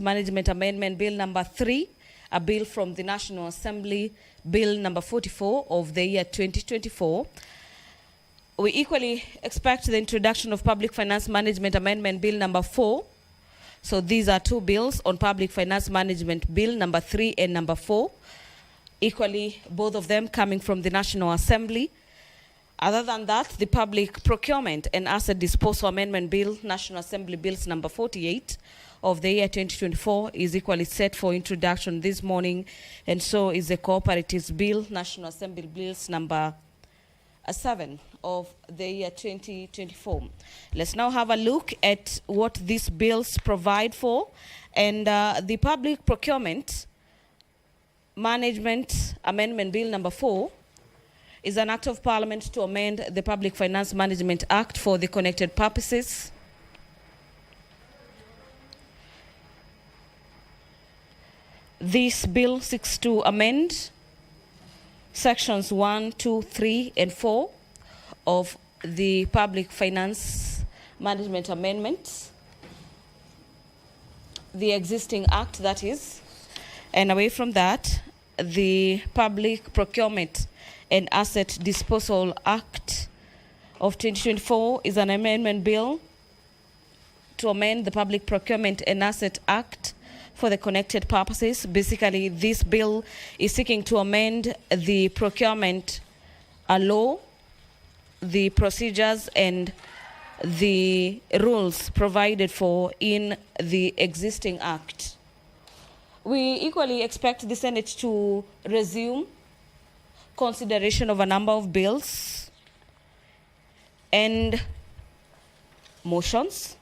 Management Amendment Bill number 3, a bill from the National Assembly, Bill number 44 of the year 2024. We equally expect the introduction of Public Finance Management Amendment Bill number 4. So these are two bills on Public Finance Management Bill number 3 and number 4. Equally, both of them coming from the National Assembly. Other than that, the Public Procurement and Asset Disposal Amendment Bill, National Assembly Bills number 48 of the year 2024 is equally set for introduction this morning, and so is the Cooperatives Bill, National Assembly Bills number 7 of the year 2024. Let's now have a look at what these bills provide for. And the Public Procurement Management Amendment Bill number 4 is an act of Parliament to amend the Public Finance Management Act for the connected purposes. This bill seeks to amend sections 1, 2, 3, and 4 of the Public Finance Management Amendment, the existing act, that is. And away from that, the Public Procurement and Asset Disposal Act of 2024 is an amendment bill to amend the Public Procurement and Asset Act for the connected purposes. Basically, this bill is seeking to amend the procurement law, the procedures and the rules provided for in the existing act. We equally expect the Senate to resume consideration of a number of bills and motions.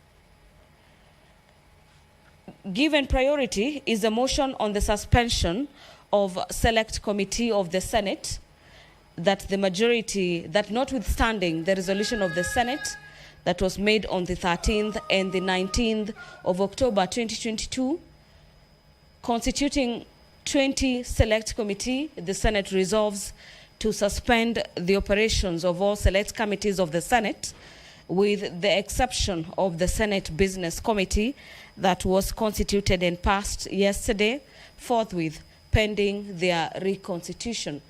Given priority is a motion on the suspension of select committee of the Senate, that the majority, that notwithstanding the resolution of the Senate that was made on the 13th and the 19th of October 2022, constituting 20 select committee, the Senate resolves to suspend the operations of all select committees of the Senate, with the exception of the Senate Business Committee that was constituted and passed yesterday, forthwith, pending their reconstitution.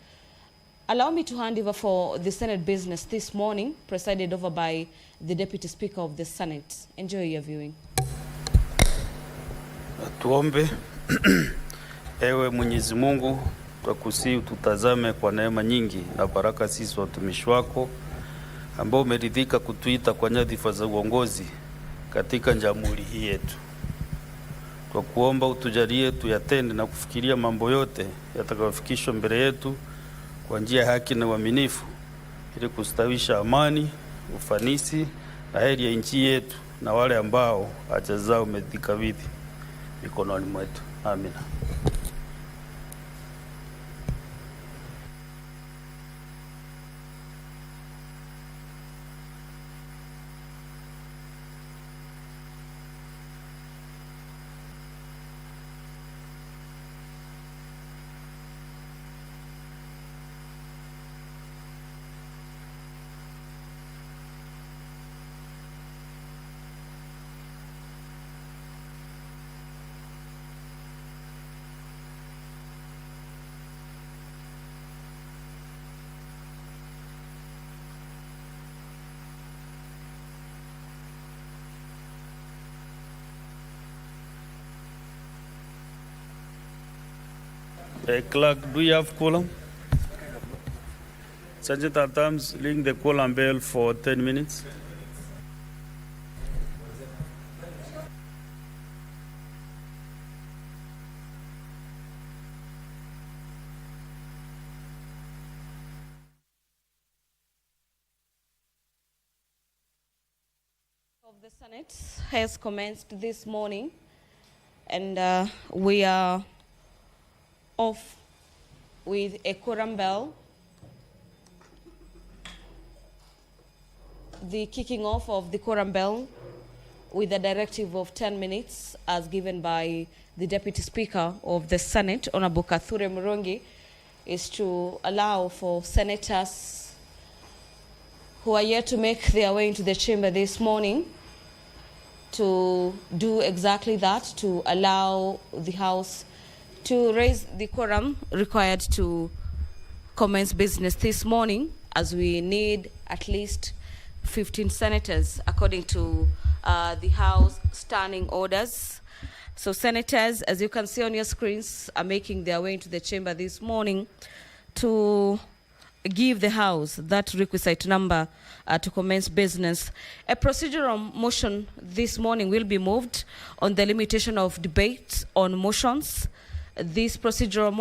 Allow me to hand over for the Senate business this morning, presided over by the Deputy Speaker of the Senate. Enjoy your viewing. Tuombe. Ewe Mwenyezi Mungu, twakusihi ututazame kwa neema nyingi na baraka sisi watumishi wako ambao umeridhika kutuita kwa nyadhifa za uongozi katika jamhuri hii yetu. Twakuomba utujalie tuyatende na kufikiria mambo yote yatakayofikishwa mbele yetu kwa njia ya haki na uaminifu, ili kustawisha amani, ufanisi na heri ya nchi yetu na wale ambao haja zao umezikabidhi mikononi mwetu. Amina. Clerk, do you have quorum? Sergeant at Arms, ring the quorum bell for 10 minutes. Of the Senate has commenced this morning, and we are off with a quorum bell. The kicking off of the quorum bell with a directive of 10 minutes as given by the Deputy Speaker of the Senate, Honorable Kathure Murongi, is to allow for senators who are yet to make their way into the chamber this morning to do exactly that, to allow the House to raise the quorum required to commence business this morning, as we need at least 15 senators according to the House standing orders. So senators, as you can see on your screens, are making their way into the chamber this morning to give the House that requisite number to commence business. A procedural motion this morning will be moved on the limitation of debate on motions. These procedural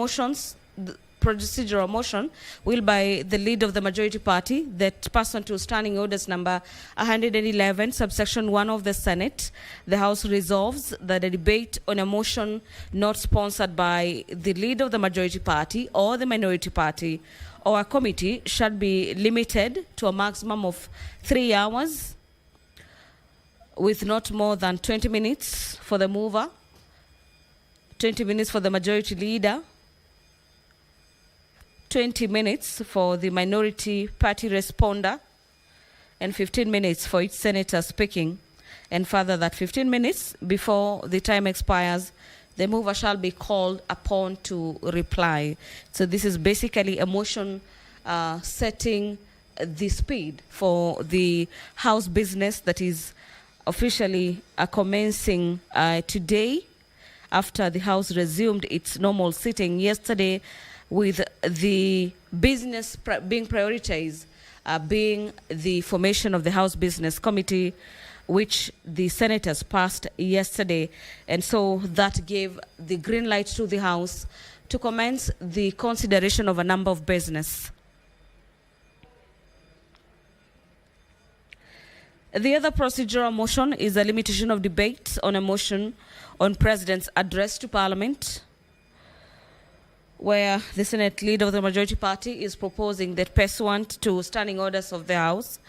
motion will, by the lead of the majority party, that pursuant to standing orders number 111 subsection 1 of the Senate, the House resolves that a debate on a motion not sponsored by the lead of the majority party or the minority party or a committee shall be limited to a maximum of 3 hours, with not more than 20 minutes for the mover, 20 minutes for the majority leader, 20 minutes for the minority party responder, and 15 minutes for each senator speaking. And further, that 15 minutes before the time expires, the mover shall be called upon to reply. So this is basically a motion setting the speed for the House business that is officially commencing today, after the House resumed its normal sitting yesterday, with the business being prioritized, being the formation of the House Business Committee, which the senators passed yesterday. And so that gave the green light to the House to commence the consideration of a number of business. The other procedural motion is a limitation of debate on a motion on President's address to Parliament, where the Senate leader of the majority party is proposing that, pursuant to standing orders of the House,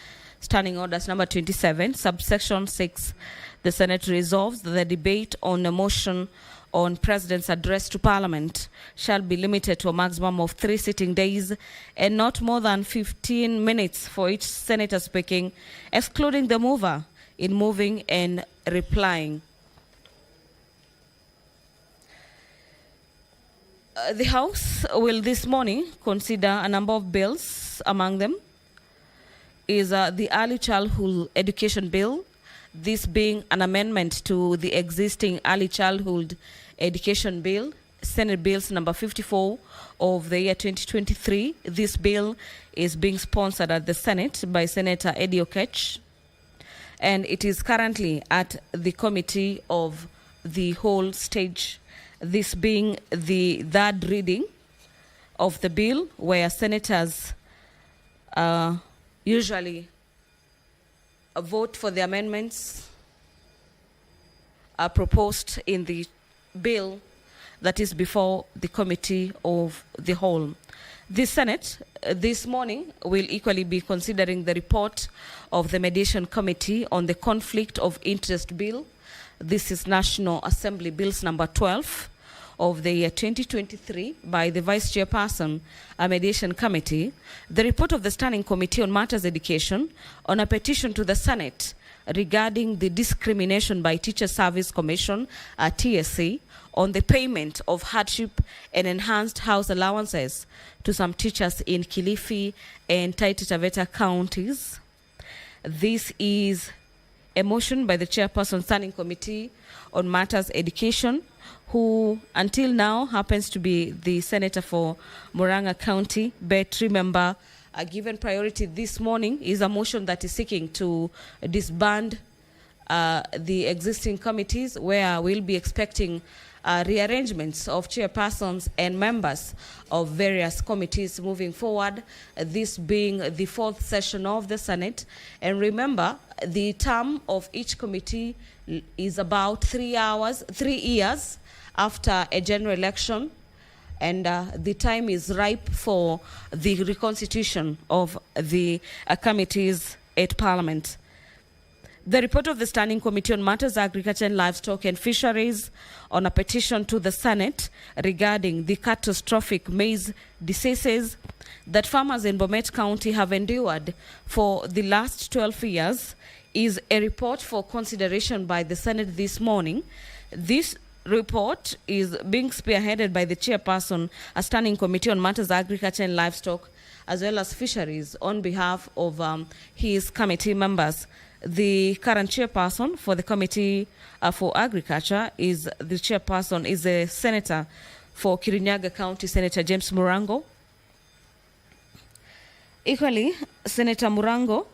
standing orders number 27, subsection 6, the Senate resolves that the debate on a motion on President's address to Parliament shall be limited to a maximum of 3 sitting days and not more than 15 minutes for each senator speaking, excluding the mover in moving and replying. The House will this morning consider a number of bills. Among them is the Early Childhood Education Bill, this being an amendment to the existing Early Childhood Education Bill, Senate Bills number 54 of the year 2023. This bill is being sponsored at the Senate by Senator Eddie Okech, and it is currently at the Committee of the Whole stage, this being the third reading of the bill, where senators usually vote for the amendments proposed in the bill that is before the Committee of the Whole. The Senate this morning will equally be considering the report of the Mediation Committee on the Conflict of Interest Bill. This is National Assembly Bills number 12 of the year 2023 by the Vice Chairperson, a Mediation Committee, the report of the Standing Committee on Matters Education on a petition to the Senate regarding the Discrimination by Teacher Service Commission, TSC, on the payment of hardship and enhanced house allowances to some teachers in Kilifi and Taita Taveta counties. This is a motion by the Chairperson Standing Committee on Matters Education, who until now happens to be the senator for Murang'a County. But remember, given priority this morning is a motion that is seeking to disband the existing committees, where we'll be expecting rearrangements of chairpersons and members of various committees moving forward, this being the 4th session of the Senate. And remember, the term of each committee is about 3 years after a general election, and the time is ripe for the reconstitution of the committees at Parliament. The report of the Standing Committee on Matters Agriculture and Livestock and Fisheries on a petition to the Senate regarding the catastrophic maize diseases that farmers in Bomet County have endured for the last 12 years is a report for consideration by the Senate this morning. This report is being spearheaded by the chairperson, a standing committee on matters of agriculture and livestock, as well as fisheries, on behalf of his committee members. The current chairperson for the committee for agriculture is the senator for Kirinyaga County, Senator James Murango. Equally, Senator Murango,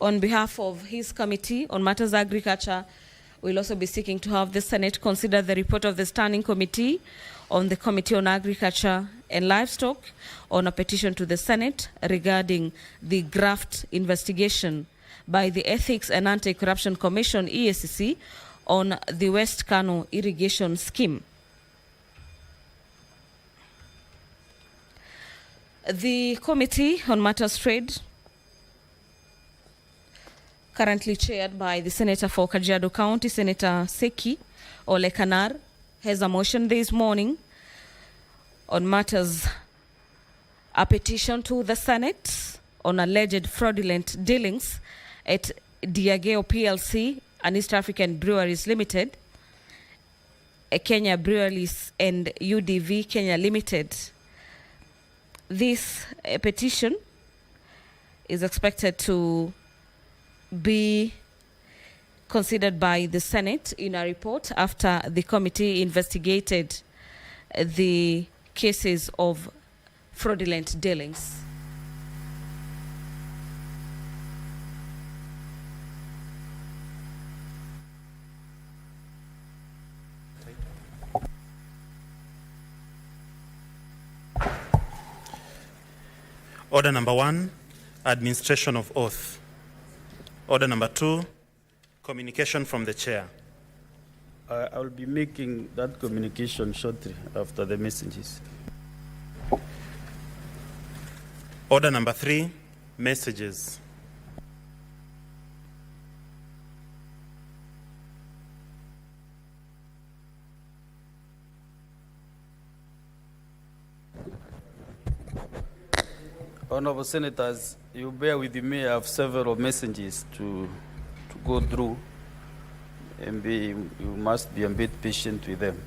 on behalf of his committee on matters of agriculture, will also be seeking to have the Senate consider the report of the standing committee on the Committee on Agriculture and Livestock on a petition to the Senate regarding the graft investigation by the Ethics and Anti-Corruption Commission, EACC, on the West Kano irrigation scheme. The Committee on Matters Trade, currently chaired by the Senator for Kajiado County, Senator Seki Ole Kanar, has a motion this morning on matters, a petition to the Senate on alleged fraudulent dealings at Diageo PLC and East African Breweries Limited, Kenya Breweries and UDV Kenya Limited. This petition is expected to be considered by the Senate in a report after the committee investigated the cases of fraudulent dealings. Order number 1, administration of oath. Order number 2, communication from the chair. I will be making that communication shortly after the messages. Order number 3, messages. Honorable Senators, you bear with me. I have several messages to go through, and you must be a bit patient with them.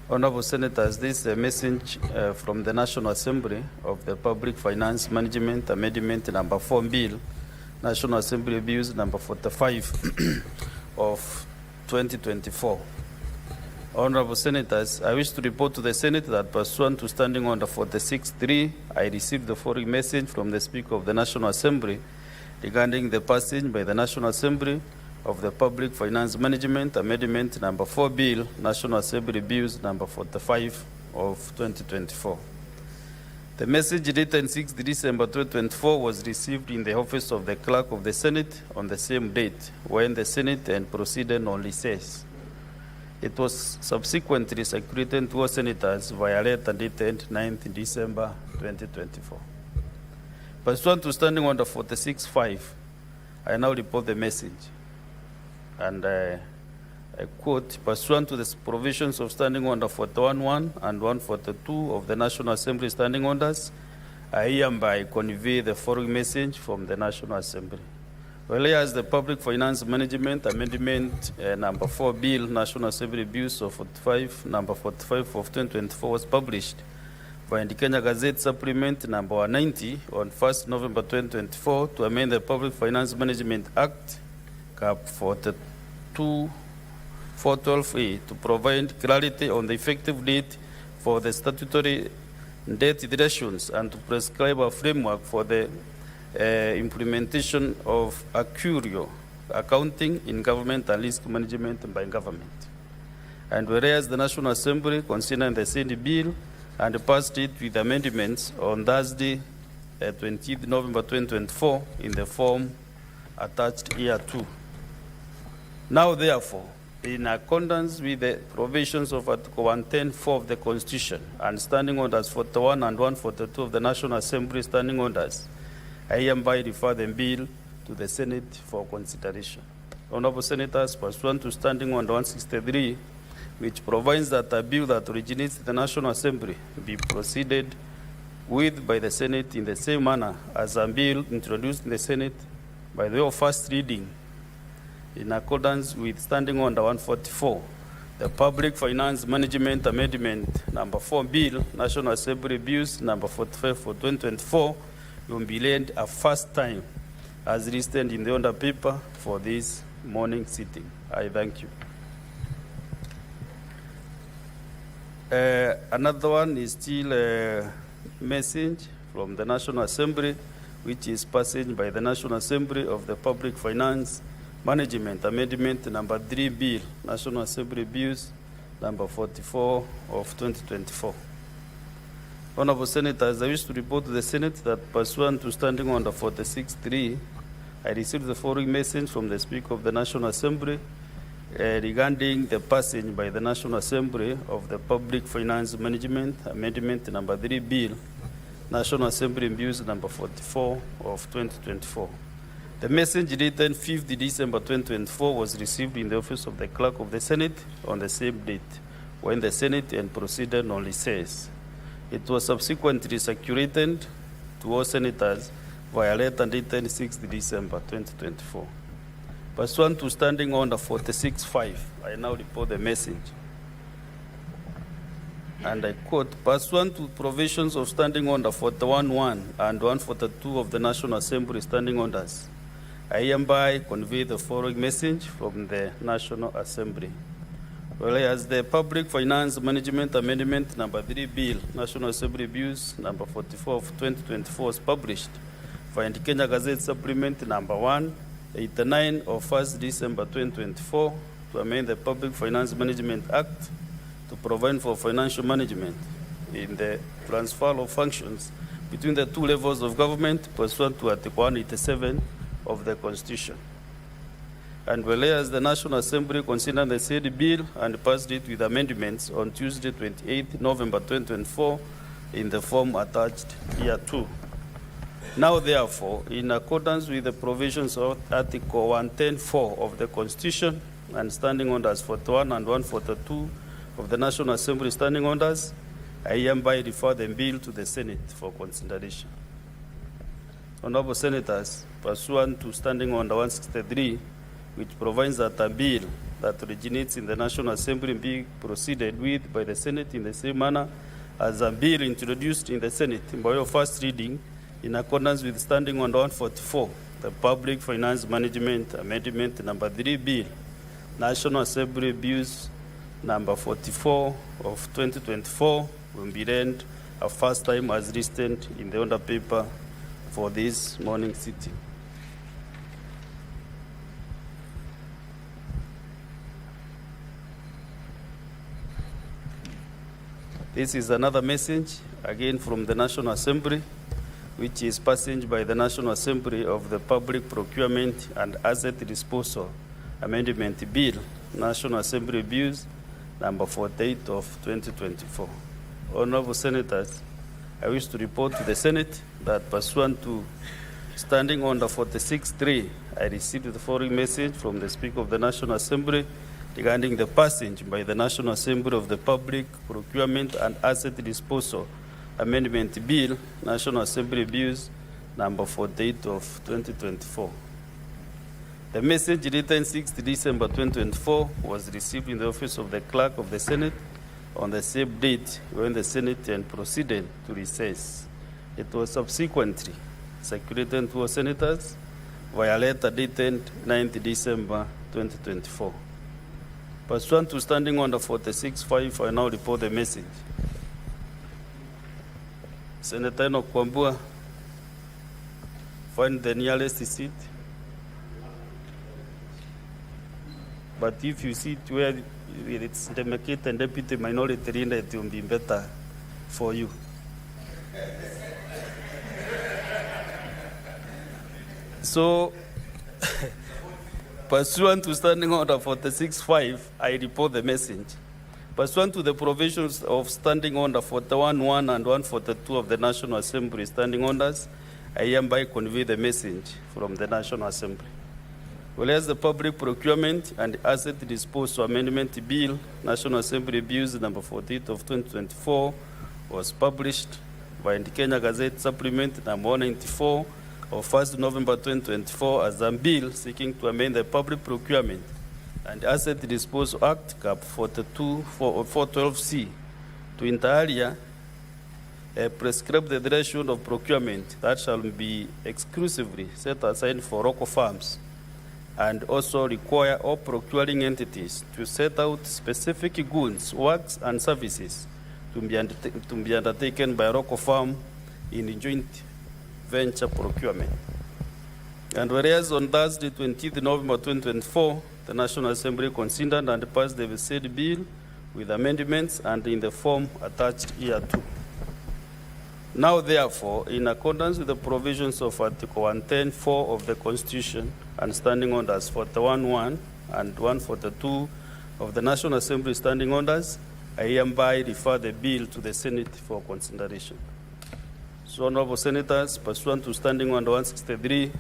Honorable Senators, this is a message from the National Assembly of the Public Finance Management Amendment number 4 Bill, National Assembly Bills number 45 of 2024. Honorable Senators, I wish to report to the Senate that pursuant to Standing Order 46.3, I received the following message from the Speaker of the National Assembly regarding the passage by the National Assembly of the Public Finance Management Amendment number 4 Bill, National Assembly Bills number 45 of 2024. The message written 6 December 2024 was received in the office of the Clerk of the Senate on the same date when the Senate and proceeded on recess. It was subsequently circulated to all senators via letter dated 9th December 2024. Pursuant to Standing Order 46.5, I now report the message. And I quote, pursuant to the provisions of Standing Order 41.1 and 142 of the National Assembly Standing Orders, I hereby convey the following message from the National Assembly. Whereas the Public Finance Management Amendment number 4 Bill, National Assembly Bills of 45, number 45 of 2024 was published by the Kenya Gazette Supplement number 190 on 1st November 2024 to amend the Public Finance Management Act, Cap 412A, to provide clarity on the effective date for the statutory debt reductions and to prescribe a framework for the implementation of actuarial accounting in government and risk management by government. And whereas the National Assembly considered the same bill and passed it with amendments on Thursday, 20th November 2024 in the form attached here too. Now therefore, in accordance with the provisions of Article 110(4) of the Constitution and Standing Orders 41 and 142 of the National Assembly Standing Orders, I hereby refer the bill to the Senate for consideration. Honorable Senators, pursuant to Standing Order 163, which provides that a bill that originates in the National Assembly be proceeded with by the Senate in the same manner as a bill introduced in the Senate by the way of first reading, in accordance with Standing Order 144, the Public Finance Management Amendment Number 4 Bill, National Assembly Bills Number 45 for 2024, will be laid a first time as listed in the order paper for this morning sitting. I thank you. Another one is still a message from the National Assembly, which is passed by the National Assembly of the Public Finance Management Amendment Number 3 Bill, National Assembly Bills Number 44 of 2024. Honorable Senators, I wish to report to the Senate that pursuant to Standing Order 46.3, I received the following message from the Speaker of the National Assembly regarding the passage by the National Assembly of the Public Finance Management Amendment Number 3 Bill, National Assembly Bills Number 44 of 2024. The message dated 5th December 2024 was received in the office of the Clerk of the Senate on the same date, when the Senate and proceeded on recess. It was subsequently circulated to all senators via letter dated 6th December 2024. Pursuant to Standing Order 46.5, I now report the message. And I quote, pursuant to provisions of Standing Order 41.1 and 142 of the National Assembly Standing Orders, I hereby convey the following message from the National Assembly. Whereas the Public Finance Management Amendment Number 3 Bill, National Assembly Bills Number 44 of 2024 was published via the Kenya Gazette Supplement Number 189 of 1st December 2024 to amend the Public Finance Management Act to provide for financial management in the transfer of functions between the two levels of government pursuant to Article 187 of the Constitution. And whereas the National Assembly considered the said bill and passed it with amendments on Tuesday, 28 November 2024 in the form attached hereto. Now, therefore, in accordance with the provisions of Article 110(4) of the Constitution and Standing Orders 41 and 142 of the National Assembly Standing Orders, I hereby refer the bill to the Senate for consideration. Honorable Senators, pursuant to Standing Order 163, which provides that a bill that originates in the National Assembly be proceeded with by the Senate in the same manner as a bill introduced in the Senate by your first reading, in accordance with Standing Order 144, the Public Finance Management Amendment Number 3 Bill, National Assembly Bills Number 44 of 2024 will be read a first time as listed in the order paper for this morning sitting. This is another message, again from the National Assembly, which is passed by the National Assembly of the Public Procurement and Asset Disposal Amendment Bill, National Assembly Bills Number 48 of 2024. Honorable Senators, I wish to report to the Senate that pursuant to Standing Order 46.3, I received the following message from the Speaker of the National Assembly regarding the passage by the National Assembly of the Public Procurement and Asset Disposal Amendment Bill, National Assembly Bills Number 48 of 2024. The message written 6th December 2024 was received in the office of the Clerk of the Senate on the same date when the Senate and proceeded to recess. It was subsequently circulated to all senators via letter dated 9th December 2024. Pursuant to Standing Order 46.5, I now report the message. Senator Enoch Kwambua, find the nearest seat. But if you sit where it's Democrat and Deputy Minority Leader, it will be better for you. So, pursuant to Standing Order 46.5, I report the message. Pursuant to the provisions of Standing Order 41.1 and 142 of the National Assembly Standing Orders, I hereby convey the message from the National Assembly. Whereas the Public Procurement and Asset Disposal Amendment Bill, National Assembly Bills Number 48 of 2024, was published by the Kenya Gazette Supplement Number 194 of 1st November 2024 as a bill seeking to amend the Public Procurement and Asset Disposal Act, Cap 412C, to inter alia prescribe the duration of procurement that shall be exclusively set aside for local farms, and also require all procuring entities to set out specific goods, works, and services to be undertaken by a local farm in joint venture procurement. And whereas on Thursday, 20th November 2024, the National Assembly considered and passed the said bill with amendments and in the form attached hereto. Now, therefore, in accordance with the provisions of Article 110(4) of the Constitution and Standing Orders 41(1) and 142 of the National Assembly Standing Orders, I hereby refer the bill to the Senate for consideration. So, Honorable Senators, pursuant to Standing Order 163,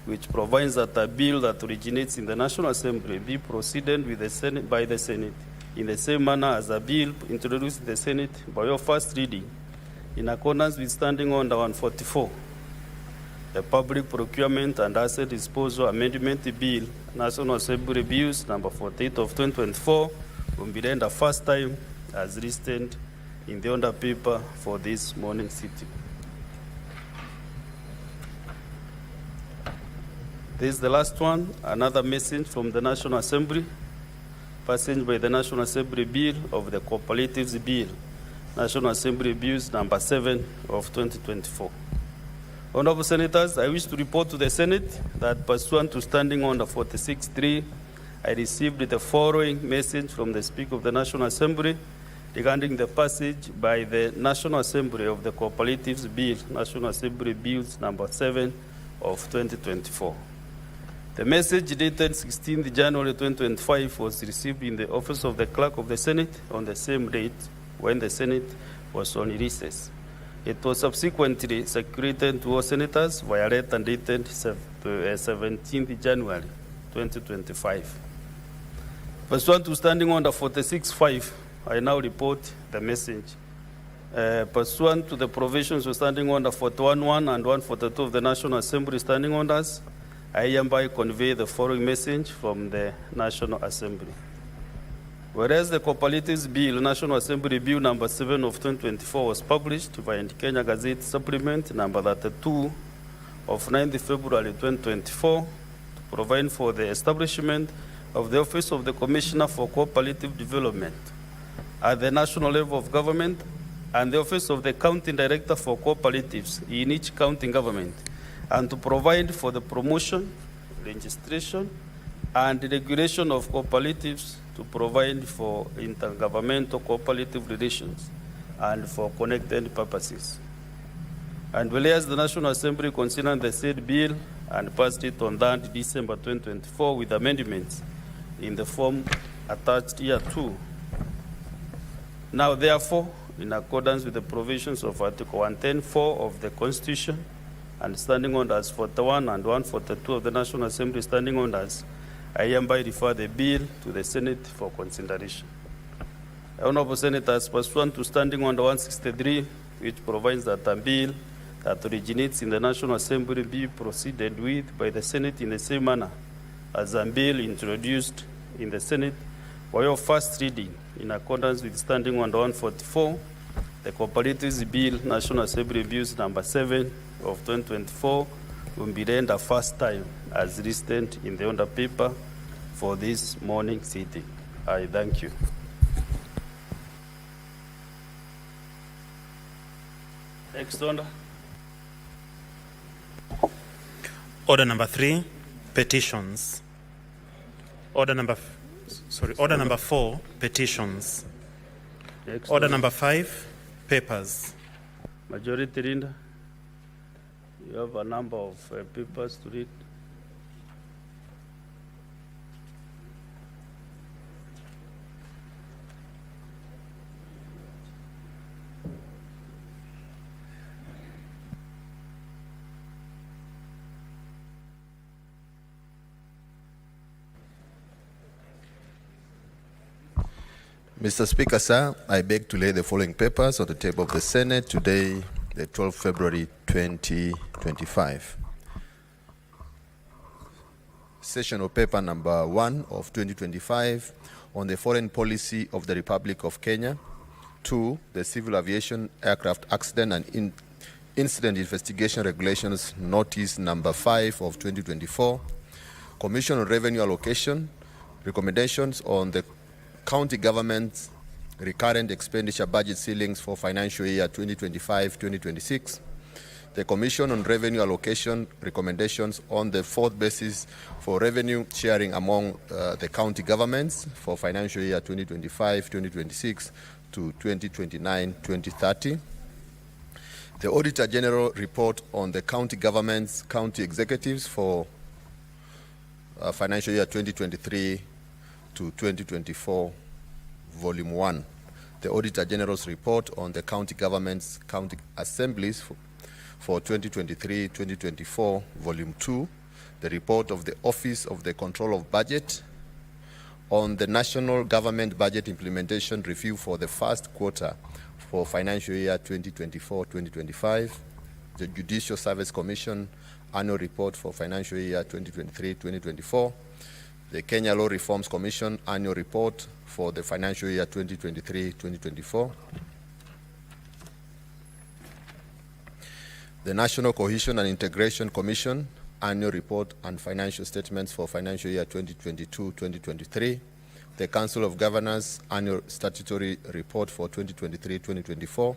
which provides that a bill that originates in the National Assembly be proceeded with the Senate by the Senate in the same manner as a bill introduced in the Senate by your first reading, in accordance with Standing Order 144, the Public Procurement and Asset Disposal Amendment Bill, National Assembly Bills number 48 of 2024, will be read the first time as listed in the order paper for this morning sitting. This is the last one, another message from the National Assembly, passed by the National Assembly Bill of the Cooperatives Bill, National Assembly Bills number 7 of 2024. Honorable Senators, I wish to report to the Senate that pursuant to Standing Order 46.3, I received the following message from the Speaker of the National Assembly regarding the passage by the National Assembly of the Cooperatives Bill, National Assembly Bills number 7 of 2024. The message dated 16th January 2025 was received in the office of the Clerk of the Senate on the same date when the Senate was on recess. It was subsequently circulated to all senators via letter dated 17th January 2025. Pursuant to Standing Order 46.5, I now report the message. Pursuant to the provisions of Standing Order 41.1 and 142 of the National Assembly Standing Orders, I hereby convey the following message from the National Assembly. Whereas the Cooperatives Bill, National Assembly Bill number 7 of 2024 was published by Kenya Gazette Supplement number 32 of 9th February 2024 to provide for the establishment of the Office of the Commissioner for Cooperative Development at the national level of government and the Office of the County Director for Cooperatives in each county government, and to provide for the promotion, registration, and regulation of cooperatives, to provide for intergovernmental cooperative relations and for connected purposes. And whereas the National Assembly considered the said bill and passed it on that December 2024 with amendments in the form attached hereto. Now, therefore, in accordance with the provisions of Article 110(4) of the Constitution and Standing Orders 41 and 142 of the National Assembly Standing Orders, I hereby refer the bill to the Senate for consideration. Honorable Senators, pursuant to Standing Order 163, which provides that a bill that originates in the National Assembly be proceeded with by the Senate in the same manner as a bill introduced in the Senate for your first reading, in accordance with Standing Order 144, the Cooperatives Bill, National Assembly Bills number 7 of 2024, will be read the first time as listed in the order paper for this morning sitting. I thank you. Next order. Order number 3, petitions. Order number 4, petitions. Next Order number 5, papers. Majority Leader, you have a number of papers to read. Mr. Speaker, sir, I beg to lay the following papers on the table of the Senate today, the 12th February 2025. sessional paper number 1 of 2025 on the foreign policy of the Republic of Kenya. 2, the Civil Aviation Aircraft Accident and Incident Investigation Regulations Notice number 5 of 2024. Commission on Revenue Allocation, recommendations on the county government's recurrent expenditure budget ceilings for financial year 2025-2026. The Commission on Revenue Allocation, recommendations on the fourth basis for revenue sharing among the county governments for financial year 2025-2026 to 2029-2030. The Auditor General report on the county governments, county executives for financial year 2023 to 2024, Volume 1. The Auditor General's report on the county governments, county assemblies for 2023-2024, Volume 2. The report of the Office of the Control of Budget on the National Government Budget Implementation Review for the first quarter for financial year 2024-2025. The Judicial Service Commission Annual Report for financial year 2023-2024. The Kenya Law Reforms Commission Annual Report for the financial year 2023-2024. The National Cohesion and Integration Commission Annual Report and Financial Statements for financial year 2022-2023. The Council of Governors Annual Statutory Report for 2023-2024.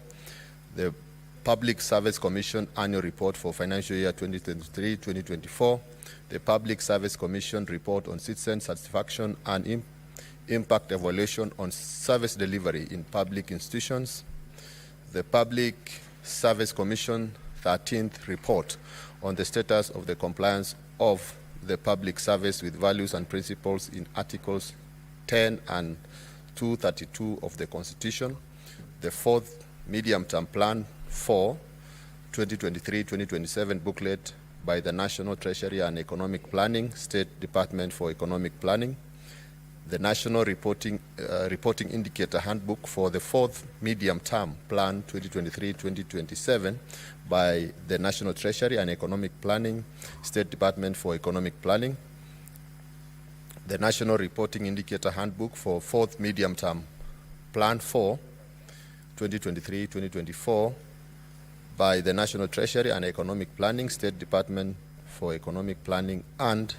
The Public Service Commission Annual Report for financial year 2023-2024. The Public Service Commission Report on Citizen Satisfaction and Impact Evaluation on Service Delivery in Public Institutions. The Public Service Commission 13th Report on the status of the compliance of the public service with values and principles in Articles 10 and 232 of the Constitution. The fourth Medium-Term Plan 4, 2023-2027 booklet by the National Treasury and Economic Planning, State Department for Economic Planning. The National Reporting Indicator Handbook for the fourth Medium-Term Plan 2023-2027 by the National Treasury and Economic Planning, State Department for Economic Planning. The National Reporting Indicator Handbook for fourth Medium-Term Plan 4, 2023-2024 by the National Treasury and Economic Planning, State Department for Economic Planning, and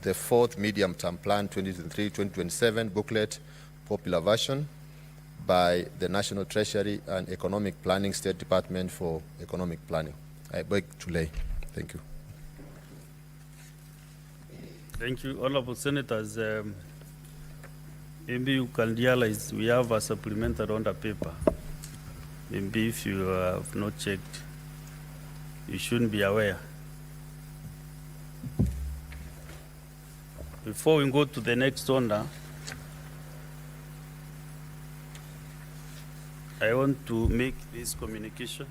the fourth Medium-Term Plan 2023-2027 booklet, popular version, by the National Treasury and Economic Planning, State Department for Economic Planning. I beg to lay. Thank you. Thank you, Honorable Senators. Maybe you can realize we have a supplementary on the paper. Maybe if you have not checked, you shouldn't be aware. Before we go to the next order, I want to make this communication.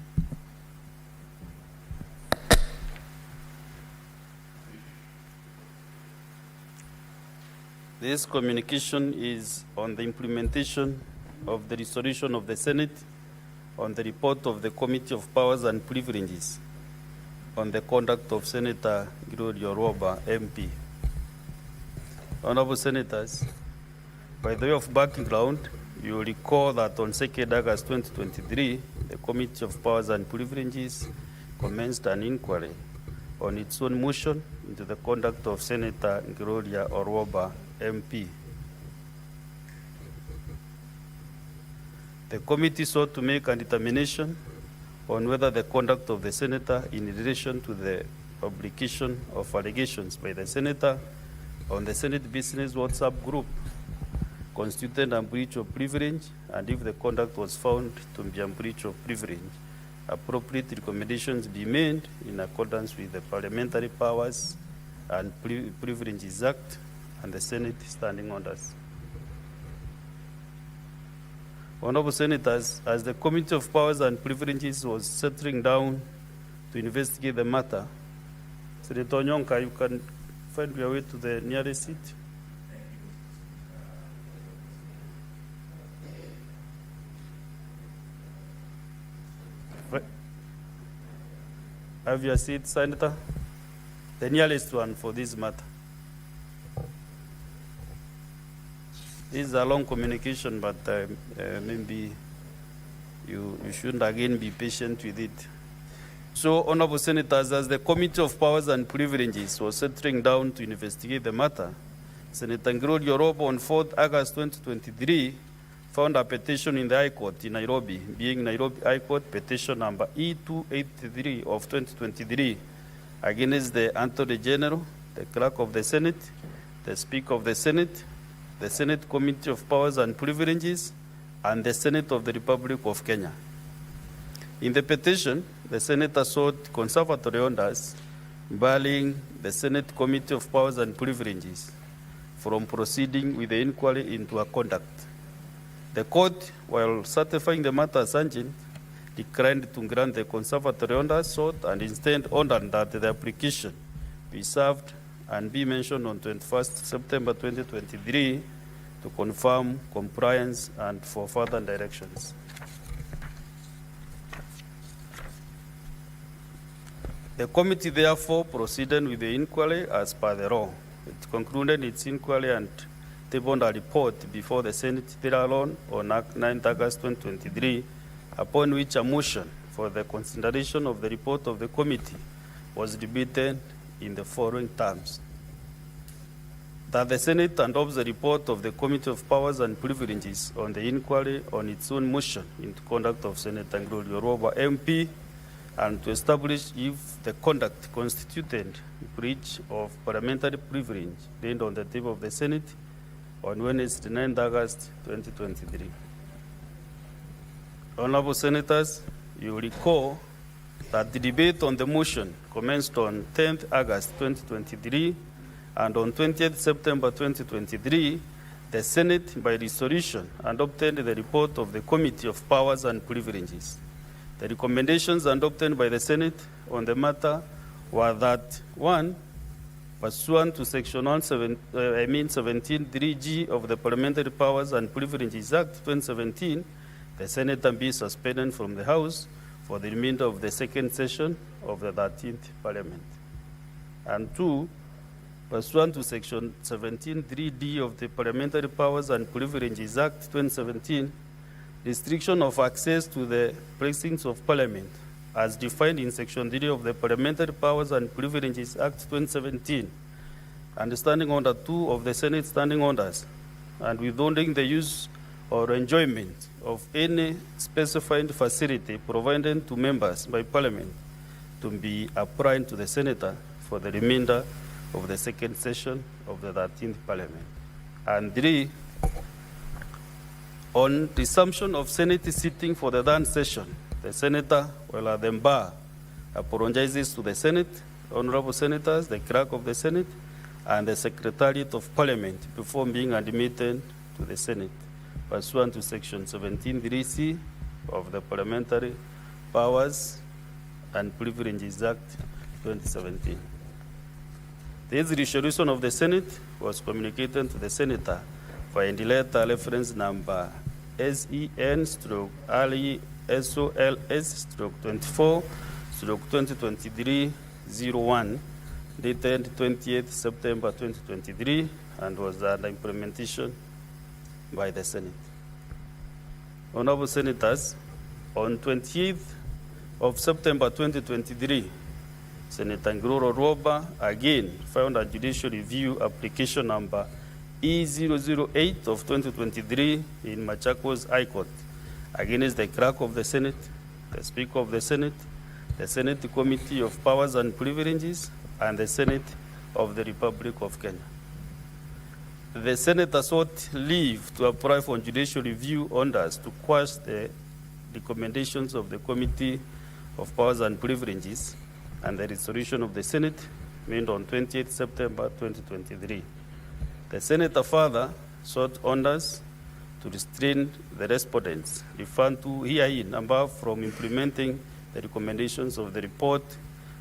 This communication is on the implementation of the resolution of the Senate on the report of the Committee of Powers and Privileges on the conduct of Senator Roba, MP. Honorable Senators, by the way of background, you will recall that on 2nd August 2023, the Committee of Powers and Privileges commenced an inquiry on its own motion into the conduct of Senator Roba, MP. The committee sought to make a determination on whether the conduct of the senator in relation to the publication of allegations by the senator on the Senate Business WhatsApp group constituted a breach of privilege, and if the conduct was found to be a breach of privilege, appropriate recommendations be made in accordance with the Parliamentary Powers and Privileges Act and the Senate Standing Orders. Honorable Senators, as the Committee of Powers and Privileges was settling down to investigate the matter, Senator Onyonka, you can find your way to the nearest seat. Have your seat, Senator. the nearest one for this matter. This is a long communication, but maybe you should again be patient with it. So, Honorable Senators, as the Committee of Powers and Privileges was settling down to investigate the matter, Senator Roba on 4th August 2023 found a petition in the High Court in Nairobi, being Nairobi High Court petition number E283 of 2023, against the Attorney General, the Clerk of the Senate, the Speaker of the Senate Committee of Powers and Privileges, and the Senate of the Republic of Kenya. In the petition, the Senator sought conservatory orders barring the Senate Committee of Powers and Privileges from proceeding with the inquiry into her conduct. The court, while certifying the matter as urgent, declined to grant the conservatory orders sought and instead ordered that the application be served and be mentioned on 21st September 2023 to confirm compliance and for further directions. The committee therefore proceeded with the inquiry as per the law. It concluded its inquiry and tabled a report before the Senate thereon on 9th August 2023, upon which a motion for the consideration of the report of the committee was debated in the following terms: that the Senate adopts the report of the Committee of Powers and Privileges on the inquiry on its own motion into conduct of Senator Roba MP, and to establish if the conduct constituted breach of parliamentary privilege laid on the table of the Senate on Wednesday, 9th August 2023. Honorable Senators, you recall that the debate on the motion commenced on 10th August 2023, and on 20th September 2023, the Senate, by resolution, adopted the report of the Committee of Powers and Privileges. The recommendations adopted by the Senate on the matter were that, 1, pursuant to Section 17(3)(g) of the Parliamentary Powers and Privileges Act 2017, the Senator be suspended from the House for the remainder of the second session of the 13th Parliament. And 2, pursuant to Section 17(3)(d) of the Parliamentary Powers and Privileges Act 2017, restriction of access to the precincts of Parliament, as defined in Section 3 of the Parliamentary Powers and Privileges Act 2017, and Standing Order 2 of the Senate Standing Orders, and withholding the use or enjoyment of any specified facility provided to members by Parliament to be applied to the Senator for the remainder of the second session of the 13th Parliament. And 3, on resumption of Senate sitting for the 3rd session, the Senator, while at the bar, apologizes to the Senate, Honorable Senators, the Clerk of the Senate, and the Secretariat of Parliament before being admitted to the Senate, pursuant to Section 17(3)(c) of the Parliamentary Powers and Privileges Act 2017. This resolution of the Senate was communicated to the Senator via the letter reference number SEN/RESOLS/24/2023-01, dated 28th September 2023, and was under implementation by the Senate. Honorable Senators, on 28th of September 2023, Senator Roba again filed a judicial review application number E008 of 2023 in Machakos High Court against the Clerk of the Senate, the Speaker of the Senate Committee of Powers and Privileges, and the Senate of the Republic of Kenya. The Senator sought leave to apply for judicial review orders to quash the recommendations of the Committee of Powers and Privileges and the resolution of the Senate made on 28th September 2023. The Senator further sought orders to restrain the respondents referred to herein above from implementing the recommendations of the report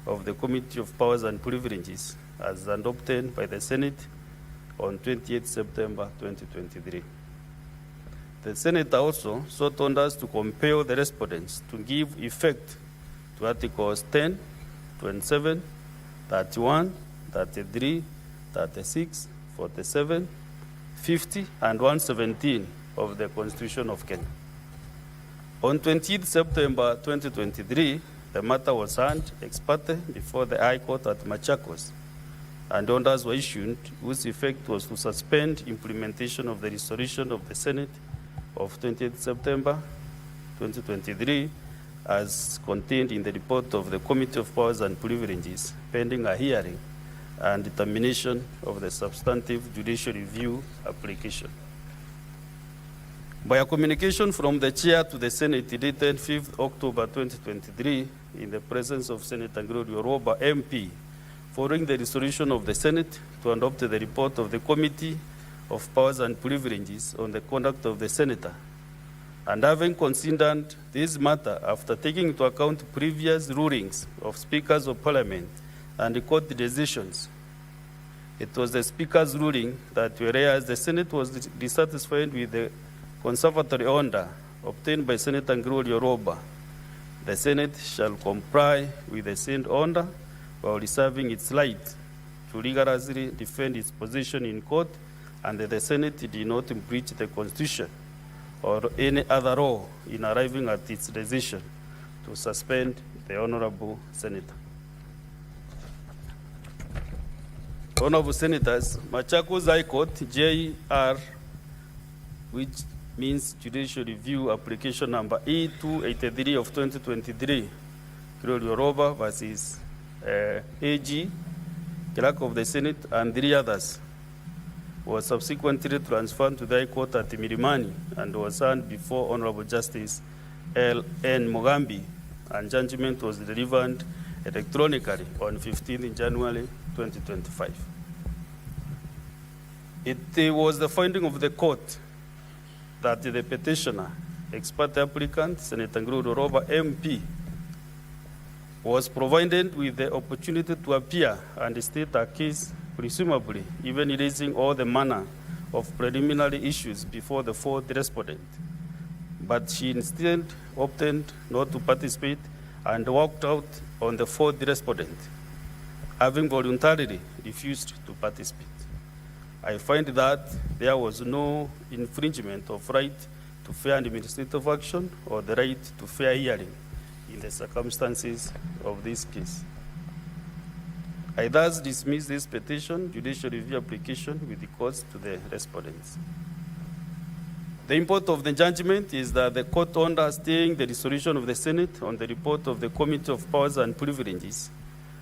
of the Committee of Powers and Privileges as adopted by the Senate on 28th September 2023. The Senator also sought orders to compel the respondents to give effect to Articles 10, 27, 31, 33, 36, 47, 50, and 117 of the Constitution of Kenya. On 20th September 2023, the matter was heard ex parte before the High Court at Machakos, and orders were issued whose effect was to suspend implementation of the resolution of the Senate of 20th September 2023 as contained in the report of the Committee of Powers and Privileges, pending a hearing and determination of the substantive judicial review application. By a communication from the Chair to the Senate dated 5th October 2023, in the presence of Senator Roba MP, following the resolution of the Senate to adopt the report of the Committee of Powers and Privileges on the conduct of the Senator, and having considered this matter after taking into account previous rulings of Speakers of Parliament and the court decisions, it was the Speaker's ruling that whereas the Senate was dissatisfied with the conservatory order obtained by Senator Roba, the Senate shall comply with the said order while reserving its right to rigorously defend its position in court, and that the Senate did not breach the Constitution or any other law in arriving at its decision to suspend the Honorable Senator. Honorable Senators, Machakos High Court, JR, which means Judicial Review Application number E283 of 2023, Roba versus AG, Clerk of the Senate, and 3 others, was subsequently transferred to the High Court at Milimani and was heard before Honorable Justice L.N. Mugambi, and judgment was delivered electronically on 15th January 2025. It was the finding of the court that the petitioner, ex parte applicant, Senator Roba MP, was provided with the opportunity to appear and state a case, presumably even raising all the manner of preliminary issues before the fourth respondent. But she instead opted not to participate and walked out on the fourth respondent, having voluntarily refused to participate. I find that there was no infringement of right to fair and administrative action or the right to fair hearing in the circumstances of this case. I thus dismiss this petition, judicial review application, with the courts to the respondents. The import of the judgment is that the court order staying the resolution of the Senate on the report of the Committee of Powers and Privileges,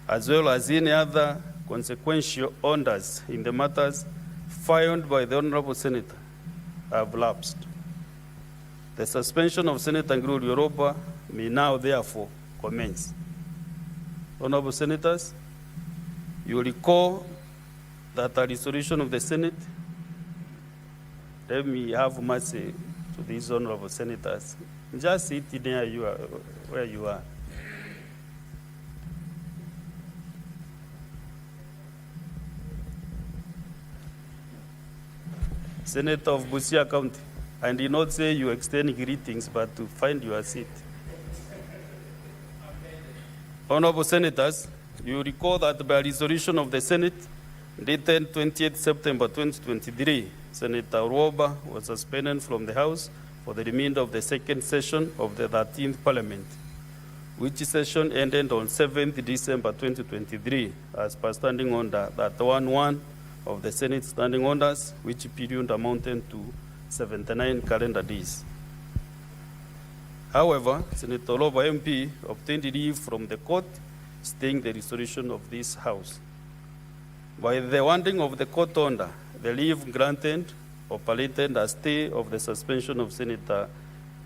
as well as any other consequential orders in the matters filed by the Honorable Senator, have lapsed. The suspension of Senator Roba may now therefore commence. Honorable Senators, you recall that a resolution of the Senate, let me have mercy to these honorable senators. Just sit there where you are. Senator of Busia County, I did not say you extend greetings, but to find your seat. Honorable Senators, you recall that by resolution of the Senate dated 20th September 2023, Senator Roba was suspended from the House for the remainder of the second session of the 13th Parliament, which session ended on 7th December 2023 as per standing order that 1-1 of the Senate standing orders, which period amounted to 79 calendar days. However, Senator Roba MP obtained leave from the court staying the resolution of this House. By the wording of the court order, the leave granted operated a stay of the suspension of Senator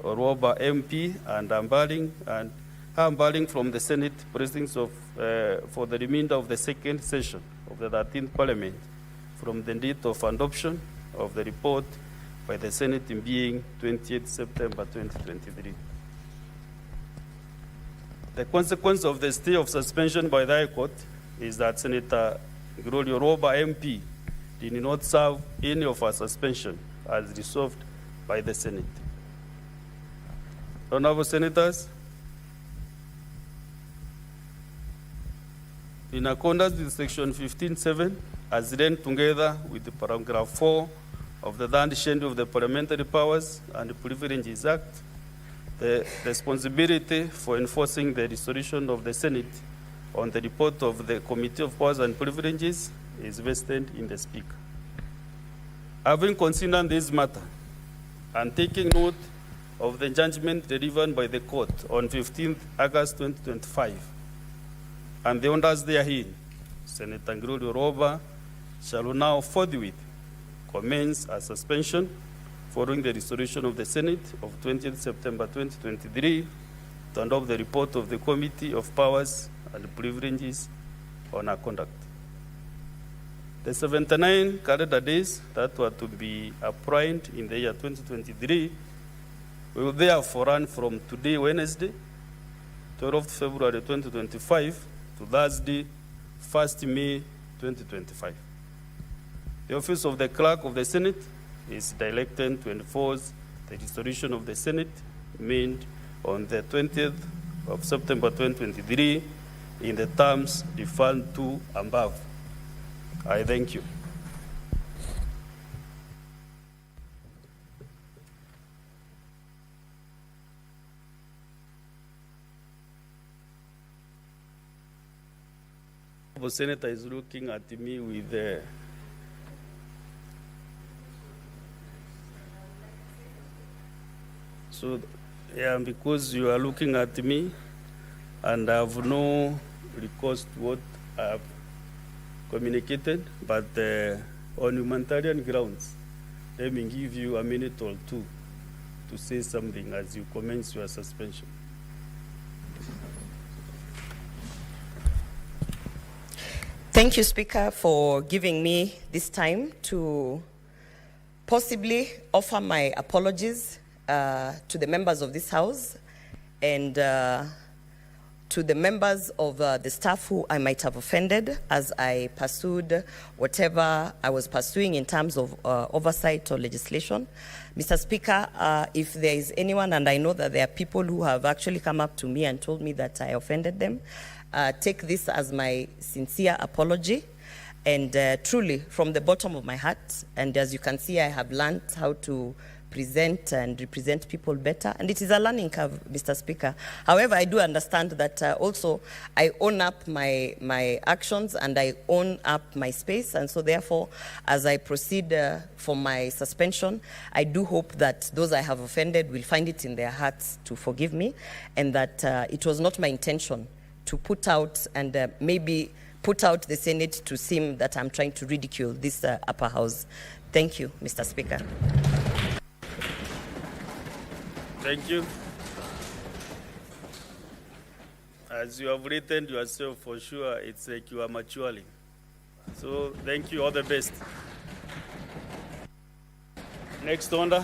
Roba MP and unbarring from the Senate proceedings for the remainder of the second session of the 13th Parliament from the date of adoption of the report by the Senate in being 20th September 2023. The consequence of the stay of suspension by the High Court is that Senator Roba MP did not serve any of her suspension as resolved by the Senate. Honorable Senators, In accordance with section 15.7, as read together with the paragraph 4 of the third schedule of the Parliamentary Powers and Privileges Act, the responsibility for enforcing the resolution of the Senate on the report of the Committee of Powers and Privileges is vested in the Speaker. Having considered this matter and taking note of the judgment delivered by the court on 15th August 2025 and the orders therein, Senator Roba shall now forthwith commence a suspension following the resolution of the Senate of 20th September 2023 to adopt the report of the Committee of Powers and Privileges on our conduct. The 79 calendar days that were to be appointed in the year 2023 will therefore run from today, Wednesday, 12th February 2025, to Thursday, 1st May 2025. The office of the Clerk of the Senate is directed to enforce the resolution of the Senate made on the 20th of September 2023 in the terms referred to above. I thank you. The Senator is looking at me with so yeah, because you are looking at me and I have no recourse to what I have communicated, but on humanitarian grounds, let me give you a minute or two to say something as you commence your suspension. Thank you, Speaker, for giving me this time to possibly offer my apologies to the members of this House and to the members of the staff who I might have offended as I pursued whatever I was pursuing in terms of oversight or legislation. Mr. Speaker, if there is anyone, and I know that there are people who have actually come up to me and told me that I offended them, take this as my sincere apology, and truly from the bottom of my heart. And as you can see, I have learned how to present and represent people better, and it is a learning curve, Mr. Speaker. However, I do understand that also I own up my actions and I own up my space, and so therefore, as I proceed for my suspension, I do hope that those I have offended will find it in their hearts to forgive me, and that it was not my intention to put out and maybe put out the Senate to seem that I'm trying to ridicule this upper house. Thank you, Mr. Speaker. Thank you. As you have written yourself, for sure, it's like you are maturing. So thank you, all the best. Next order.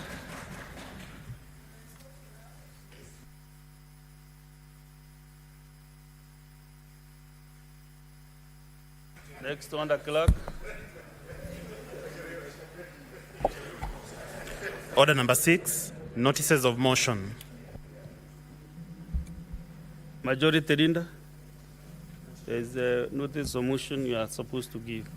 Next order, clerk. Order number 6, notices of motion. Majority Leader, there is a notice of motion you are supposed to give.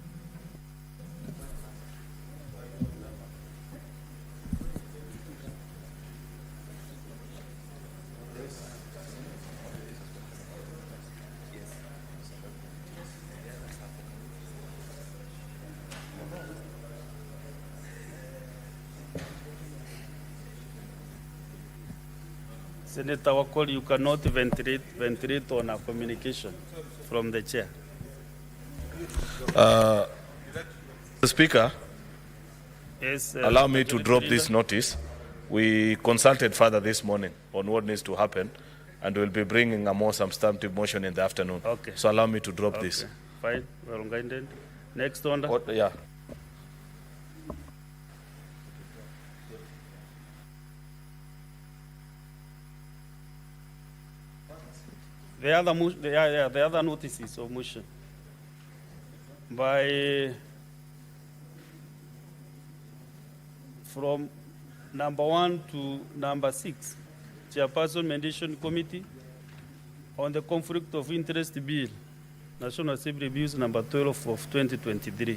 Senator Wakoli, you cannot ventilate on a communication from the chair. The Speaker, Yes, allow me to Majority drop Leader. this notice. We consulted further this morning on what needs to happen, and we'll be bringing a more substantive motion in the afternoon. Okay. So allow me to drop this. Fine, well guided. Next order. Yeah. The other notices of motion by from number 1 to number 6, Chairperson Mediation Committee on the Conflict of Interest Bill, National Assembly Bills number 12 of 2023.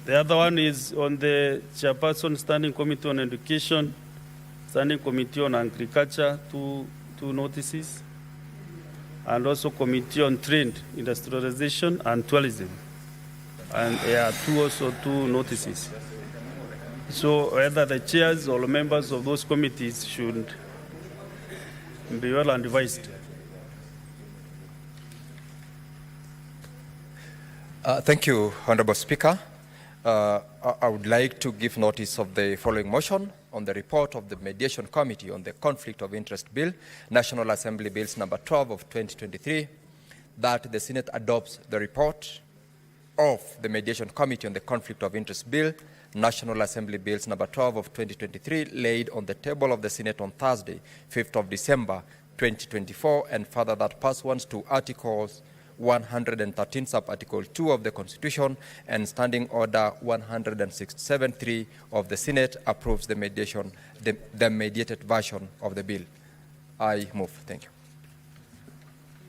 The other one is on the Chairperson Standing Committee on Education, Standing Committee on Agriculture, two notices, and also Committee on Trade, Industrialization and Tourism, and two notices. So whether the chairs or members of those committees should be well advised. Thank you, Honorable Speaker. I would like to give notice of the following motion on the report of the Mediation Committee on the Conflict of Interest Bill, National Assembly Bills number 12 of 2023, that the Senate adopts the report of the Mediation Committee on the Conflict of Interest Bill, National Assembly Bills number 12 of 2023, laid on the table of the Senate on Thursday, 5th of December 2024, and further that pursuant to Articles 113 sub-article 2 of the Constitution and Standing Order 167.3 of the Senate approves the mediated version of the bill. I move. Thank you.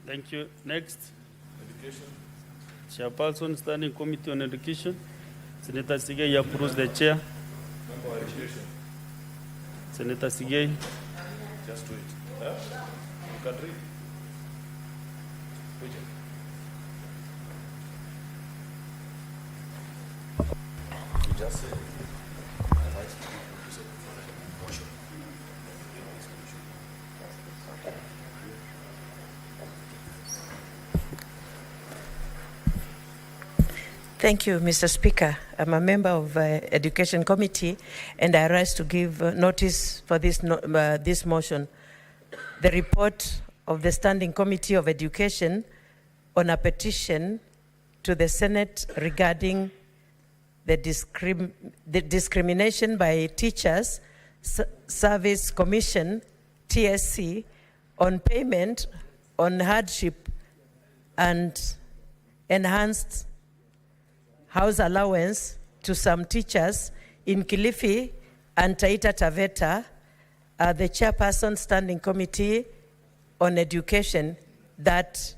Thank you. Next. Education. Chairperson, Standing Committee on Education. Senator Sigei approves the chair. Member of Education. Senator Sigei. Just do it. You can read. Just say, Thank you, Mr. Speaker. I'm a member of Education Committee, and I rise to give notice for this motion. The report of the Standing Committee of Education on a petition to the Senate regarding the Discrimination by Teachers Service Commission, TSC, on payment on hardship and enhanced house allowance to some teachers in Kilifi and Taita Taveta, the Chairperson Standing Committee on Education, that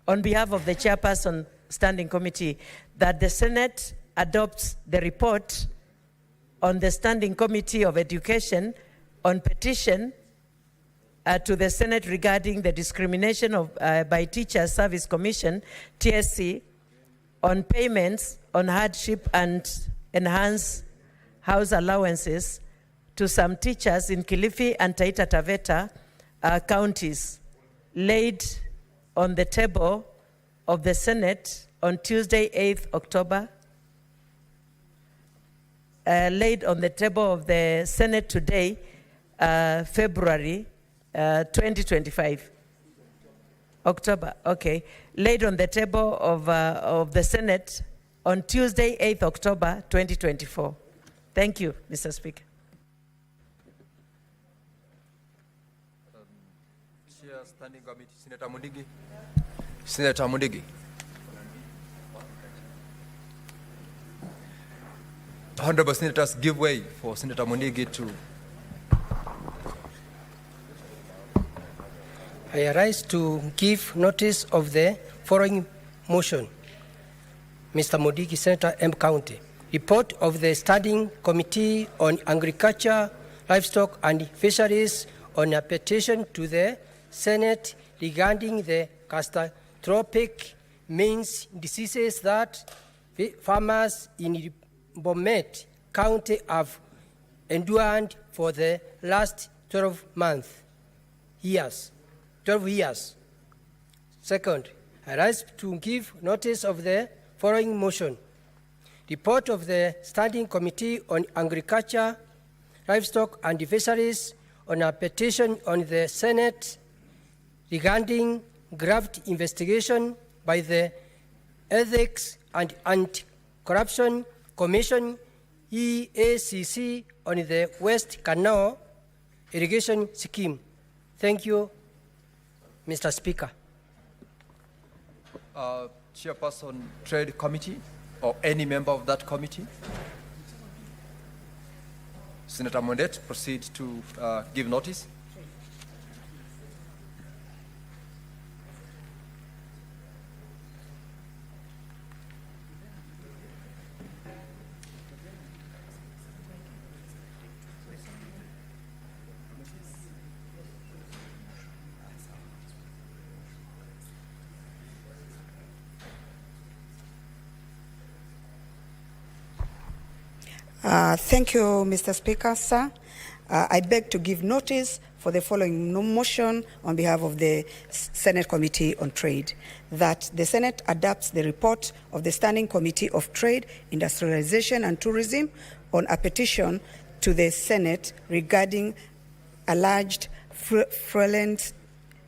on behalf of the Chairperson Standing Committee, that the Senate adopts the report on the Standing Committee of Education on petition to the Senate regarding the Discrimination by Teachers Service Commission, TSC, on payments on hardship and enhanced house allowances to some teachers in Kilifi and Taita Taveta counties, laid on the table of the Senate on Tuesday, 8th October, laid on the table of the Senate today, February 2025. October, okay. Laid on the table of the Senate on Tuesday, 8th October 2024. Thank you, Mr. Speaker. Chair, Standing Committee, Senator Mundigi. Senator Mundigi. Honorable Senators, give way for Senator Mundigi to. I rise to give notice of the following motion. Mr. Mundigi, Senator M County. Report of the Standing Committee on Agriculture, Livestock and Fisheries on a petition to the Senate regarding the catastrophic means diseases that farmers in Bomet County have endured for the last 12 years. Second, I rise to give notice of the following motion. Report of the Standing Committee on Agriculture, Livestock and Fisheries on a petition on the Senate regarding graft investigation by the Ethics and Anti-Corruption Commission, EACC, on the West Canal irrigation scheme. Thank you, Mr. Speaker. Chairperson, Trade Committee, or any member of that committee? Senator Mondet, proceed to give notice. Thank you, Mr. Speaker, sir. I beg to give notice for the following motion on behalf of the Senate Committee on Trade, that the Senate adopts the report of the Standing Committee of Trade, Industrialization and Tourism on a petition to the Senate regarding alleged fraudulent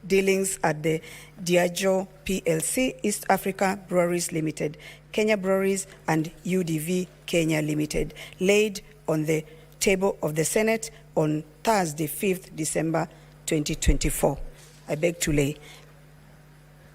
dealings at the Diageo PLC, East Africa Breweries Limited, Kenya Breweries and UDV Kenya Limited, laid on the table of the Senate on Thursday, 5th December 2024. I beg to lay.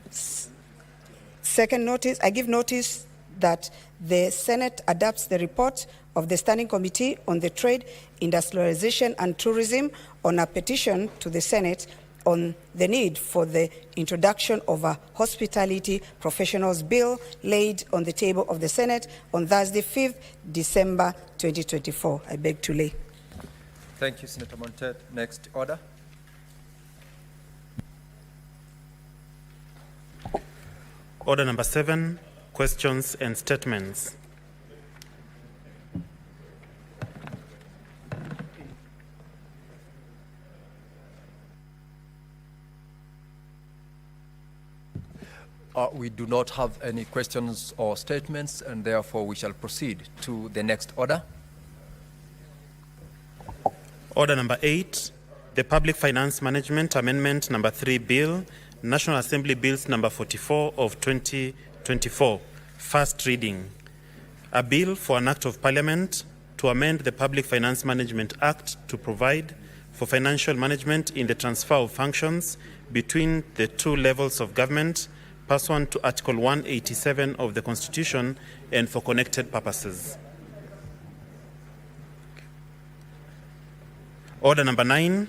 Second notice, I give notice that the Senate adopts the report of the Standing Committee on the Trade, Industrialization and Tourism on a petition to the Senate on the need for the introduction of a hospitality professionals bill, laid on the table of the Senate on Thursday, 5th December 2024. I beg to lay. Thank you, Senator Montet. Next order. Order number 7, questions and statements. We do not have any questions or statements, and therefore we shall proceed to the next order. Order number 8, the Public Finance Management Amendment number 3 Bill, National Assembly Bills number 44 of 2024, first reading. A bill for an act of Parliament to amend the Public Finance Management Act to provide for financial management in the transfer of functions between the two levels of government pursuant to Article 187 of the Constitution and for connected purposes. Order number 9,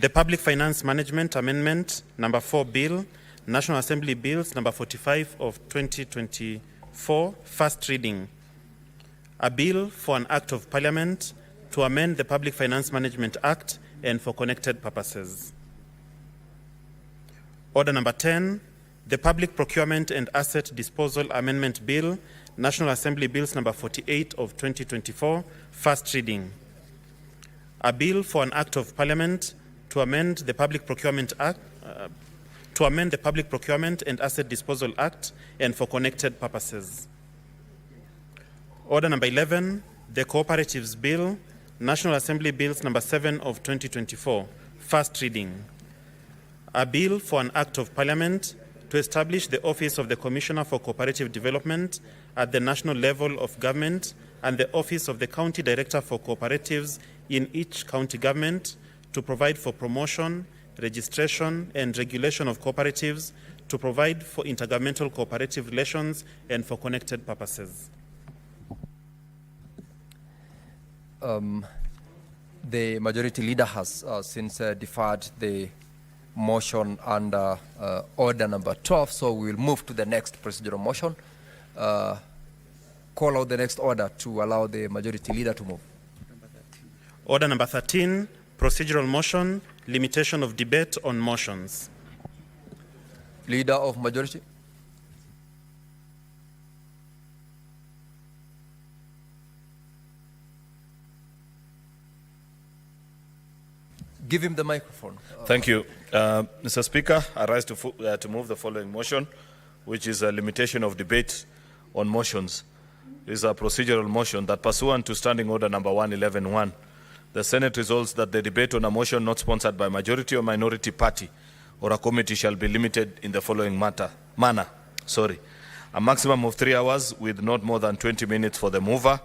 the Public Finance Management Amendment number 4 Bill, National Assembly Bills number 45 of 2024, first reading. A bill for an act of Parliament to amend the Public Finance Management Act and for connected purposes. Order number 10, the Public Procurement and Asset Disposal Amendment Bill, National Assembly Bills number 48 of 2024, first reading. A bill for an act of Parliament to amend the Public Procurement Act, to amend the Public Procurement and Asset Disposal Act and for connected purposes. Order number 11, the Cooperatives Bill, National Assembly Bills number 7 of 2024, first reading. A bill for an act of Parliament to establish the Office of the Commissioner for Cooperative Development at the national level of government and the Office of the County Director for Cooperatives in each county government to provide for promotion, registration, and regulation of cooperatives, to provide for intergovernmental cooperative relations and for connected purposes. The Majority Leader has since deferred the motion under order number 12, so we will move to the next procedural motion. Call out the next order to allow the Majority Leader to move. Order number 13, procedural motion, limitation of debate on motions. Leader of Majority. Give him the microphone. Thank you. Mr. Speaker, I rise to move the following motion, which is a limitation of debate on motions. It is a procedural motion that, pursuant to Standing Order number 111.1, the Senate resolves that the debate on a motion not sponsored by majority or minority party or a committee shall be limited in the following manner. A maximum of 3 hours with not more than 20 minutes for the mover,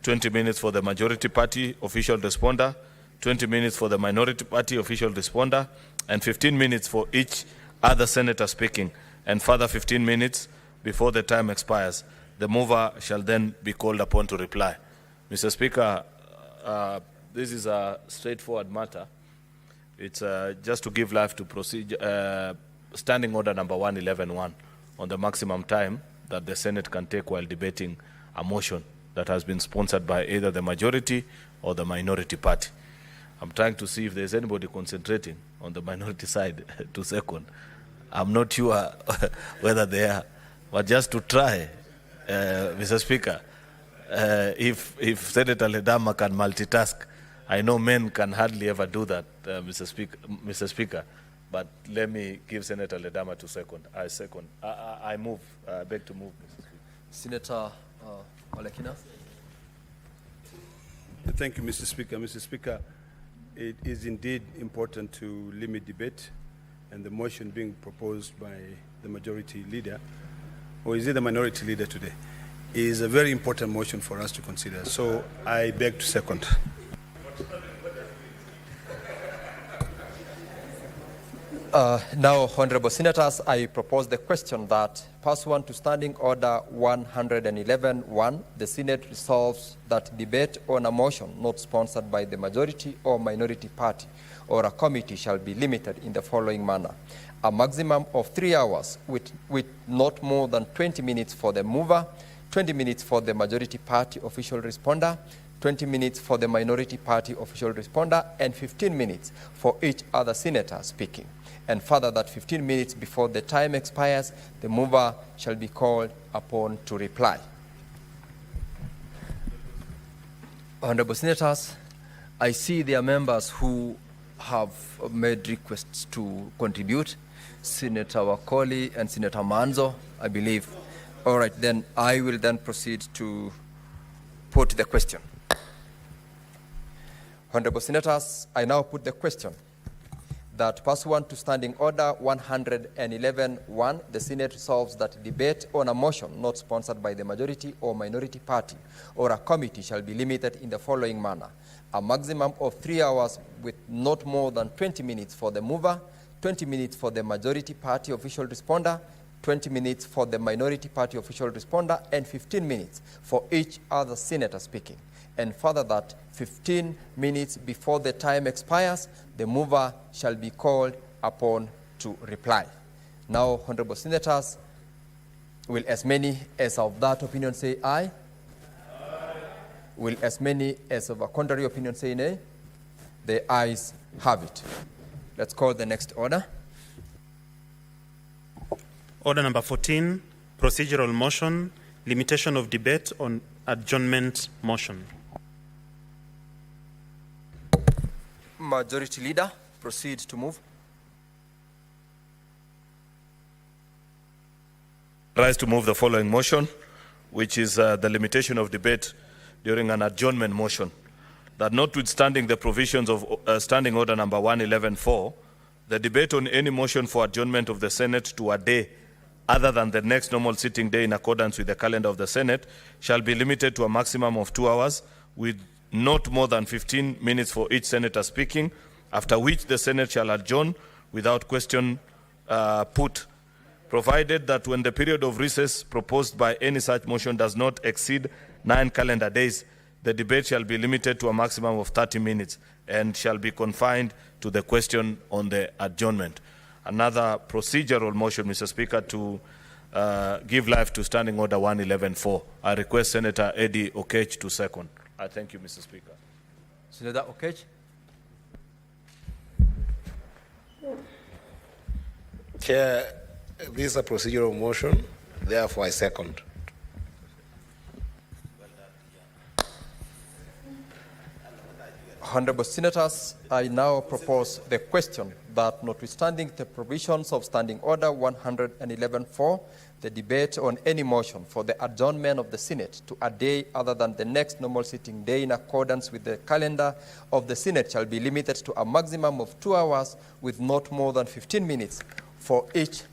20 minutes for the majority party official responder, 20 minutes for the minority party official responder, and 15 minutes for each other senator speaking, and further 15 minutes before the time expires. The mover shall then be called upon to reply. Mr. Speaker, this is a straightforward matter. It's just to give life to Standing Order number 111.1 on the maximum time that the Senate can take while debating a motion that has been sponsored by either the majority or the minority party. I'm trying to see if there's anybody concentrating on the minority side to second. I'm not sure whether they are, but just to try, Mr. Speaker, if Senator Ledama can multitask, I know men can hardly ever do that, Mr. Speaker, but let me give Senator Ledama to second. I move. I beg to move, Mr. Speaker. Senator Olekina. Thank you, Mr. Speaker. Mr. Speaker, it is indeed important to limit debate, and the motion being proposed by the majority leader, or is it the minority leader today, is a very important motion for us to consider. So I beg to second. Now, Honorable Senators, I propose the question that, pursuant to Standing Order 111.1, the Senate resolves that debate on a motion not sponsored by the majority or minority party or a committee shall be limited in the following manner. A maximum of 3 hours with not more than 20 minutes for the mover, 20 minutes for the majority party official responder, 20 minutes for the minority party official responder, and 15 minutes for each other senator speaking. And further, that 15 minutes before the time expires, the mover shall be called upon to reply. Honorable Senators, I see there are members who have made requests to contribute. Senator Wakoli and Senator Manzo, I believe. All right, then I will then proceed to put the question. Honorable Senators, I now put the question that, pursuant to Standing Order 111.1, the Senate resolves that debate on a motion not sponsored by the majority or minority party or a committee shall be limited in the following manner. A maximum of 3 hours with not more than 20 minutes for the mover, 20 minutes for the majority party official responder, 20 minutes for the minority party official responder, and 15 minutes for each other senator speaking. And further, that 15 minutes before the time expires, the mover shall be called upon to reply. Now, Honorable Senators, will as many as of that opinion say aye? Aye. Will as many as of a contrary opinion say nay? The ayes have it. Let's call the next order. Order number 14, procedural motion, limitation of debate on adjournment motion. Majority Leader, proceed to move. Rise to move the following motion, which is the limitation of debate during an adjournment motion. That notwithstanding the provisions of Standing Order number 111.4, the debate on any motion for adjournment of the Senate to a day other than the next normal sitting day in accordance with the calendar of the Senate shall be limited to a maximum of 2 hours with not more than 15 minutes for each senator speaking, after which the Senate shall adjourn without question put, provided that when the period of recess proposed by any such motion does not exceed 9 calendar days, the debate shall be limited to a maximum of 30 minutes and shall be confined to the question on the adjournment. Another procedural motion, Mr. Speaker, to give life to Standing Order 111.4. I request Senator Eddie Okech to second. I thank you, Mr. Speaker. Senator Okech. Chair, this is a procedural motion, therefore I second. Honorable Senators, I now propose the question that, notwithstanding the provisions of Standing Order 111.4, the debate on any motion for the adjournment of the Senate to a day other than the next normal sitting day in accordance with the calendar of the Senate shall be limited to a maximum of 2 hours with not more than 15 minutes for each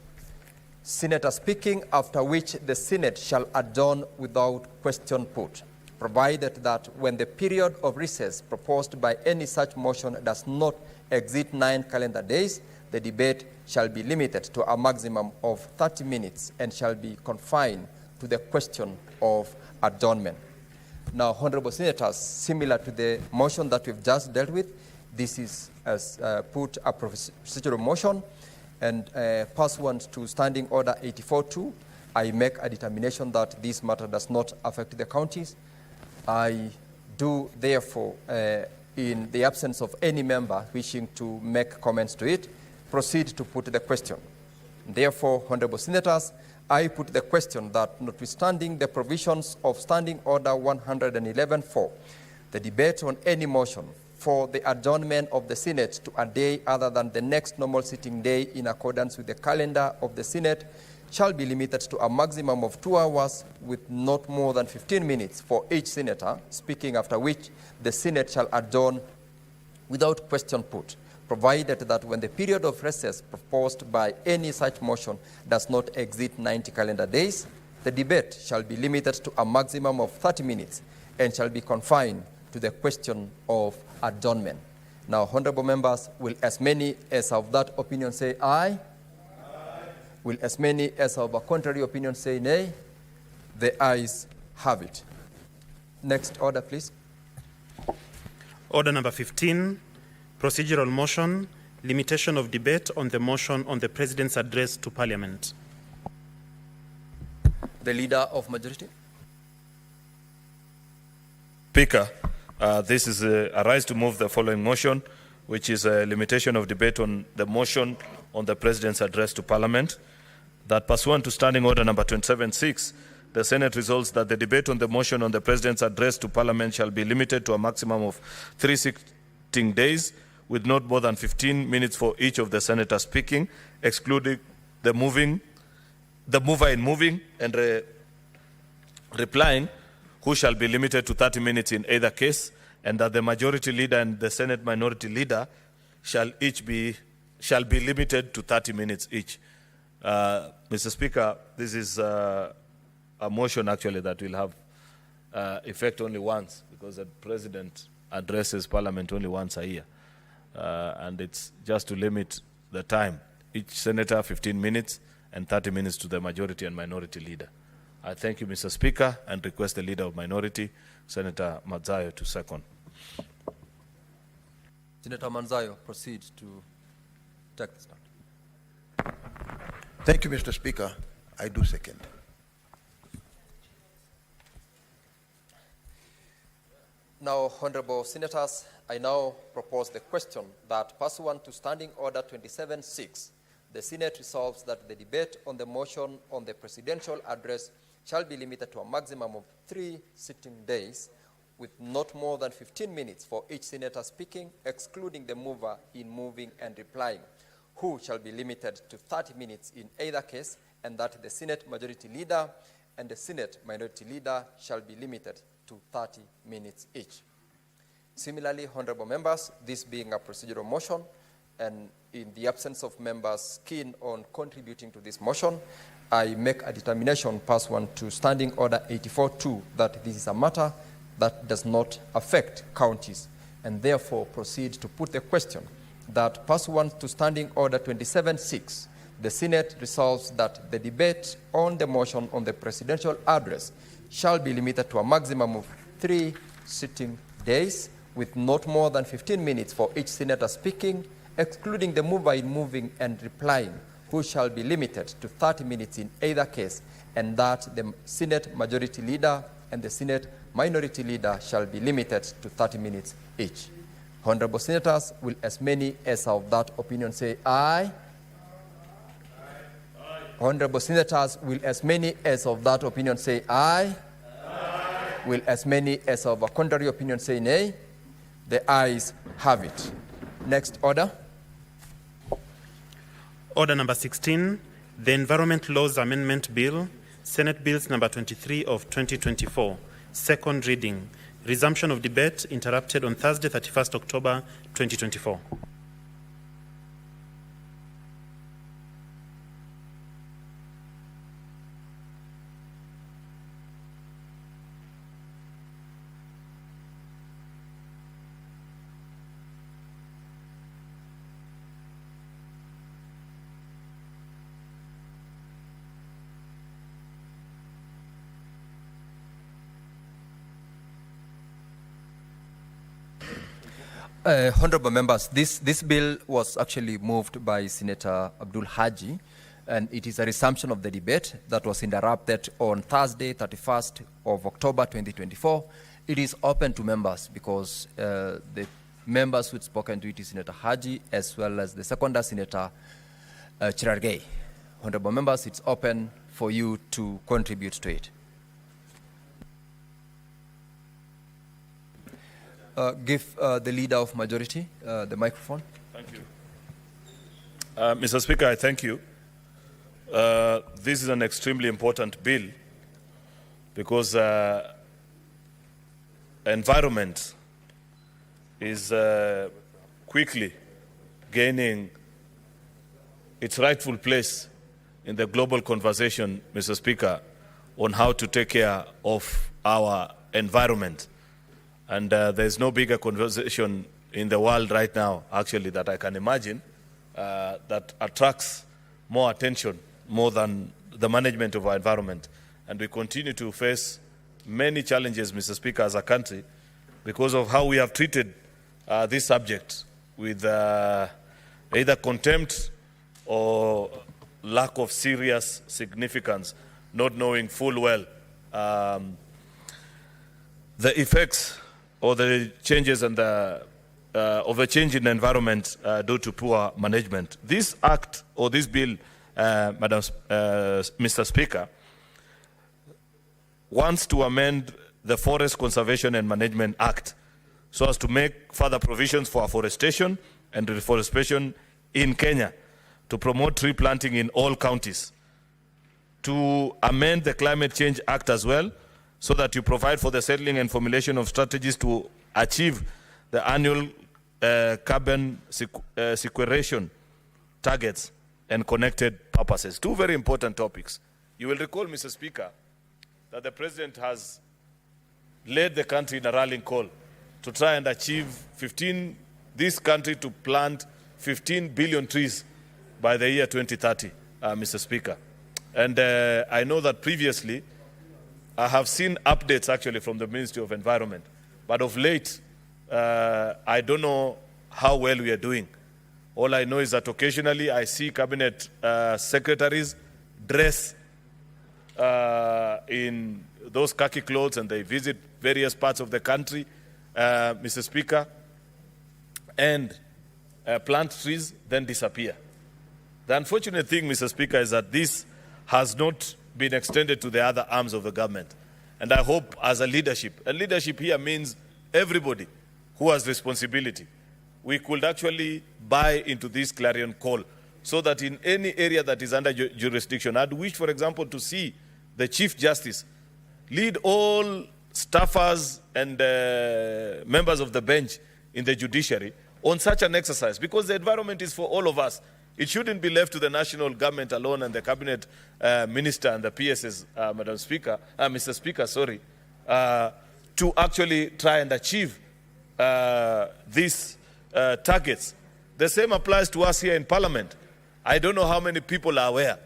senator speaking, after which the Senate shall adjourn without question put. provided that when the period of recess proposed by any such motion does not exceed 9 calendar days, the debate shall be limited to a maximum of 30 minutes and shall be confined to the question of adjournment. Now, Honorable Senators, similar to the motion that we've just dealt with, this is put a procedural motion, and pursuant to Standing Order 84-2, I make a determination that this matter does not affect the counties. I do, therefore, in the absence of any member wishing to make comments to it, proceed to put the question. Therefore, Honorable Senators, I put the question that notwithstanding the provisions of Standing Order 111-4, the debate on any motion for the adjournment of the Senate to a day other than the next normal sitting day in accordance with the calendar of the Senate shall be limited to a maximum of 2 hours with not more than 15 minutes for each senator speaking, after which the Senate shall adjourn without question put, provided that when the period of recess proposed by any such motion does not exceed 90 calendar days, the debate shall be limited to a maximum of 30 minutes and shall be confined to the question of adjournment. Now, honorable members, will as many as of that opinion say aye? Will as many as of a contrary opinion say nay? The ayes have it. Next order, please. Order number 15, procedural motion, limitation of debate on the motion on the President's address to Parliament. The Leader of Majority. Speaker, this is a rise to move the following motion, which is a limitation of debate on the motion on the President's address to Parliament, that pursuant to Standing Order number 27-6, the Senate resolves that the debate on the motion on the President's address to Parliament shall be limited to a maximum of 3 sitting days, with not more than 15 minutes for each of the senators speaking, excluding the mover in moving and replying, who shall be limited to 30 minutes in either case, and that the majority leader and the Senate minority leader shall be limited to 30 minutes each. Mr. Speaker, this is a motion actually that will have effect only once, because the President addresses Parliament only once a year. And it's just to limit the time. Each senator 15 minutes and 30 minutes to the majority and minority leader. I thank you, Mr. Speaker, and request the Leader of Minority, Senator Manzayo, to second. Senator Manzayo, proceed to take the stand. Thank you, Mr. Speaker. I do second. Now, honorable senators, I now propose the question that pursuant to Standing Order 27-6, the Senate resolves that the debate on the motion on the presidential address shall be limited to a maximum of 3 sitting days, with not more than 15 minutes for each senator speaking, excluding the mover in moving and replying, who shall be limited to 30 minutes in either case, and that the Senate majority leader and the Senate minority leader shall be limited to 30 minutes each. Similarly, honorable members, this being a procedural motion, and in the absence of members keen on contributing to this motion, I make a determination pursuant to Standing Order 84-2 that this is a matter that does not affect counties, and therefore proceed to put the question that pursuant to Standing Order 27-6, the Senate resolves that the debate on the motion on the presidential address shall be limited to a maximum of 3 sitting days, with not more than 15 minutes for each senator speaking, excluding the mover in moving and replying, who shall be limited to 30 minutes in either case, and that the Senate majority leader and the Senate minority leader shall be limited to 30 minutes each. Honorable senators, will as many as of that opinion say aye? Aye. Honorable senators, will as many as of that opinion say aye? Aye. Will as many as of a contrary opinion say nay? The ayes have it. Next order. Order number 16, the Environment Laws Amendment Bill, Senate Bills number 23 of 2024, second reading. Resumption of debate interrupted on Thursday, 31st October 2024. Honorable members, this bill was actually moved by Senator Abdul Haji, and it is a resumption of the debate that was interrupted on Thursday, 31st of October 2024. It is open to members because the members who had spoken to it is Senator Haji as well as the seconder Senator Chirargei. Honorable members, it's open for you to contribute to it. Give the leader of majority the microphone. Thank you. Mr. Speaker, I thank you. This is an extremely important bill because environment is quickly gaining its rightful place in the global conversation, Mr. Speaker, on how to take care of our environment. And there's no bigger conversation in the world right now, actually, that I can imagine that attracts more attention more than the management of our environment. And we continue to face many challenges, Mr. Speaker, as a country because of how we have treated this subject with either contempt or lack of serious significance, not knowing full well the effects or the changes and of a change in the environment due to poor management. This act or this bill, Mr. Speaker, wants to amend the Forest Conservation and Management Act so as to make further provisions for afforestation and reforestation in Kenya, to promote tree planting in all counties, to amend the Climate Change Act as well, so that you provide for the settling and formulation of strategies to achieve the annual carbon sequestration targets and connected purposes. Two very important topics. You will recall, Mr. Speaker, that the President has led the country in a rallying call to try and achieve this country to plant 15 billion trees by the year 2030, Mr. Speaker. And I know that previously I have seen updates actually from the Ministry of Environment, but of late I don't know how well we are doing. All I know is that occasionally I see cabinet secretaries dress in those khaki clothes and they visit various parts of the country, Mr. Speaker, and plant trees, then disappear. The unfortunate thing, Mr. Speaker, is that this has not been extended to the other arms of the government. And I hope as a leadership, and leadership here means everybody who has responsibility, we could actually buy into this clarion call so that in any area that is under jurisdiction, I'd wish, for example, to see the Chief Justice lead all staffers and members of the bench in the judiciary on such an exercise, because the environment is for all of us. It shouldn't be left to the national government alone and the cabinet minister and the PSs, Mr. Speaker, to actually try and achieve these targets. The same applies to us here in Parliament. I don't know how many people are aware.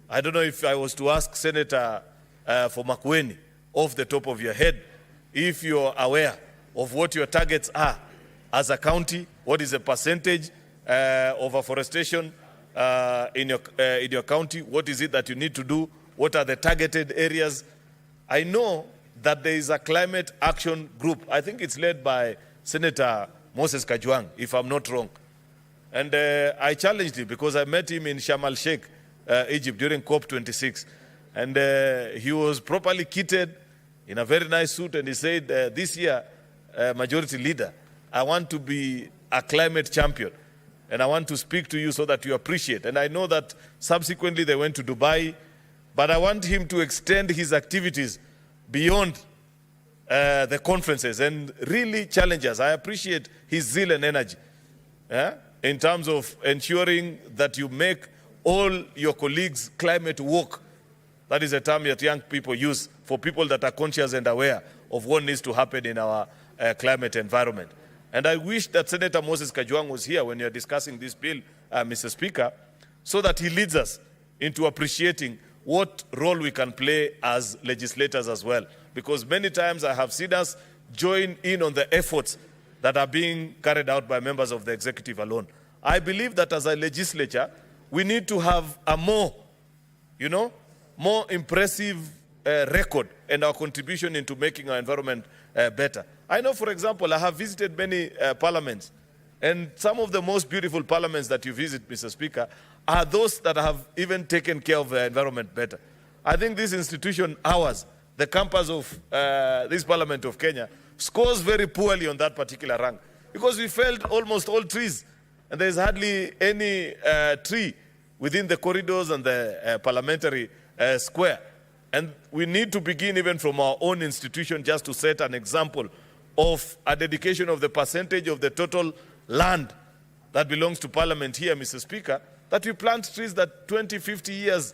I don't know if I was to ask Senator for Makueni off the top of your head, if you're aware of what your targets are as a county, what is the percentage of afforestation in your county, what is it that you need to do, what are the targeted areas. I know that there is a climate action group. I think it's led by Senator Moses Kajwang, if I'm not wrong. And I challenged him because I met him in Sharm el-Sheikh, Egypt, during COP26. And he was properly kitted in a very nice suit, and he said, this year, Majority Leader, I want to be a climate champion. And I want to speak to you so that you appreciate. And I know that subsequently they went to Dubai, but I want him to extend his activities beyond the conferences and really challenge us. I appreciate his zeal and energy in terms of ensuring that you make all your colleagues climate woke. That is a term that young people use for people that are conscious and aware of what needs to happen in our climate environment. And I wish that Senator Moses Kajwang was here when you're discussing this bill, Mr. Speaker, so that he leads us into appreciating what role we can play as legislators as well. Because many times I have seen us join in on the efforts that are being carried out by members of the executive alone. I believe that as a legislature, we need to have a more impressive record and our contribution into making our environment better. I know, for example, I have visited many parliaments, and some of the most beautiful parliaments that you visit, Mr. Speaker, are those that have even taken care of the environment better. I think this institution, ours, the campus of this Parliament of Kenya, scores very poorly on that particular rank, because we felled almost all trees, and there is hardly any tree within the corridors and the parliamentary square. And we need to begin even from our own institution just to set an example of a dedication of the percentage of the total land that belongs to Parliament here, Mr. Speaker, that we plant trees that 20, 50 years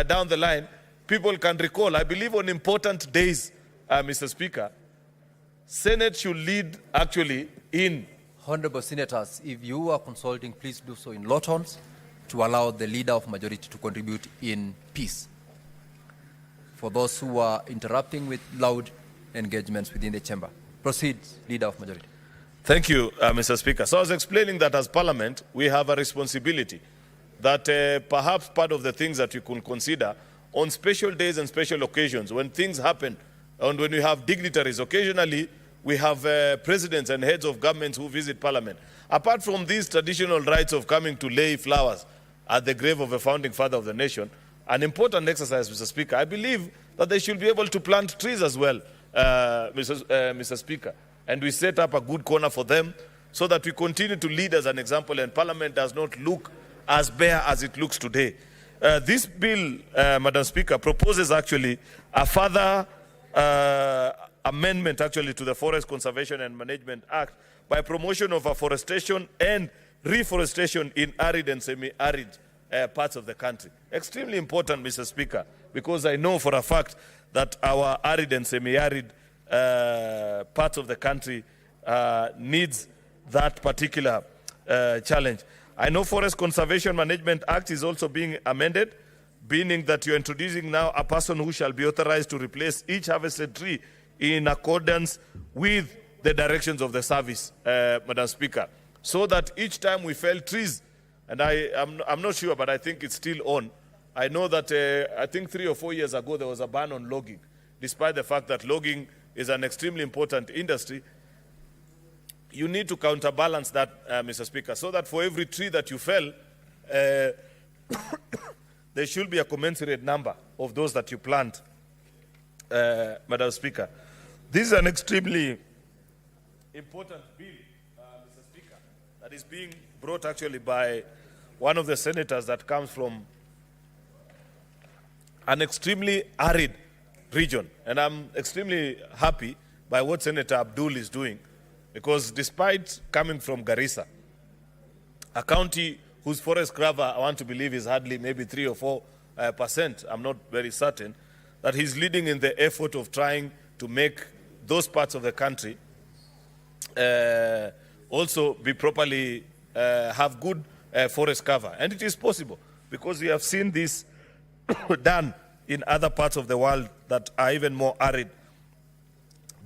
down the line, people can recall. I believe on important days, Mr. Speaker, Senate should lead actually in. Honorable Senators, if you are consulting, please do so in low tones to allow the Leader of Majority to contribute in peace. For those who are interrupting with loud engagements within the chamber. Proceed, Leader of Majority. Thank you, Mr. Speaker. So I was explaining that as Parliament, we have a responsibility that perhaps part of the things that you could consider on special days and special occasions, when things happen, and when we have dignitaries, occasionally we have presidents and heads of governments who visit Parliament. Apart from these traditional rites of coming to lay flowers at the grave of a founding father of the nation, an important exercise, Mr. Speaker, I believe that they should be able to plant trees as well, Mr. Speaker. And we set up a good corner for them so that we continue to lead as an example, and Parliament does not look as bare as it looks today. This bill, Madam Speaker, proposes actually a further amendment actually to the Forest Conservation and Management Act by promotion of afforestation and reforestation in arid and semi-arid parts of the country. Extremely important, Mr. Speaker, because I know for a fact that our arid and semi-arid parts of the country needs that particular challenge. I know Forest Conservation Management Act is also being amended, meaning that you're introducing now a person who shall be authorized to replace each harvested tree in accordance with the directions of the service, Madam Speaker, so that each time we fell trees, and I'm not sure, but I think it's still on. I know that I think 3 or 4 years ago there was a ban on logging, despite the fact that logging is an extremely important industry. You need to counterbalance that, Mr. Speaker, so that for every tree that you fell, there should be a commensurate number of those that you plant, Madam Speaker. This is an extremely important bill, Mr. Speaker, that is being brought actually by one of the senators that comes from an extremely arid region. And I'm extremely happy by what Senator Abdul is doing, because despite coming from Garissa, a county whose forest cover I want to believe is hardly maybe 3 or 4%, I'm not very certain, that he's leading in the effort of trying to make those parts of the country also be properly, have good forest cover. And it is possible, because we have seen this done in other parts of the world that are even more arid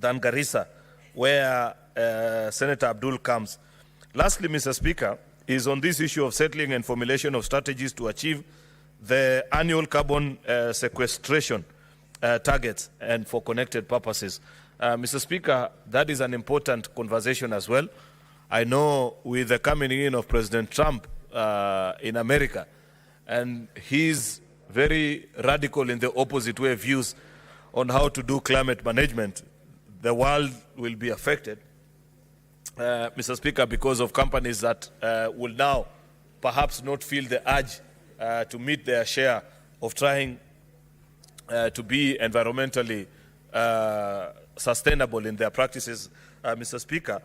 than Garissa, where Senator Abdul comes. Lastly, Mr. Speaker, is on this issue of settling and formulation of strategies to achieve the annual carbon sequestration targets and for connected purposes. Mr. Speaker, that is an important conversation as well. I know with the coming in of President Trump in America, and he's very radical in the opposite way views on how to do climate management, the world will be affected, Mr. Speaker, because of companies that will now perhaps not feel the urge to meet their share of trying to be environmentally sustainable in their practices, Mr. Speaker.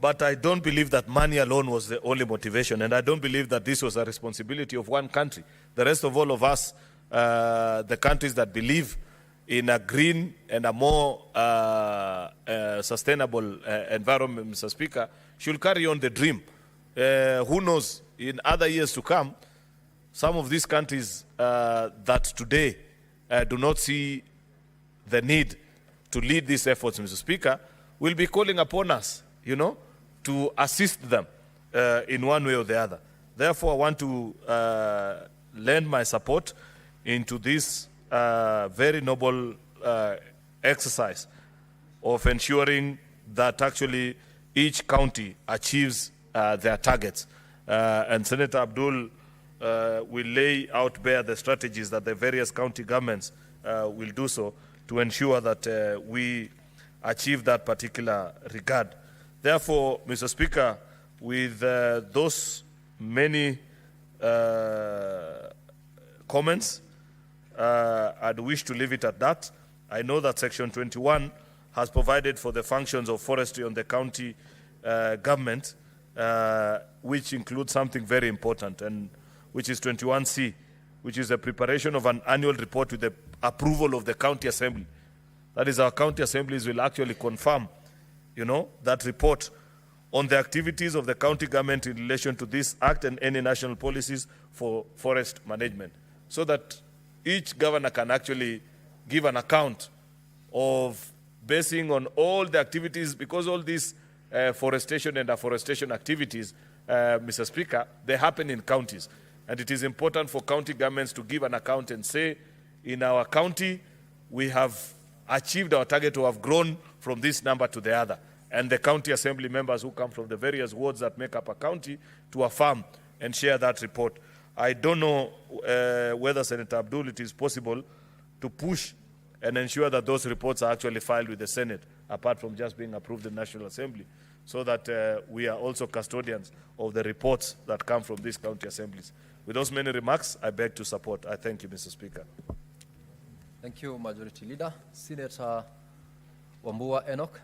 But I don't believe that money alone was the only motivation, and I don't believe that this was a responsibility of one country. The rest of all of us, the countries that believe in a green and a more sustainable environment, Mr. Speaker, should carry on the dream. Who knows, in other years to come, some of these countries that today do not see the need to lead these efforts, Mr. Speaker, will be calling upon us, you know, to assist them in one way or the other. Therefore, I want to lend my support into this very noble exercise of ensuring that actually each county achieves their targets. And Senator Abdul will lay out bare the strategies that the various county governments will do so to ensure that we achieve that particular regard. Therefore, Mr. Speaker, with those many comments, I'd wish to leave it at that. I know that Section 21 has provided for the functions of forestry on the county government, which includes something very important, and which is 21C, which is the preparation of an annual report with the approval of the county assembly. That is, our county assemblies will actually confirm, that report on the activities of the county government in relation to this act and any national policies for forest management, so that each governor can actually give an account of basing on all the activities, because all these forestation and afforestation activities, Mr. Speaker, they happen in counties. And it is important for county governments to give an account and say, in our county, we have achieved our target to have grown from this number to the other. And the county assembly members who come from the various wards that make up a county to affirm and share that report. I don't know whether, Senator Abdul, it is possible to push and ensure that those reports are actually filed with the Senate, apart from just being approved in the National Assembly, so that we are also custodians of the reports that come from these county assemblies. With those many remarks, I beg to support. I thank you, Mr. Speaker. Thank you, Majority Leader. Senator Wambua Enoch.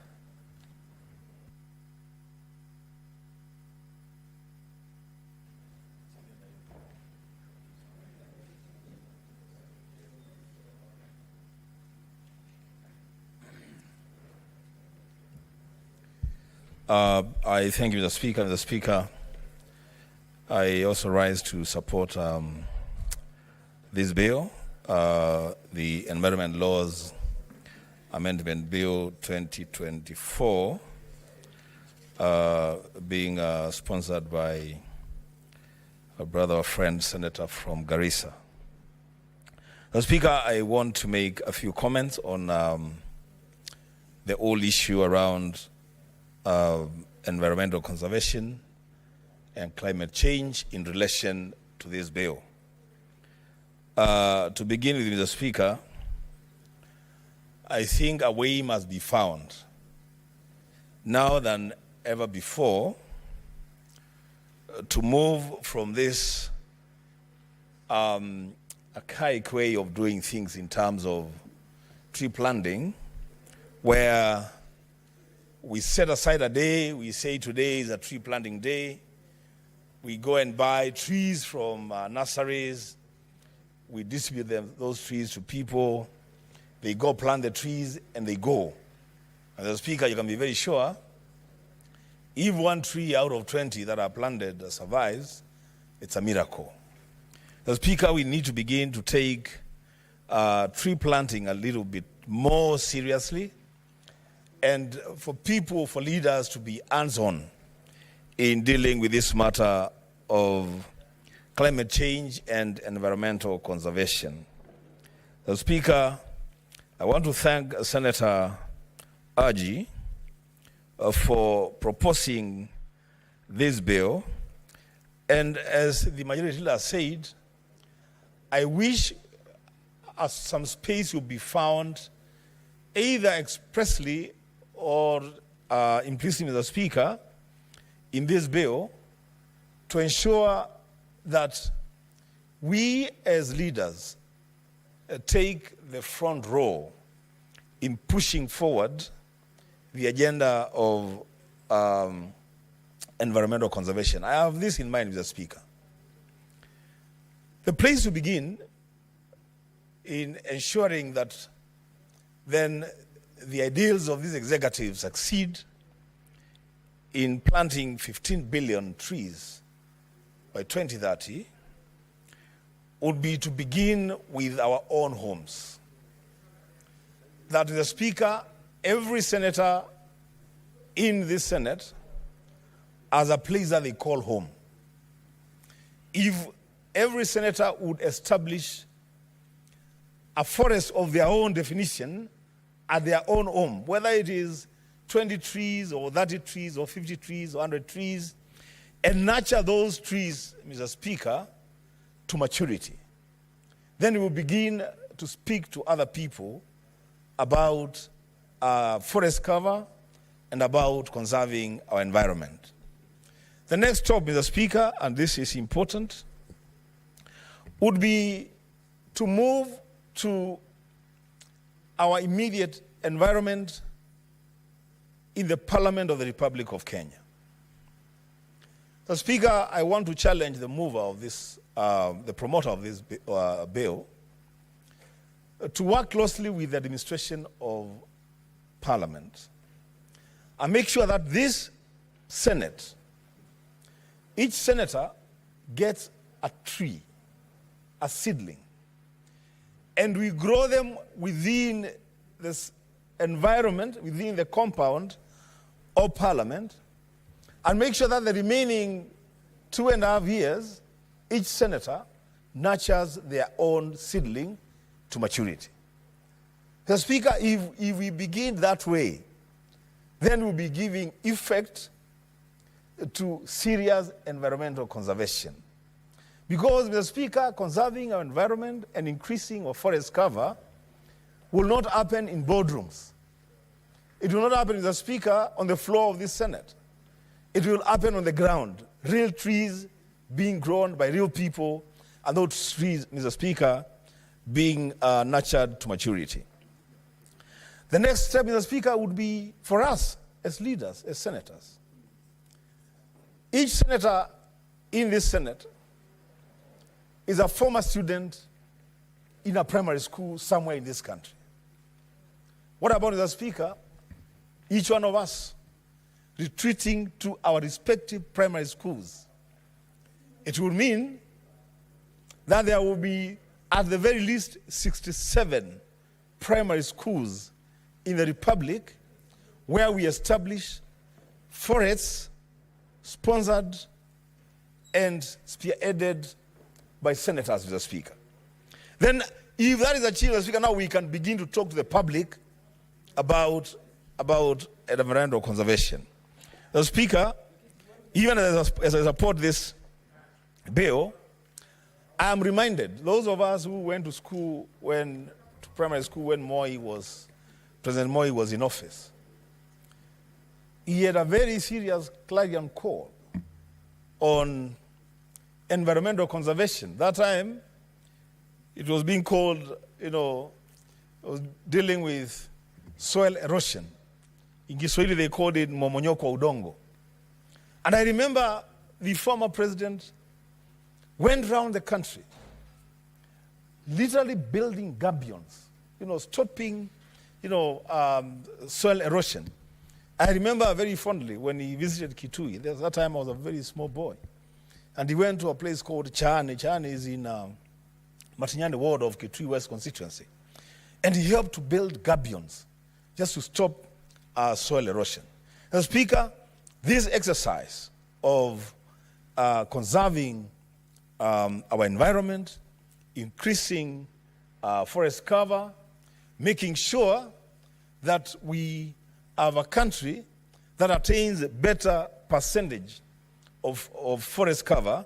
I thank you, Mr. Speaker. Mr. Speaker, I also rise to support this bill, the Environment Laws Amendment Bill 2024, being sponsored by a brother or friend senator from Garissa. Mr. Speaker, I want to make a few comments on the whole issue around environmental conservation and climate change in relation to this bill. To begin with, Mr. Speaker, I think a way must be found now than ever before to move from this archaic way of doing things in terms of tree planting, where we set aside a day, we say today is a tree planting day, we go and buy trees from nurseries, we distribute those trees to people, they go plant the trees and they go. And the Speaker, you can be very sure, if one tree out of 20 that are planted survives, it's a miracle. The Speaker, we need to begin to take tree planting a little bit more seriously, and for people, for leaders to be hands-on in dealing with this matter of climate change and environmental conservation. The Speaker, I want to thank Senator Aji for proposing this bill. And as the majority leader said, I wish some space will be found either expressly or implicitly, Mr. Speaker, in this bill to ensure that we as leaders take the front row in pushing forward the agenda of environmental conservation. I have this in mind, Mr. Speaker. The place to begin in ensuring that then the ideals of these executives succeed in planting 15 billion trees by 2030 would be to begin with our own homes. That the Speaker, every senator in this Senate as a place that they call home. If every senator would establish a forest of their own definition at their own home, whether it is 20 trees or 30 trees or 50 trees or 100 trees, and nurture those trees, Mr. Speaker, to maturity, then we will begin to speak to other people about forest cover and about conserving our environment. The next stop, Mr. Speaker, and this is important, would be to move to our immediate environment in the Parliament of the Republic of Kenya. Mr. Speaker, I want to challenge the mover of this, the promoter of this bill, to work closely with the administration of Parliament and make sure that this Senate, each senator gets a tree, a seedling, and we grow them within this environment, within the compound of Parliament, and make sure that the remaining 2.5 years, each senator nurtures their own seedling to maturity. Mr. Speaker, if we begin that way, then we'll be giving effect to serious environmental conservation. Because, Mr. Speaker, conserving our environment and increasing our forest cover will not happen in boardrooms. It will not happen, Mr. Speaker, on the floor of this Senate. It will happen on the ground. Real trees being grown by real people, and those trees, Mr. Speaker, being nurtured to maturity. The next step, Mr. Speaker, would be for us as leaders, as senators. Each senator in this Senate is a former student in a primary school somewhere in this country. What about, Mr. Speaker, each one of us retreating to our respective primary schools? It will mean that there will be, at the very least, 67 primary schools in the Republic where we establish forests sponsored and spearheaded by senators, Mr. Speaker. Then, if that is achieved, Mr. Speaker, now we can begin to talk to the public about environmental conservation. Mr. Speaker, even as I support this bill, I am reminded, those of us who went to school to primary school when President Moi was in office, he had a very serious clarion call on environmental conservation. That time, it was being called, it was dealing with soil erosion. In Kiswahili, they called it momonyoko wa udongo. And I remember the former president went around the country, literally building gabions, stopping, soil erosion. I remember very fondly when he visited Kitui. At that time, I was a very small boy. And he went to a place called Chane. Chane is in Matinyane ward of Kitui West constituency. And he helped to build gabions just to stop soil erosion. As Speaker, this exercise of conserving our environment, increasing forest cover, making sure that we have a country that attains a better percentage of forest cover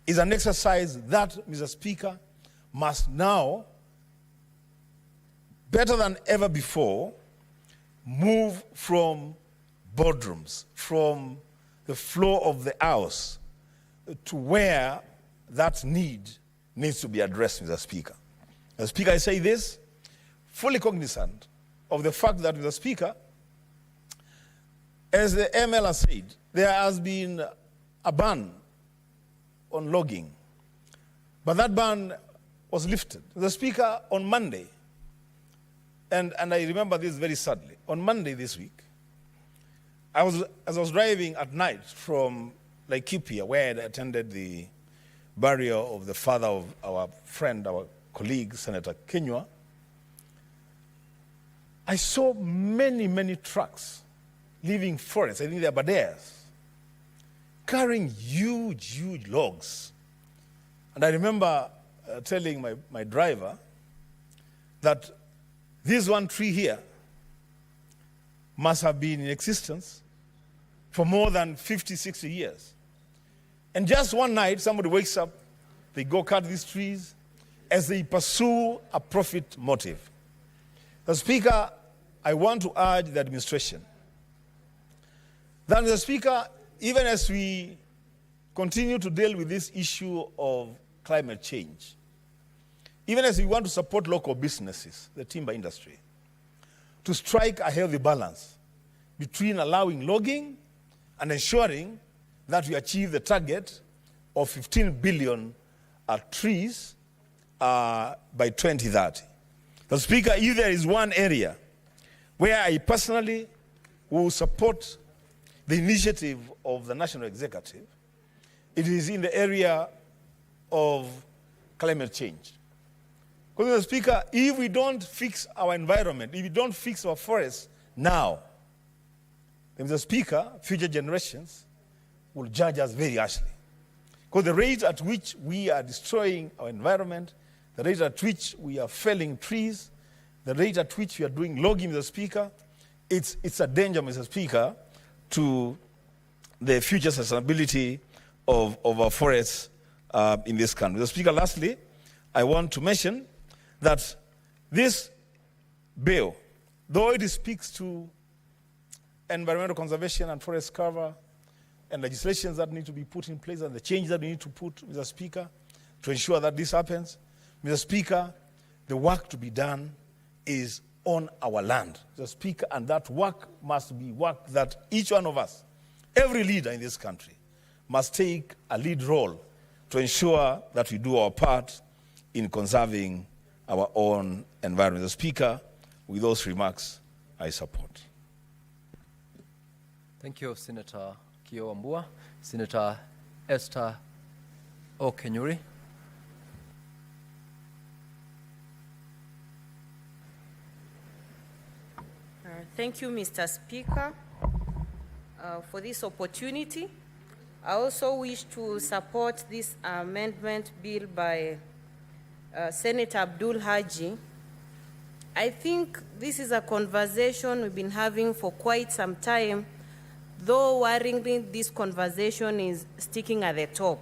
is an exercise that, Mr. Speaker, must now, better than ever before, move from boardrooms, from the floor of the house, to where that needs to be addressed, Mr. Speaker. Mr. Speaker, I say this, fully cognizant of the fact that, Mr. Speaker, as the ML has said, there has been a ban on logging, but that ban was lifted. The Speaker, on Monday, and I remember this very sadly, on Monday this week, as I was driving at night from Laikipia, where I attended the burial of the father of our friend, our colleague, Senator Kenywa, I saw many, many trucks leaving forests. I think they are badeas, carrying huge logs. And I remember telling my driver that this one tree here must have been in existence for more than 50, 60 years. And just one night, somebody wakes up, they go cut these trees as they pursue a profit motive. The Speaker, I want to urge the administration that, Mr. Speaker, even as we continue to deal with this issue of climate change, even as we want to support local businesses, the timber industry, to strike a healthy balance between allowing logging and ensuring that we achieve the target of 15 billion trees by 2030. The Speaker, if there is one area where I personally will support the initiative of the National Executive, it is in the area of climate change. Because, Mr. Speaker, if we don't fix our environment, if we don't fix our forests now, then, Mr. Speaker, future generations will judge us very harshly. Because the rate at which we are destroying our environment, the rate at which we are felling trees, the rate at which we are doing logging, Mr. Speaker, it's a danger, Mr. Speaker, to the future sustainability of our forests in this country. Mr. Speaker, lastly, I want to mention that this bill, though it speaks to environmental conservation and forest cover and legislations that need to be put in place and the changes that we need to put, Mr. Speaker, to ensure that this happens, Mr. Speaker, the work to be done is on our land, Mr. Speaker, and that work must be work that each one of us, every leader in this country, must take a lead role to ensure that we do our part in conserving our own environment. Mr. Speaker, with those remarks, I support. Thank you, Senator Kio Wambua. Senator Esther Okenyuri. Thank you, Mr. Speaker, for this opportunity. I also wish to support this amendment bill by Senator Abdul Haji. I think this is a conversation we've been having for quite some time, though worryingly this conversation is sticking at the top.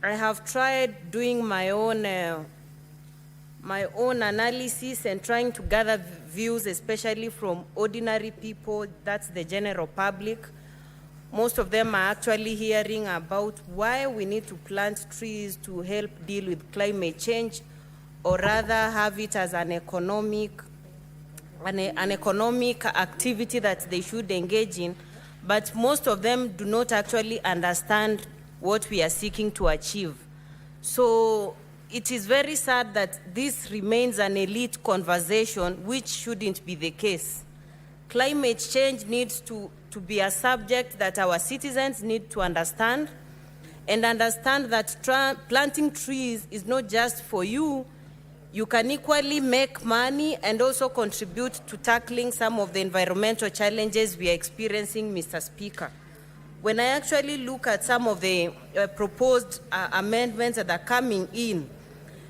I have tried doing my own analysis and trying to gather views, especially from ordinary people, that's the general public. Most of them are actually hearing about why we need to plant trees to help deal with climate change, or rather have it as an economic activity that they should engage in. But most of them do not actually understand what we are seeking to achieve. So it is very sad that this remains an elite conversation, which shouldn't be the case. Climate change needs to be a subject that our citizens need to understand, and understand that planting trees is not just for you. You can equally make money and also contribute to tackling some of the environmental challenges we are experiencing, Mr. Speaker. When I actually look at some of the proposed amendments that are coming in,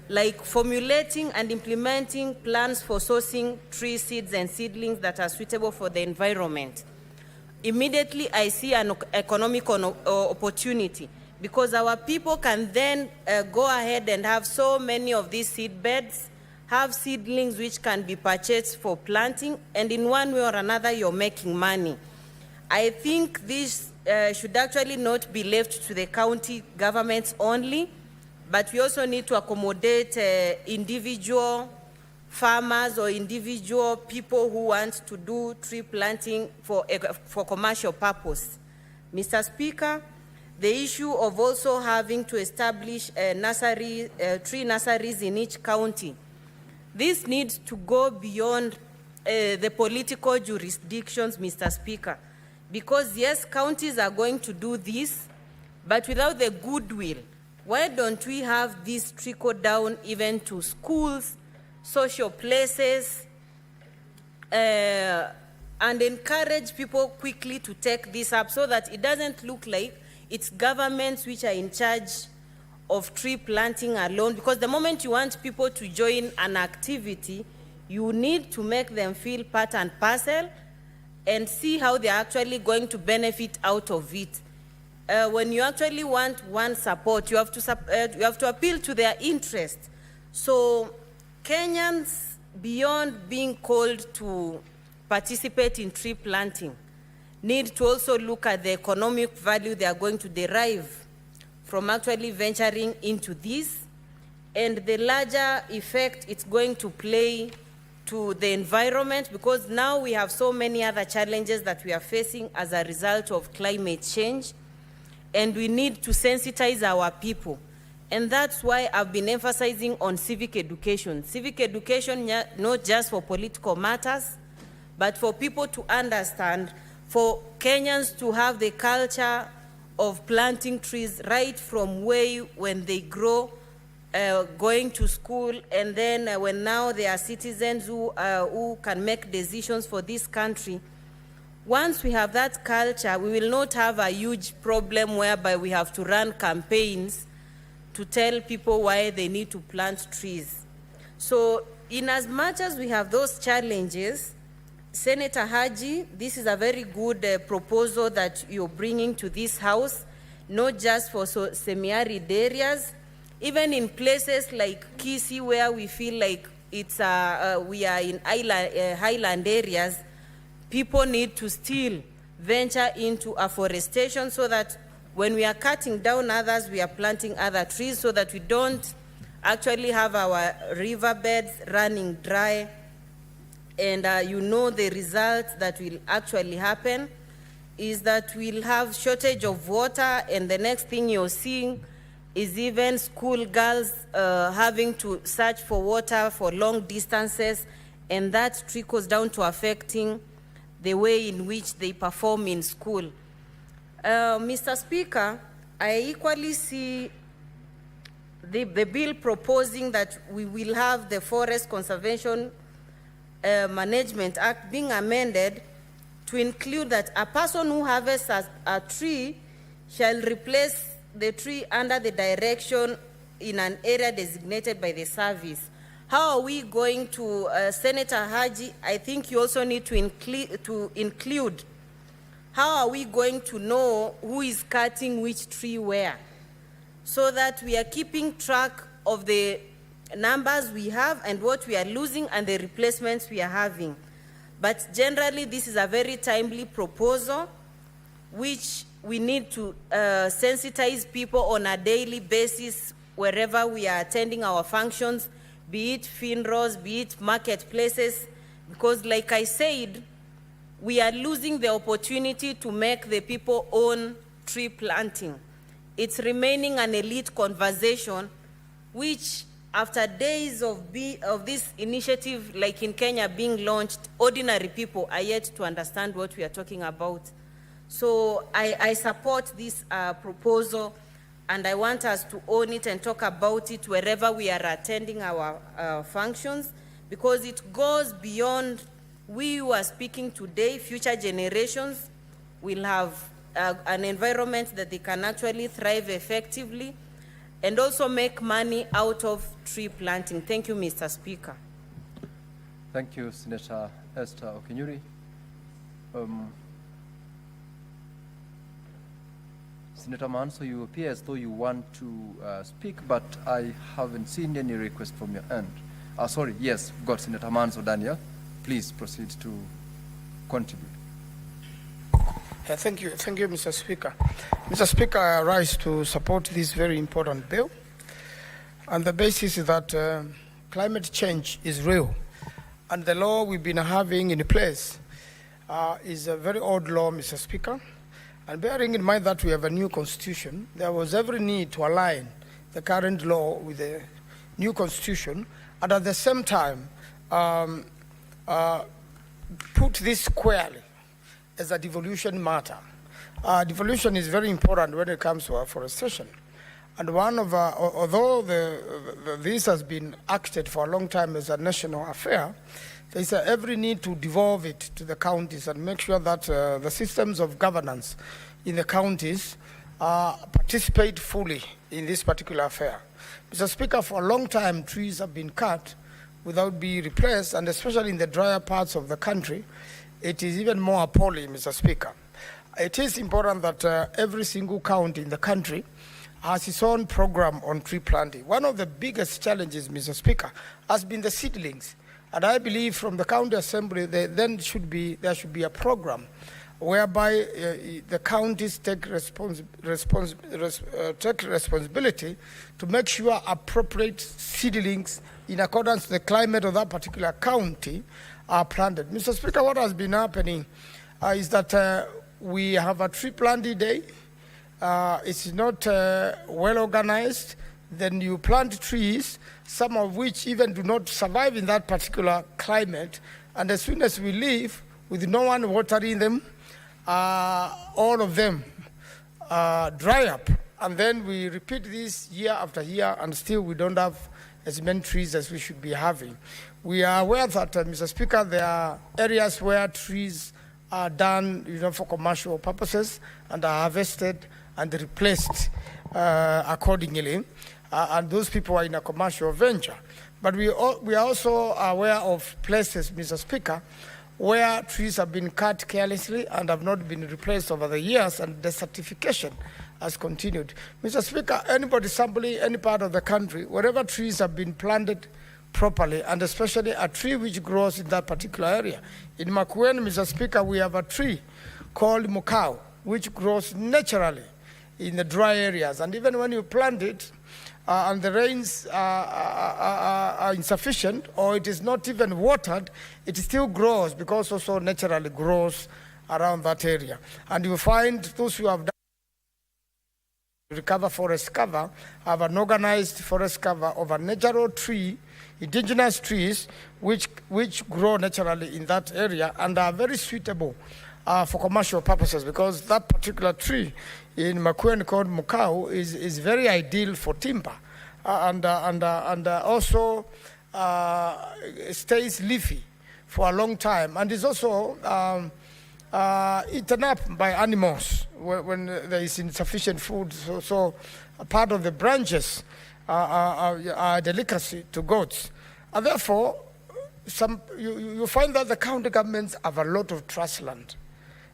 like formulating and implementing plans for sourcing tree seeds and seedlings that are suitable for the environment, immediately I see an economic opportunity, because our people can then go ahead and have so many of these seed beds, have seedlings which can be purchased for planting, and in one way or another you're making money. I think this should actually not be left to the county governments only, but we also need to accommodate individual farmers or individual people who want to do tree planting for commercial purpose. Mr. Speaker, the issue of also having to establish tree nurseries in each county, this needs to go beyond the political jurisdictions, Mr. Speaker, because yes, counties are going to do this, but without the goodwill, why don't we have this trickle down even to schools, social places, and encourage people quickly to take this up, so that it doesn't look like it's governments which are in charge of tree planting alone, because the moment you want people to join an activity, you need to make them feel part and parcel and see how they're actually going to benefit out of it. When you actually want one support, you have to appeal to their interest. So Kenyans, beyond being called to participate in tree planting, need to also look at the economic value they are going to derive from actually venturing into this, and the larger effect it's going to play to the environment, because now we have so many other challenges that we are facing as a result of climate change, and we need to sensitize our people. And that's why I've been emphasizing on civic education. Civic education, not just for political matters, but for people to understand, for Kenyans to have the culture of planting trees right from when they grow, going to school, and then when now they are citizens who can make decisions for this country. Once we have that culture, we will not have a huge problem whereby we have to run campaigns to tell people why they need to plant trees. So in as much as we have those challenges, Senator Haji, this is a very good proposal that you're bringing to this House, not just for semi-arid areas, even in places like Kisii, where we feel like we are in highland areas. People need to still venture into afforestation, so that when we are cutting down others, we are planting other trees, so that we don't actually have our riverbeds running dry. And the result that will actually happen is that we'll have shortage of water, and the next thing you're seeing is even school girls having to search for water for long distances, and that trickles down to affecting the way in which they perform in school. Mr. Speaker, I equally see the bill proposing that we will have the Forest Conservation Management Act being amended to include that a person who harvests a tree shall replace the tree under the direction in an area designated by the service. How are we going to, Senator Haji, I think you also need to include, how are we going to know who is cutting which tree where, so that we are keeping track of the numbers we have and what we are losing and the replacements we are having. But generally, this is a very timely proposal, which we need to sensitize people on a daily basis wherever we are attending our functions, be it funerals, be it marketplaces, because like I said, we are losing the opportunity to make the people own tree planting. It's remaining an elite conversation, which after days of this initiative, like in Kenya being launched, ordinary people are yet to understand what we are talking about. So I support this proposal, and I want us to own it and talk about it wherever we are attending our functions, because it goes beyond we who are speaking today. Future generations will have an environment that they can actually thrive effectively and also make money out of tree planting. Thank you, Mr. Speaker. Thank you, Senator Esther Okinyuri. Senator Manso, you appear as though you want to speak, but I haven't seen any request from your end. Sorry, yes, we've got Senator Manso Daniel. Please proceed to contribute. Thank you, Mr. Speaker. Mr. Speaker, I rise to support this very important bill. And the basis is that climate change is real. And the law we've been having in place is a very old law, Mr. Speaker. And bearing in mind that we have a new constitution, there was every need to align the current law with the new constitution, and at the same time put this squarely as a devolution matter. Devolution is very important when it comes to afforestation. And one of, although this has been acted for a long time as a national affair, there is every need to devolve it to the counties and make sure that the systems of governance in the counties participate fully in this particular affair. Mr. Speaker, for a long time, trees have been cut without being replaced, and especially in the drier parts of the country, it is even more appalling, Mr. Speaker. It is important that every single county in the country has its own program on tree planting. One of the biggest challenges, Mr. Speaker, has been the seedlings. And I believe from the county assembly, there should be a program whereby the counties take responsibility to make sure appropriate seedlings in accordance with the climate of that particular county are planted. Mr. Speaker, what has been happening is that we have a tree planting day. It's not well organized. Then you plant trees, some of which even do not survive in that particular climate. And as soon as we leave with no one watering them, all of them dry up. And then we repeat this year after year, and still we don't have as many trees as we should be having. We are aware that, Mr. Speaker, there are areas where trees are done, for commercial purposes and are harvested and replaced accordingly, and those people are in a commercial venture. But we are also aware of places, Mr. Speaker, where trees have been cut carelessly and have not been replaced over the years, and desertification has continued. Mr. Speaker, anybody sampling any part of the country, wherever trees have been planted properly, and especially a tree which grows in that particular area. In Makueni, Mr. Speaker, we have a tree called mukau, which grows naturally in the dry areas. And even when you plant it, and the rains are insufficient, or it is not even watered, it still grows because also naturally grows around that area. And you find those who have done recover forest cover have an organized forest cover of a natural tree, indigenous trees, which grow naturally in that area and are very suitable for commercial purposes, because that particular tree in Makueni called mukau is very ideal for timber, and also stays leafy for a long time, and is also eaten up by animals when there is insufficient food. So a part of the branches are a delicacy to goats, and therefore you find that the county governments have a lot of trust land.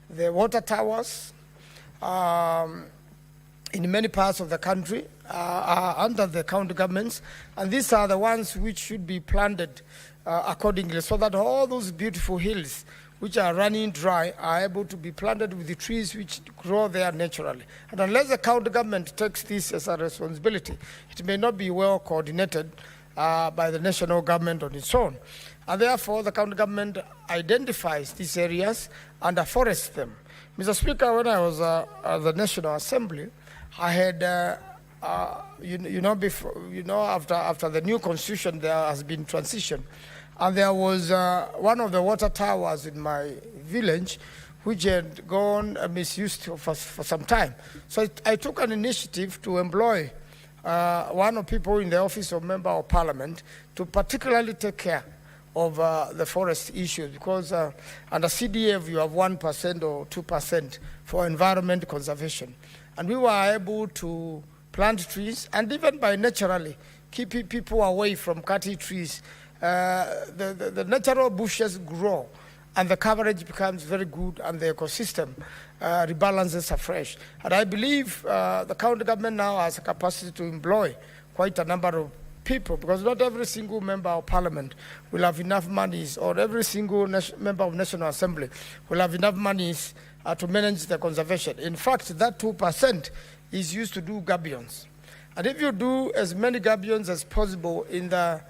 The water towers in many parts of the country are under the county governments, and these are the ones which should be planted accordingly, so that all those beautiful hills which are running dry are able to be planted with the trees which grow there naturally. And unless the county government takes this as a responsibility, it may not be well coordinated by the national government on its own. And therefore, the county government identifies these areas and afforests them. Mr. Speaker, when I was at the National Assembly, I had, after the new constitution, there has been transition. And there was one of the water towers in my village which had gone misused for some time. So I took an initiative to employ one of people in the office of Member of Parliament to particularly take care of the forest issues, because under CDF you have 1% or 2% for environment conservation. And we were able to plant trees, and even by naturally keeping people away from cutting trees, the natural bushes grow and the coverage becomes very good and the ecosystem rebalances afresh. And I believe the county government now has a capacity to employ quite a number of people, because not every single member of parliament will have enough monies, or every single member of National Assembly will have enough monies to manage the conservation. In fact, that 2% is used to do gabions. And if you do as many gabions as possible in the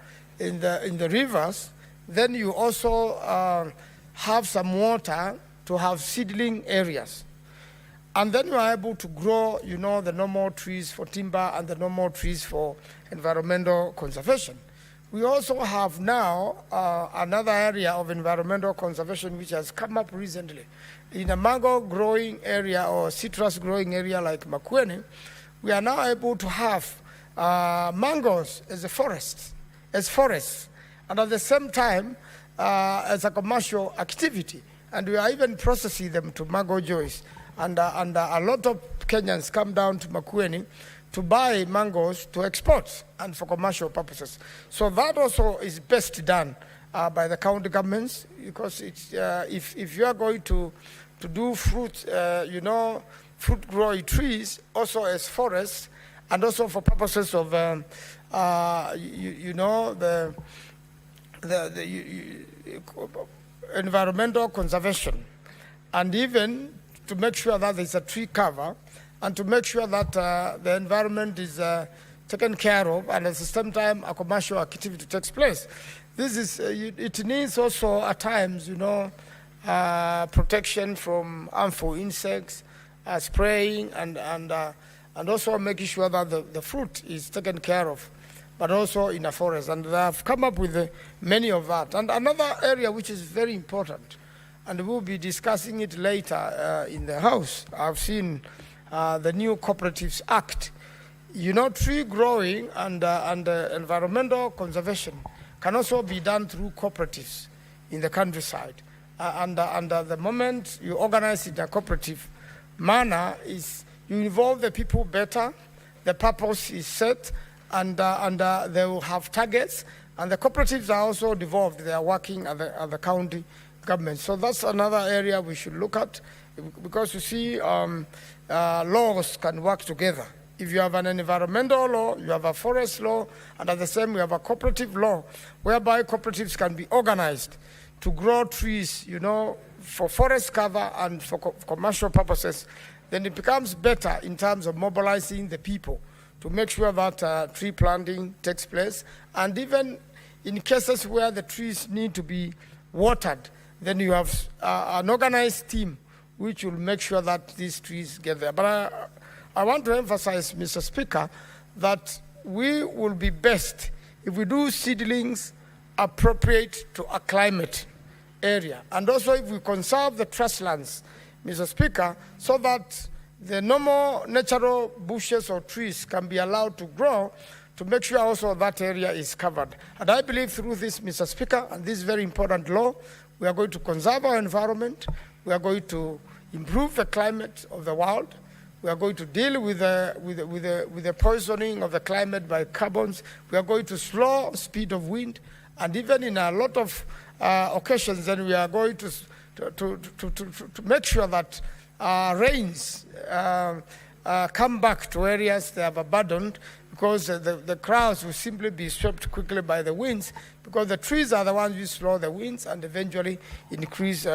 rivers, then you also have some water to have seedling areas. And then you are able to grow, the normal trees for timber and the normal trees for environmental conservation. We also have now another area of environmental conservation which has come up recently. In a mango growing area or citrus growing area like Makueni, we are now able to have mangoes as forests, and at the same time as a commercial activity. And we are even processing them to mango juice. and a lot of Kenyans come down to Makueni to buy mangoes to export and for commercial purposes. So that also is best done by the county governments, because it's, if you are going to do fruit, fruit growing trees also as forests, and also for purposes of the environmental conservation, and even to make sure that there's a tree cover, and to make sure that the environment is taken care of, and at the same time a commercial activity takes place. This is, it needs also at times, protection from harmful insects, spraying, and also making sure that the fruit is taken care of, but also in a forest. And they have come up with many of that. And another area which is very important, and we'll be discussing it later in the House, I've seen the new Cooperatives Act. Tree growing and environmental conservation can also be done through cooperatives in the countryside. And the moment you organize in a cooperative manner, is you involve the people better, the purpose is set, and they will have targets, and the cooperatives are also devolved. They are working at the county government. So that's another area we should look at, because you see laws can work together. If you have an environmental law, you have a forest law, and at the same we have a cooperative law, whereby cooperatives can be organized to grow trees, for forest cover and for commercial purposes. Then it becomes better in terms of mobilizing the people to make sure that tree planting takes place. And even in cases where the trees need to be watered, then you have an organized team which will make sure that these trees get there. But I want to emphasize, Mr. Speaker, that we will be best if we do seedlings appropriate to a climate area. And also if we conserve the trustlands, Mr. Speaker, so that the normal natural bushes or trees can be allowed to grow, to make sure also that area is covered. And I believe through this, Mr. Speaker, and this very important law, we are going to conserve our environment, we are going to improve the climate of the world, we are going to deal with the poisoning of the climate by carbons, we are going to slow speed of wind, and even in a lot of occasions, then we are going to make sure that rains come back to areas they have abandoned, because the clouds will simply be swept quickly by the winds, because the trees are the ones who slow the winds and eventually increase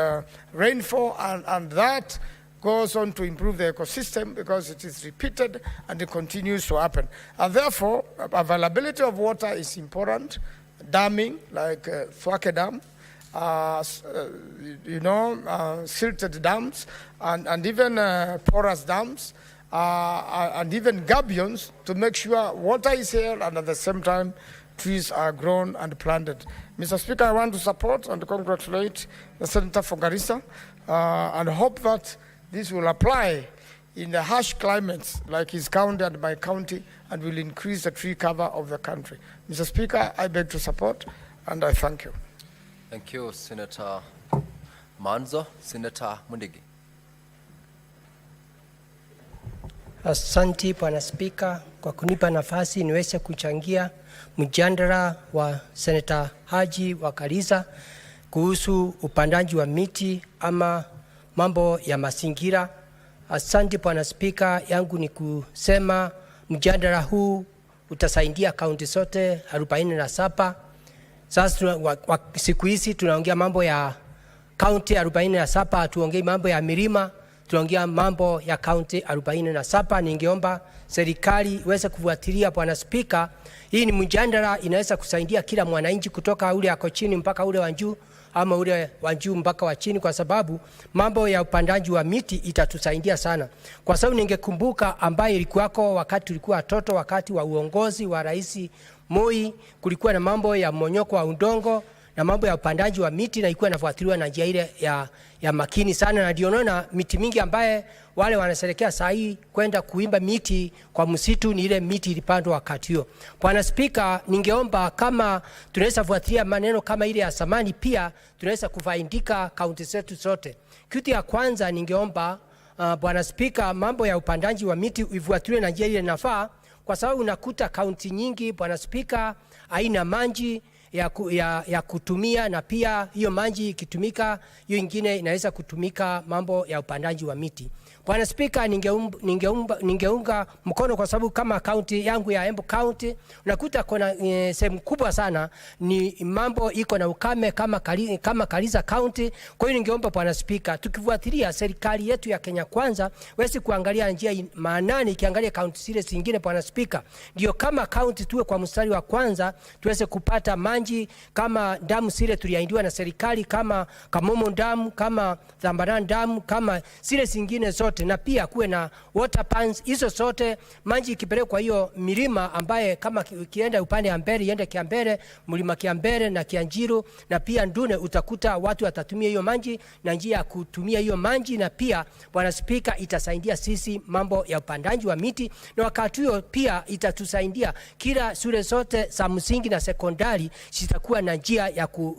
rainfall, and that goes on to improve the ecosystem, because it is repeated and it continues to happen. And therefore, availability of water is important. Damming, like Thwake Dam, silted dams, and even porous dams, and even gabions, to make sure water is here and at the same time trees are grown and planted. Mr. Speaker, I want to support and congratulate the Senator for Garissa and hope that this will apply in the harsh climates like his county and my county, and will increase the tree cover of the country. Mr. Speaker, I beg to support, and I thank you. Thank you, Senator Manzo. Senator Mundigi. Asante Bwana Spika kwa kunipa nafasi niweze kuchangia mjadala wa Senator Haji wa Garissa kuhusu upandaji wa miti ama mambo ya mazingira. Asante Bwana Spika, yangu ni kusema mjadala huu utasaidia kaunti zote 47. Sasa siku hizi tunaongea mambo ya kaunti 47, tuongee mambo ya milima, tunaongea mambo ya kaunti 47. Ningeomba serikali iweze kufuatilia Bwana Spika. Hii ni mjadala inaweza kusaidia kila mwananchi, kutoka ule ako chini mpaka ule wa juu, ama ule wa juu mpaka wa chini, kwa sababu mambo ya upandaji wa miti itatusaidia sana. Kwa sababu ningekumbuka ambaye ilikuwako wakati tulikuwa watoto, wakati wa uongozi wa Rais Moi, kulikuwa na mambo ya mmonyoko wa udongo na mambo ya upandaji wa miti, na ilikuwa inafuatiliwa na njia ile ya makini sana, na ndio naona miti mingi ambaye wale wanaselekea saa hii kwenda kuimba miti kwa msitu ni ile miti ilipandwa wakati huo. Bwana Spika, ningeomba kama tunaweza fuatilia maneno kama ile ya zamani, pia tunaweza kufaidika kaunti zetu zote. Kitu ya kwanza ningeomba Bwana Spika, mambo ya upandaji wa miti ifuatiliwe na njia ile inafaa, kwa sababu unakuta kaunti nyingi Bwana Spika haina maji ya kutumia, na pia hiyo maji ikitumika, hiyo ingine inaweza kutumika mambo ya upandaji wa miti. Bwana Spika, ningeunga mkono, kwa sababu kama kaunti yangu ya Embu County unakuta kuna sehemu kubwa sana ni mambo iko na ukame kama Kariza County. Kwa hiyo ningeomba Bwana Spika, tukifuatilia serikali yetu ya Kenya Kwanza wezi kuangalia njia maanani ikiangalia kaunti zile zingine Bwana Spika, ndio kama kaunti tuwe kwa mstari wa kwanza tuweze kupata maji kama damu zile tuliahidiwa na serikali, kama Kamomo damu, kama Thambaran damu, kama zile zingine zote, na pia kuwe na water pans. Hizo zote maji ikipelekwa hiyo milima ambaye kama kienda upande ya Mbere, iende Kiambere, mlima Kiambere na Kianjiru na pia Ndune, utakuta watu watatumia hiyo maji na njia ya kutumia hiyo maji, na pia Bwana Spika itasaidia sisi mambo ya upandaji wa miti, na wakati huo pia itatusaidia kila shule zote za msingi na sekondari zitakuwa na njia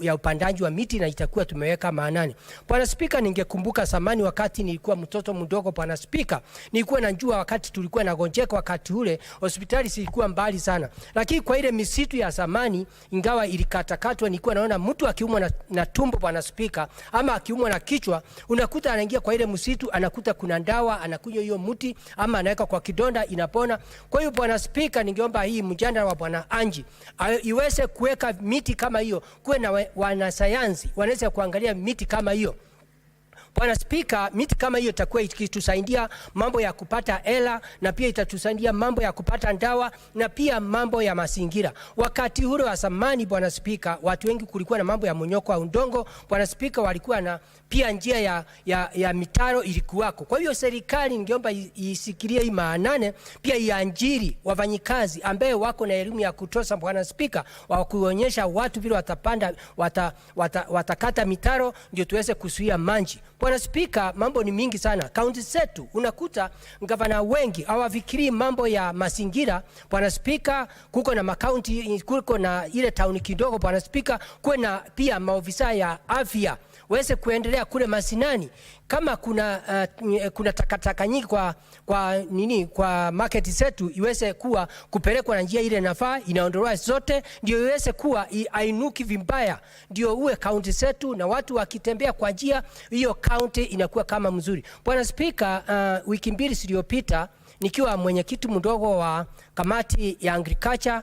ya upandaji wa miti na itakuwa tumeweka maanani. Bwana Spika, ningekumbuka zamani wakati nilikuwa mtoto mdogo Bwana Spika, nilikuwa najua wakati tulikuwa na gonjeka, wakati ule hospitali zilikuwa mbali sana, lakini kwa ile misitu ya zamani ingawa ilikatakatwa, nilikuwa naona mtu akiumwa na tumbo Bwana Spika, ama akiumwa na kichwa, unakuta anaingia kwa ile msitu, anakuta kuna dawa, anakunywa hiyo mti ama anaweka kwa kidonda, inapona. Kwa hiyo Bwana Spika, ningeomba hii mjadala wa Bwana Anji iweze kuweka miti kama hiyo, kuwe na wanasayansi wanaweza kuangalia miti kama hiyo. Bwana Spika, miti kama hiyo itakuwa ikitusaidia mambo ya kupata hela, na pia itatusaidia mambo ya kupata dawa, na pia mambo ya mazingira. Wakati ule wa zamani Bwana Spika, watu wengi kulikuwa na mambo ya monyoko wa udongo Bwana Spika, walikuwa na pia njia ya mitaro ilikuwako. Kwa hiyo serikali ningeomba isikilie hii maanane, pia iajiri wafanyikazi ambao wako na elimu ya kutosha Bwana Spika, wa kuonyesha watu vile watapanda watakata mitaro ndio tuweze kuzuia maji. Bwana Spika, mambo ni mingi sana. Kaunti zetu unakuta gavana wengi hawafikiri mambo ya mazingira Bwana Spika. Kuko na makaunti, kuko na ile town kidogo Bwana Spika, kuna pia maofisa ya afya weze kuendelea kule masinani. Kama kuna takataka nyingi kwa market zetu, iweze kuwa kupelekwa na njia ile nafaa, inaondolewa zote, ndio iweze kuwa ainuki vibaya, ndio uwe kaunti zetu na watu wakitembea kwa njia hiyo kaunti inakuwa kama mzuri. Bwana Spika, wiki mbili zilizopita nikiwa mwenyekiti mdogo wa kamati ya agriculture,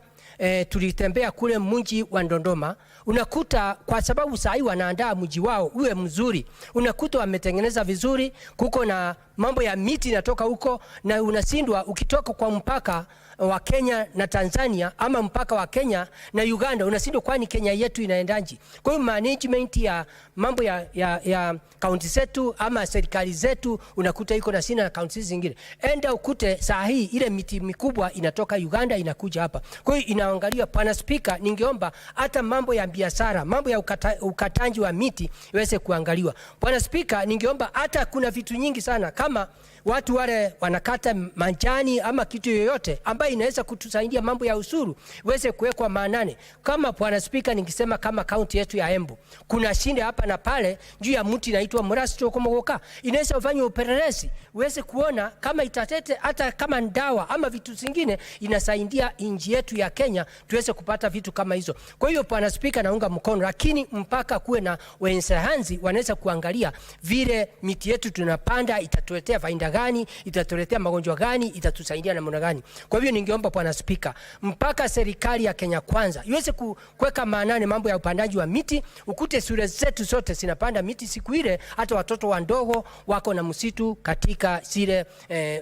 tulitembea kule mji wa Dodoma. Unakuta kwa sababu sahi wanaandaa mji wao uwe mzuri, unakuta wametengeneza vizuri, kuko na mambo ya miti inatoka huko, na unasindwa ukitoka kwa mpaka wa Kenya na Tanzania ama mpaka wa Kenya na Uganda, unasindwa kwani Kenya yetu inaendaje? Kwa hiyo management ya mambo ya kaunti zetu ama serikali zetu unakuta iko na sina na kaunti zingine. Enda ukute saa hii ile miti mikubwa inatoka Uganda inakuja hapa. Kwa hiyo inaangalia. Bwana Spika, ningeomba hata mambo ya biashara, mambo ya ukatanji wa miti iweze kuangaliwa. Bwana Spika, ningeomba hata kuna vitu nyingi sana kama watu wale wanakata majani ama kitu yoyote ambayo inaweza kutusaidia mambo ya usuru iweze kuwekwa maanane. Kama Bwana Spika, ningesema kama kaunti yetu ya Embu kuna shinde hapa na pale juu ya mti inaitwa murasito komogoka, inaweza ufanye upelelezi uweze kuona kama itatete hata kama dawa ama vitu zingine inasaidia nchi yetu ya Kenya tuweze kupata vitu kama hizo. Kwa hiyo Bwana Spika, naunga mkono, lakini mpaka kuwe na wensahanzi wanaweza kuangalia vile miti yetu tunapanda itatuletea faida gani, itatuletea magonjwa gani, itatusaidia namna gani. Kwa hivyo ningeomba Bwana Spika, mpaka serikali ya Kenya Kwanza iweze kuweka maanane mambo ya upandaji wa miti, ukute shule zetu zote zinapanda miti siku ile, hata watoto wandogo wako na msitu katika zile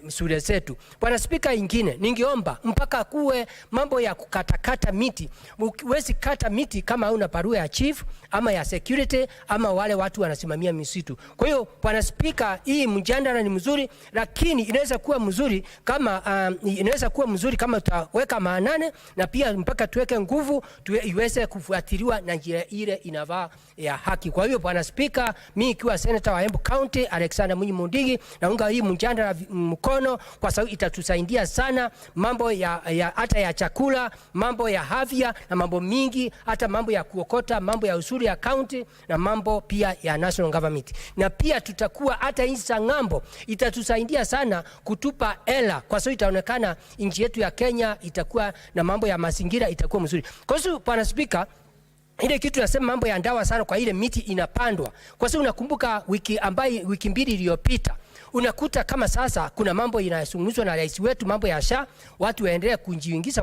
shule zetu. Bwana Spika, ingine ningeomba mpaka kuwe mambo ya kukatakata miti, uwezi kata miti kama una barua ya chief ama ya security ama wale watu wanasimamia misitu. Kwa hiyo Bwana Spika, hii mjadala ni mzuri, lakini inaweza kuwa mzuri kama utaweka maanane, na pia mpaka tuweke nguvu iweze kufuatiliwa na njia ile inavaa ya haki. Kwa hiyo Bwana Spika, mimi ikiwa senator wa Embu County Alexander Mundigi, naunga hii mjadala mkono, kwa sababu itatusaidia sana mambo ya hata ya chakula mambo ya afya na mambo mingi, hata mambo ya kuokota, mambo ya usuri ya county na mambo pia ya national government. Na pia tutakuwa hata nchi za ng'ambo, itatusaidia sana kutupa hela, kwa sababu itaonekana nchi yetu ya Kenya itakuwa na mambo ya mazingira itakuwa mzuri. Kwa sababu Bwana Spika, ile kitu nasema mambo ya ndawa sana kwa ile miti inapandwa. Kwa sababu unakumbuka wiki mbili iliyopita, unakuta kama sasa kuna mambo inasungumzwa na rais wetu, mambo ya SHA, watu waendelee kujiandikisha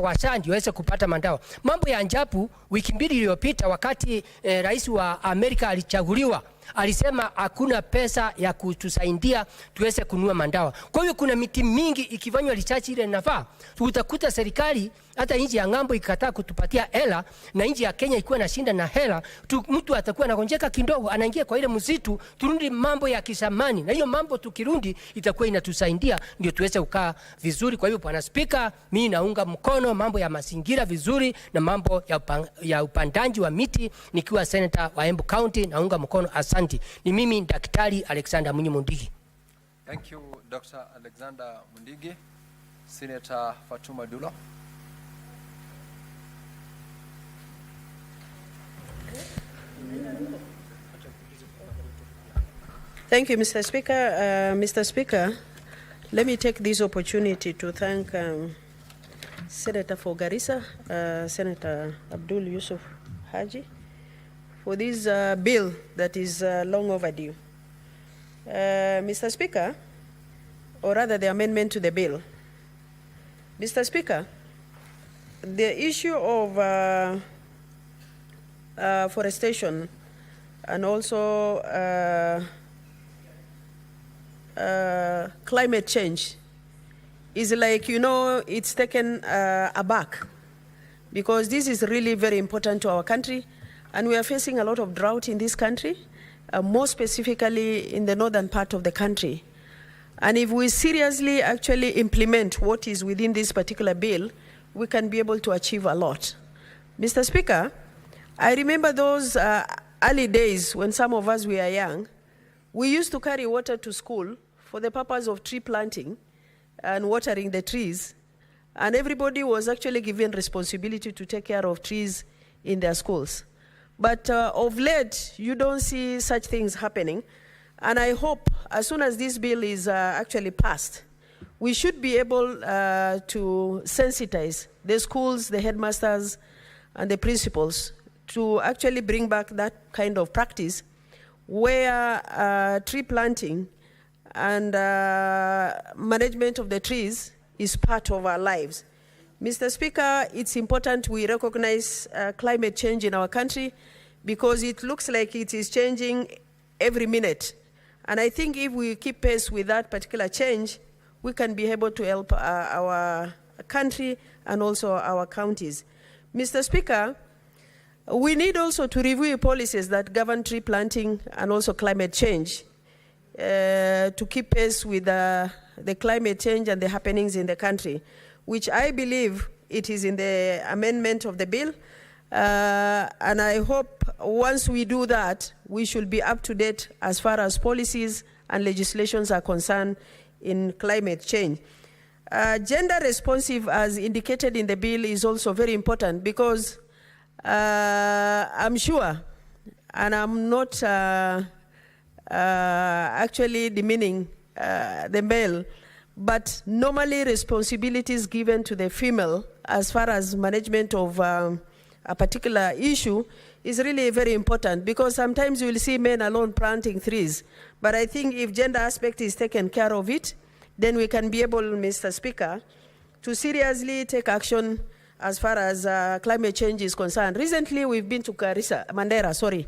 kwa SHA ndio waweze kupata mandawa. Mambo ya njapu, wiki mbili iliyopita wakati rais wa Amerika alichaguliwa, alisema hakuna pesa ya kutusaidia tuweze kununua mandawa. Kwa hiyo kuna miti mingi ikifanywa research ile inafaa. Utakuta serikali hata nchi ya ng'ambo ikikataa kutupatia hela na nchi ya Kenya ikuwa na shinda na hela, mtu atakuwa anagonjeka kidogo, anaingia kwa ile msitu, turudi mambo ya kisamani. Na hiyo mambo tukirundi itakuwa inatusaidia ndio tuweze kukaa vizuri. Kwa hiyo Bwana Spika, mimi naunga mkono mambo ya mazingira vizuri na mambo ya upandaji wa miti nikiwa senator wa Embu County, naunga mkono. Asante. Ni mimi Daktari Alexander Mundigi. Thank you, Dr. Alexander Mundigi. Senator Fatuma Dula. Thank you, Mr. Speaker. Mr. Speaker, let me take this opportunity to thank Senator for Garissa, Senator Abdul Yusuf Haji, for this bill that is long overdue. Mr. Speaker, or rather the amendment to the bill. Mr. Speaker, the issue of forestation and also climate change is like, you know, it's taken aback, because this is really very important to our country, and we are facing a lot of drought in this country, more specifically in the northern part of the country. And if we seriously actually implement what is within this particular bill, we can be able to achieve a lot. Mr. Speaker, I remember those early days when some of us were young. We used to carry water to school for the purpose of tree planting and watering the trees, and everybody was actually given responsibility to take care of trees in their schools. But of late, you don't see such things happening, and I hope as soon as this bill is actually passed, we should be able to sensitize the schools, the headmasters, and the principals to actually bring back that kind of practice where tree planting and management of the trees is part of our lives. Mr. Speaker, it's important we recognize climate change in our country, because it looks like it is changing every minute. And I think if we keep pace with that particular change, we can be able to help our country and also our counties. Mr. Speaker, we need also to review policies that govern tree planting and also climate change to keep pace with the climate change and the happenings in the country, which I believe it is in the amendment of the bill. And I hope once we do that, we should be up to date as far as policies and legislations are concerned in climate change. Gender responsive, as indicated in the bill, is also very important, because I'm sure, and I'm not actually demeaning the male, but normally responsibilities given to the female as far as management of a particular issue is really very important, because sometimes you will see men alone planting trees. But I think if gender aspect is taken care of it, then we can be able, Mr. Speaker, to seriously take action as far as climate change is concerned. Recently, we've been to Mandera, sorry.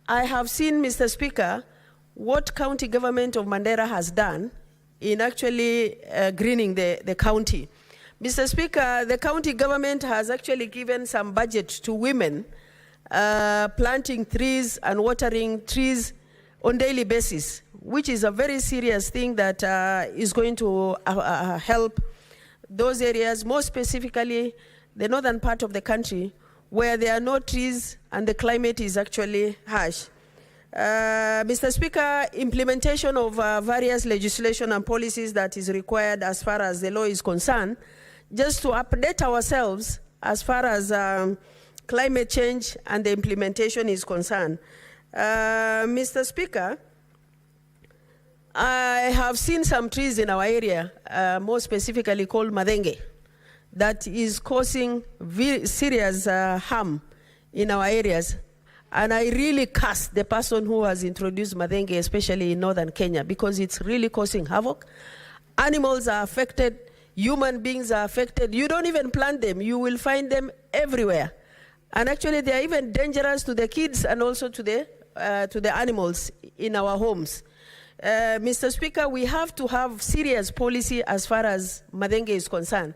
I have seen, Mr. Speaker, what county government of Mandera has done in actually greening the county. Mr. Speaker, the county government has actually given some budget to women planting trees and watering trees on daily basis, which is a very serious thing that is going to help those areas, more specifically the northern part of the country, where there are no trees and the climate is actually harsh. Mr. Speaker, implementation of various legislation and policies that is required as far as the law is concerned, just to update ourselves as far as climate change and the implementation is concerned. Mr. Speaker, I have seen some trees in our area, more specifically called madenge, that is causing very serious harm in our areas. And I really curse the person who has introduced madenge, especially in northern Kenya, because it's really causing havoc. Animals are affected, human beings are affected. You don't even plant them, you will find them everywhere. And actually they are even dangerous to the kids and also to the animals in our homes. Mr. Speaker, we have to have serious policy as far as madenge is concerned.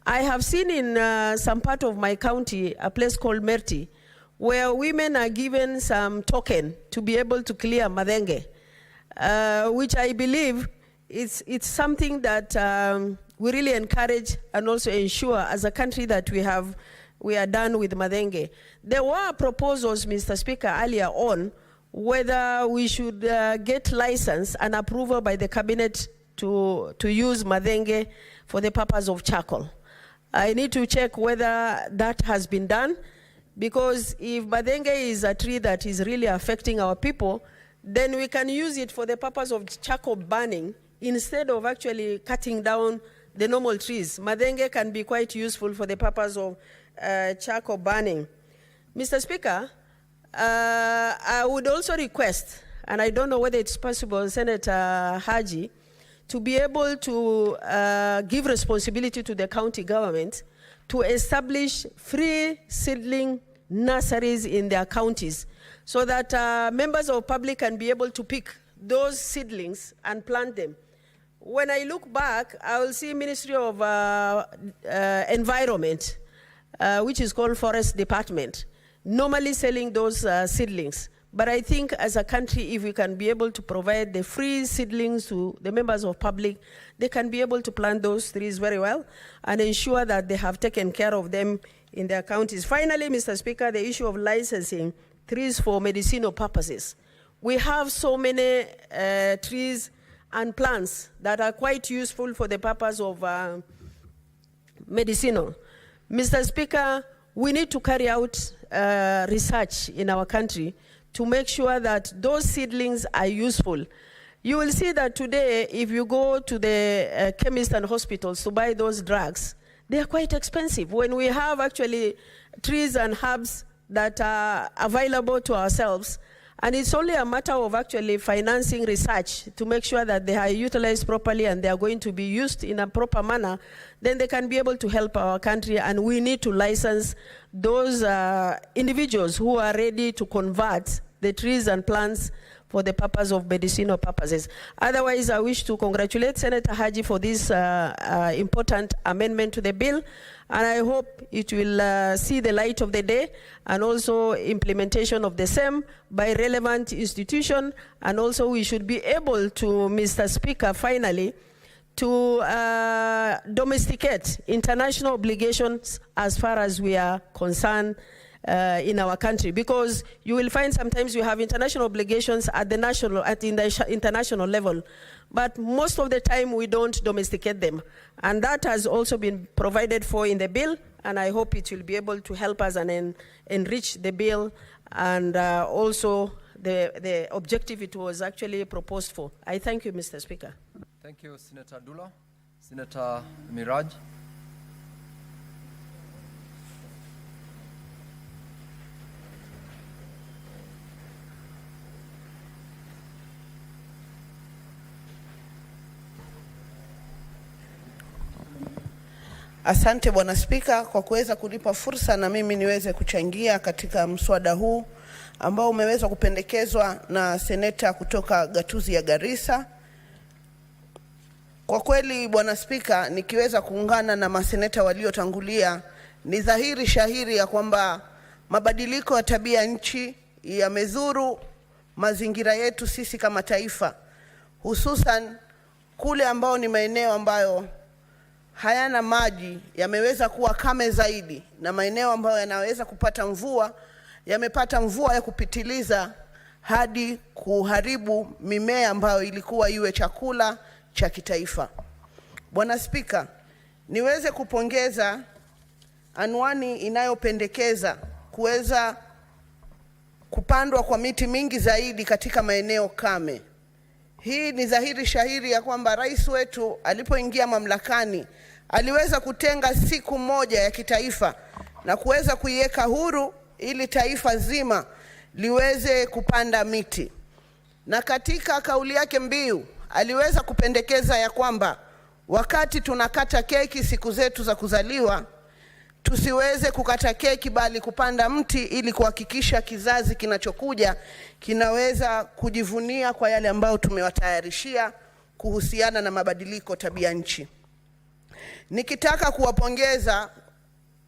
I have seen in some part of my county, a place called Merti, where women are given some token to be able to clear madenge, which I believe it's something that we really encourage and also ensure as a country that we are done with madenge. There were proposals, Mr. Speaker, earlier on, whether we should get license and approval by the cabinet to use madenge for the purpose of charcoal. I need to check whether that has been done, because if madenge is a tree that is really affecting our people, then we can use it for the purpose of charcoal burning instead of actually cutting down the normal trees. Madenge can be quite useful for the purpose of charcoal burning. Mr. Speaker, I would also request, and I don't know whether it's possible, Senator Haji, to be able to give responsibility to the county government to establish free seedling nurseries in their counties, so that members of public can be able to pick those seedlings and plant them. When I look back, I will see Ministry of Environment, which is called Forest Department, normally selling those seedlings. But I think as a country, if we can be able to provide the free seedlings to the members of public, they can be able to plant those trees very well and ensure that they have taken care of them in their counties. Finally, Mr. Speaker, the issue of licensing trees for medicinal purposes. We have so many trees and plants that are quite useful for the purpose of medicinal. Mr. Speaker, we need to carry out research in our country to make sure that those seedlings are useful. You will see that today, if you go to the chemists and hospitals to buy those drugs, they are quite expensive. When we have actually trees and herbs that are available to ourselves, and it's only a matter of actually financing research to make sure that they are utilized properly and they are going to be used in a proper manner, then they can be able to help our country. And we need to license those individuals who are ready to convert the trees and plants for the purpose of medicinal purposes. Otherwise, I wish to congratulate Senator Haji for this important amendment to the bill, and I hope it will see the light of the day, and also implementation of the same by relevant institution. And also we should be able to, Mr. Speaker, finally, to domesticate international obligations as far as we are concerned in our country, because you will find sometimes you have international obligations at the international level, but most of the time we don't domesticate them, and that has also been provided for in the bill, and I hope it will be able to help us and enrich the bill and also the objective it was actually proposed for. I thank you, Mr. Speaker. Thank you, Senator Dula. Senator Miraj. Asante Bwana Spika kwa kuweza kunipa fursa na mimi niweze kuchangia katika mswada huu ambao umeweza kupendekezwa na seneta kutoka gatuzi ya Garissa. Kwa kweli Bwana Spika, nikiweza kuungana na maseneta waliotangulia, ni dhahiri shahiri ya kwamba mabadiliko ya tabia nchi yamezuru mazingira yetu sisi kama taifa, hususan kule ambao ni maeneo ambayo hayana maji yameweza kuwa kame zaidi, na maeneo ambayo yanaweza kupata mvua yamepata mvua ya kupitiliza hadi kuharibu mimea ambayo ilikuwa iwe chakula cha kitaifa. Bwana Spika, niweze kupongeza anwani inayopendekeza kuweza kupandwa kwa miti mingi zaidi katika maeneo kame. Hii ni dhahiri shahiri ya kwamba rais wetu alipoingia mamlakani aliweza kutenga siku moja ya kitaifa na kuweza kuiweka huru ili taifa zima liweze kupanda miti. Na katika kauli yake mbiu aliweza kupendekeza ya kwamba wakati tunakata keki siku zetu za kuzaliwa, tusiweze kukata keki bali kupanda mti ili kuhakikisha kizazi kinachokuja kinaweza kujivunia kwa yale ambayo tumewatayarishia kuhusiana na mabadiliko tabia nchi. Nikitaka kuwapongeza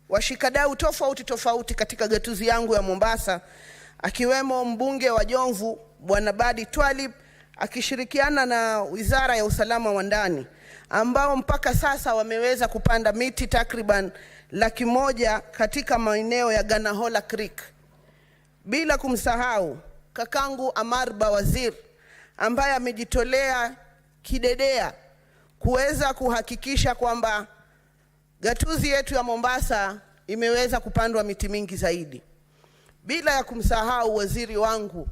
washikadau tofauti tofauti katika gatuzi yangu ya Mombasa, akiwemo mbunge wa Jomvu Bwana Badi Twalib akishirikiana na Wizara ya Usalama wa Ndani, ambao mpaka sasa wameweza kupanda miti takriban 100,000 katika maeneo ya Ganahola Creek. Bila kumsahau kakangu Amarba Wazir ambaye amejitolea kidedea kuweza kuhakikisha kwamba gatuzi yetu ya Mombasa imeweza kupandwa miti mingi zaidi. Bila ya kumsahau waziri wangu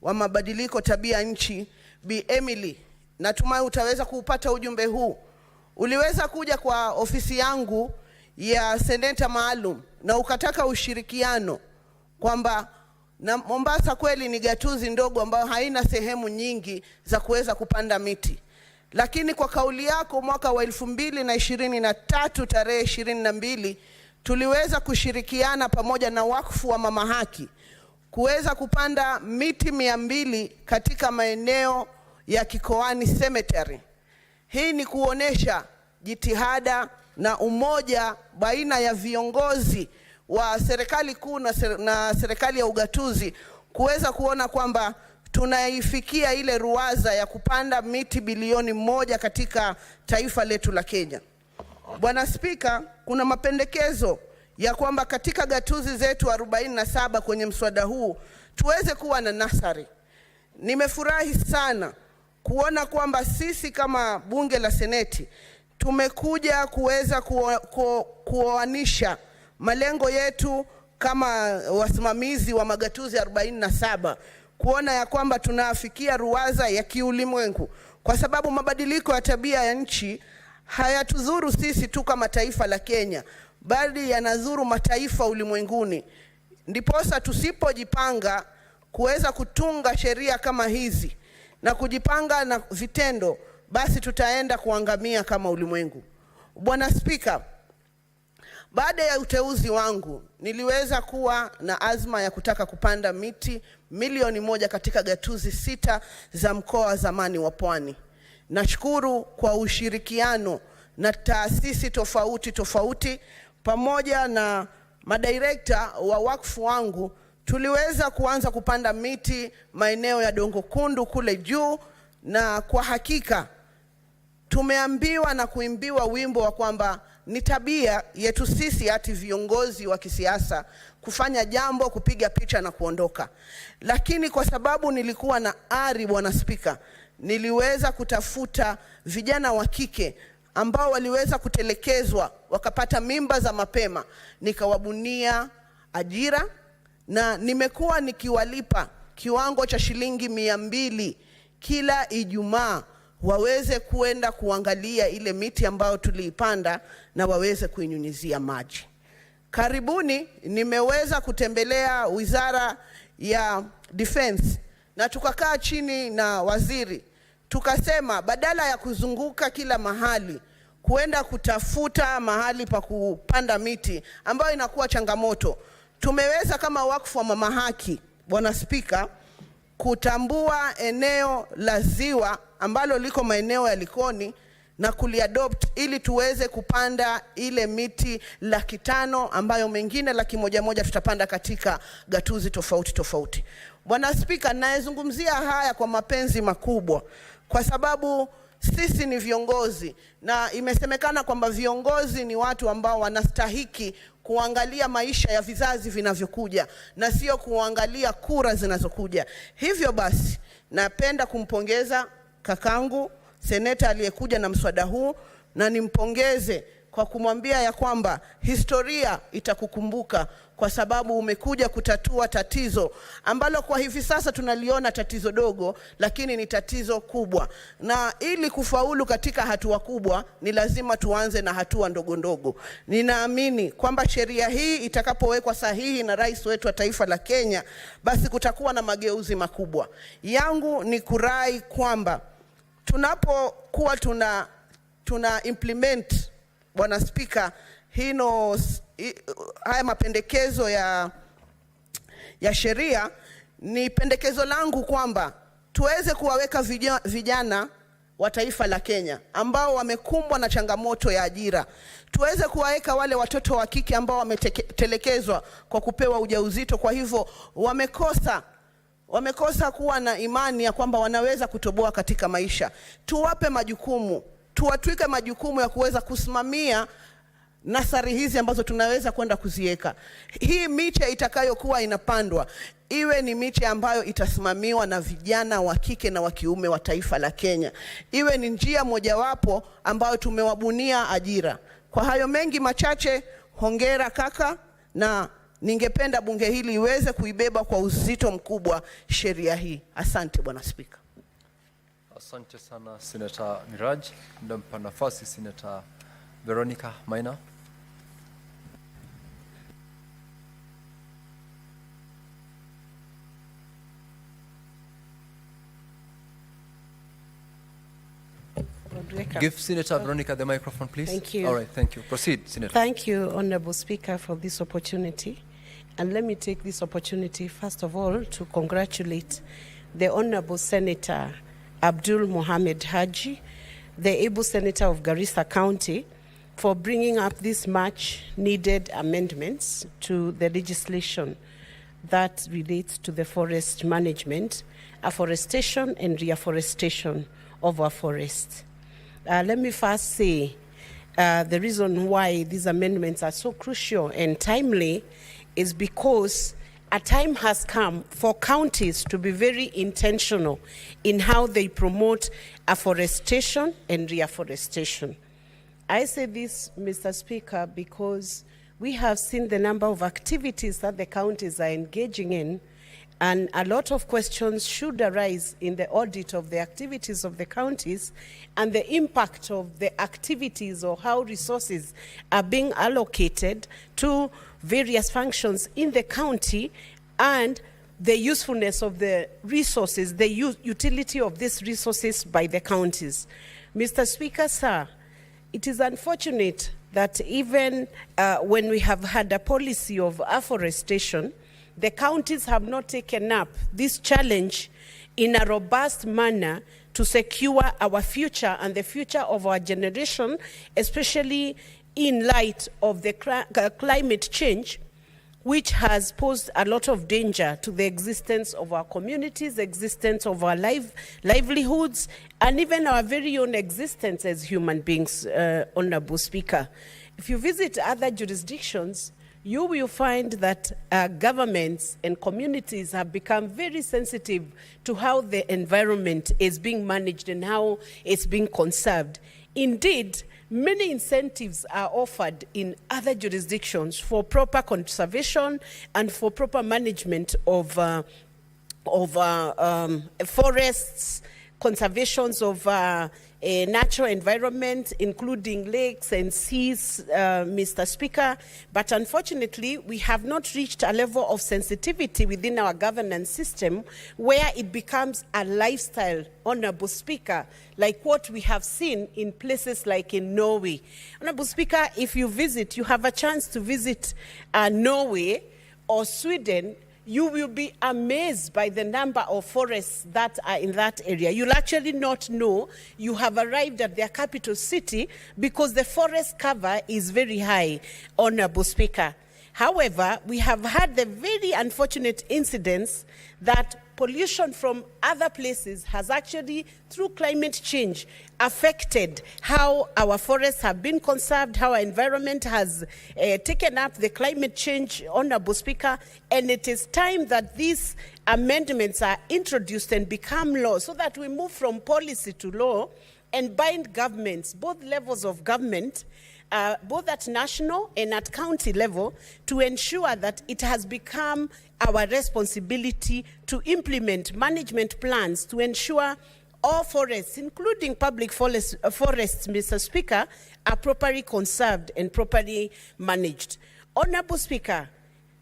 wa mabadiliko tabia nchi Bi Emily, natumai utaweza kuupata ujumbe huu. Uliweza kuja kwa ofisi yangu ya seneta maalum na ukataka ushirikiano kwamba na Mombasa kweli ni gatuzi ndogo ambayo haina sehemu nyingi za kuweza kupanda miti. Lakini kwa kauli yako mwaka wa 2023 tarehe 22 tuliweza kushirikiana pamoja na wakfu wa Mama Haki kuweza kupanda miti 200 katika maeneo ya Kikoani Cemetery. Hii ni kuonesha jitihada na umoja baina ya viongozi wa serikali kuu na serikali ya ugatuzi kuweza kuona kwamba tunaifikia ile ruwaza ya kupanda miti bilioni 1 katika taifa letu la Kenya. Bwana Spika, kuna mapendekezo ya kwamba katika gatuzi zetu 47 kwenye mswada huu tuweze kuwa na nasari. Nimefurahi sana kuona kwamba sisi kama bunge la seneti tumekuja kuweza kuoanisha malengo yetu kama wasimamizi wa magatuzi 47, kuona ya kwamba tunafikia ruwaza ya kiulimwengu, kwa sababu mabadiliko ya tabia ya nchi hayatuzuru sisi tu kama taifa la Kenya, bali yanazuru mataifa ulimwenguni. Ndiposa tusipojipanga kuweza kutunga sheria kama hizi na kujipanga na vitendo, basi tutaenda kuangamia kama ulimwengu. Bwana Spika, baada ya uteuzi wangu niliweza kuwa na azma ya kutaka kupanda miti milioni 1 katika gatuzi 6 za mkoa wa zamani wa Pwani. Nashukuru kwa ushirikiano na taasisi tofauti tofauti pamoja na madirekta wa wakfu wangu, tuliweza kuanza kupanda miti maeneo ya Dongo Kundu kule juu, na kwa hakika tumeambiwa na kuimbiwa wimbo wa kwamba ni tabia yetu sisi ati viongozi wa kisiasa kufanya jambo, kupiga picha na kuondoka. Lakini kwa sababu nilikuwa na ari, Bwana Spika, niliweza kutafuta vijana wa kike ambao waliweza kutelekezwa wakapata mimba za mapema, nikawabunia ajira na nimekuwa nikiwalipa kiwango cha shilingi 200 kila Ijumaa waweze kuenda kuangalia ile miti ambayo tuliipanda na waweze kuinyunyizia maji. Karibuni nimeweza kutembelea Wizara ya Defense na tukakaa chini na waziri, tukasema badala ya kuzunguka kila mahali kuenda kutafuta mahali pa kupanda miti ambayo inakuwa changamoto, tumeweza kama wakfu wa Mama Haki, Bwana Spika, kutambua eneo la ziwa ambalo liko maeneo ya Likoni na kuliadopt ili tuweze kupanda ile miti 500 ambayo mengine 100,000 tutapanda katika gatuzi tofauti tofauti. Bwana Spika, naezungumzia haya kwa mapenzi makubwa kwa sababu sisi ni viongozi na imesemekana kwamba viongozi ni watu ambao wanastahiki kuangalia maisha ya vizazi vinavyokuja na sio kuangalia kura zinazokuja. Hivyo basi napenda kumpongeza kakangu seneta aliyekuja na mswada huu, na nimpongeze kwa kumwambia ya kwamba historia itakukumbuka kwa sababu umekuja kutatua tatizo ambalo kwa hivi sasa tunaliona tatizo dogo, lakini ni tatizo kubwa. Na ili kufaulu katika hatua kubwa ni lazima tuanze na hatua ndogo ndogo. Ninaamini kwamba sheria hii itakapowekwa sahihi na rais wetu wa taifa la Kenya, basi kutakuwa na mageuzi makubwa. Yangu ni kurai kwamba tunapokuwa tuna implement, Bwana Spika, haya mapendekezo ya sheria, ni pendekezo langu kwamba tuweze kuwaweka vijana wa taifa la Kenya ambao wamekumbwa na changamoto ya ajira. Tuweze kuwaweka wale watoto wa kike ambao wametelekezwa kwa kupewa ujauzito, kwa hivyo wamekosa kuwa na imani ya kwamba wanaweza kutoboa katika maisha. Tuwape majukumu, tuwatwike majukumu ya kuweza kusimamia nasari hizi ambazo tunaweza kwenda kuziweka. Hii miche itakayokuwa inapandwa iwe ni miche ambayo itasimamiwa na vijana wa kike na wa kiume wa taifa la Kenya. Iwe ni njia mojawapo ambayo tumewabunia ajira. Kwa hayo mengi machache, hongera kaka, na ningependa bunge hili iweze kuibeba kwa uzito mkubwa sheria hii. Asante Bwana Spika. Asante sana Senator Miraj. Ndampa nafasi Senator Veronica Maina. Give Senator Veronica the microphone, please. Thank you. All right, thank you. Proceed, Senator. Thank you, Honorable Speaker, for this opportunity. And let me take this opportunity, first of all, to congratulate the Honorable Senator Abdul Mohamed Haji, the able Senator of Garissa County, for bringing up these much needed amendments to the legislation that relates to the forest management, afforestation and reforestation of our forests. Let me first say the reason why these amendments are so crucial and timely is because a time has come for counties to be very intentional in how they promote afforestation and reforestation. I say this, Mr. Speaker, because we have seen the number of activities that the counties are engaging in, and a lot of questions should arise in the audit of the activities of the counties and the impact of the activities or how resources are being allocated to various functions in the county, and the usefulness of the resources, the utility of these resources by the counties. Mr. Speaker, sir, it is unfortunate that even when we have had a policy of afforestation, the counties have not taken up this challenge in a robust manner to secure our future and the future of our generation, especially in light of the climate change, which has posed a lot of danger to the existence of our communities, existence of our livelihoods, and even our very own existence as human beings, Honorable Speaker. If you visit other jurisdictions, you will find that governments and communities have become very sensitive to how the environment is being managed and how it's being conserved. Indeed, many incentives are offered in other jurisdictions for proper conservation and for proper management of forests, conservations of a natural environment, including lakes and seas, Mr. Speaker. But unfortunately, we have not reached a level of sensitivity within our governance system where it becomes a lifestyle, Honorable Speaker, like what we have seen in places like in Norway. Honorable Speaker, if you visit, you have a chance to visit Norway or Sweden, you will be amazed by the number of forests that are in that area. You'll actually not know you have arrived at their capital city because the forest cover is very high, Honorable Speaker. However, we have had the very unfortunate incidents that pollution from other places has actually, through climate change, affected how our forests have been conserved, how our environment has taken up the climate change, Honorable Speaker, and it is time that these amendments are introduced and become law so that we move from policy to law and bind governments, both levels of government, both at national and at county level, to ensure that it has become our responsibility to implement management plans to ensure all forests, including public forests, Mr. Speaker, are properly conserved and properly managed. Honorable Speaker,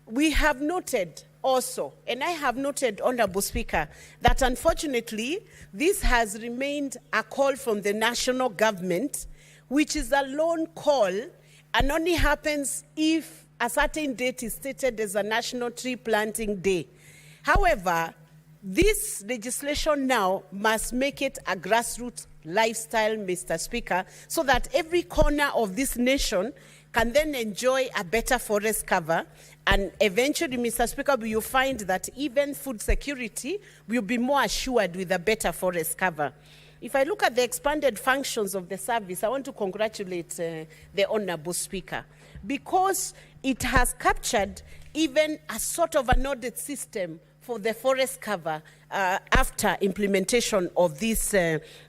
we have noted also, and I have noted, Honorable Speaker, that unfortunately this has remained a call from the national government, which is a lone call and only happens if a certain date is stated as a National Tree Planting Day. However, this legislation now must make it a grassroots lifestyle, Mr. Speaker, so that every corner of this nation can then enjoy a better forest cover. And eventually, Mr. Speaker, we will find that even food security will be more assured with a better forest cover. If I look at the expanded functions of the service, I want to congratulate the Honorable Speaker, because it has captured even a sort of an audit system for the forest cover after implementation of this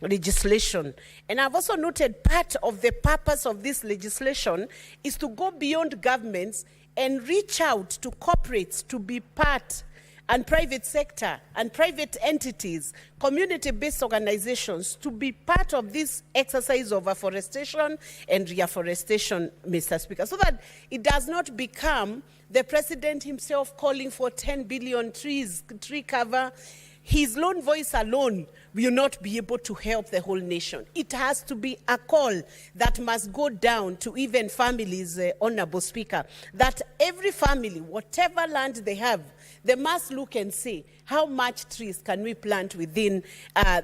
legislation. And I've also noted part of the purpose of this legislation is to go beyond governments and reach out to corporates to be part, and private sector and private entities, community-based organizations, to be part of this exercise of afforestation and reforestation, Mr. Speaker, so that it does not become the president himself calling for 10 billion tree cover. His lone voice alone will not be able to help the whole nation. It has to be a call that must go down to even families, Honorable Speaker, that every family, whatever land they have, they must look and see how much trees can we plant within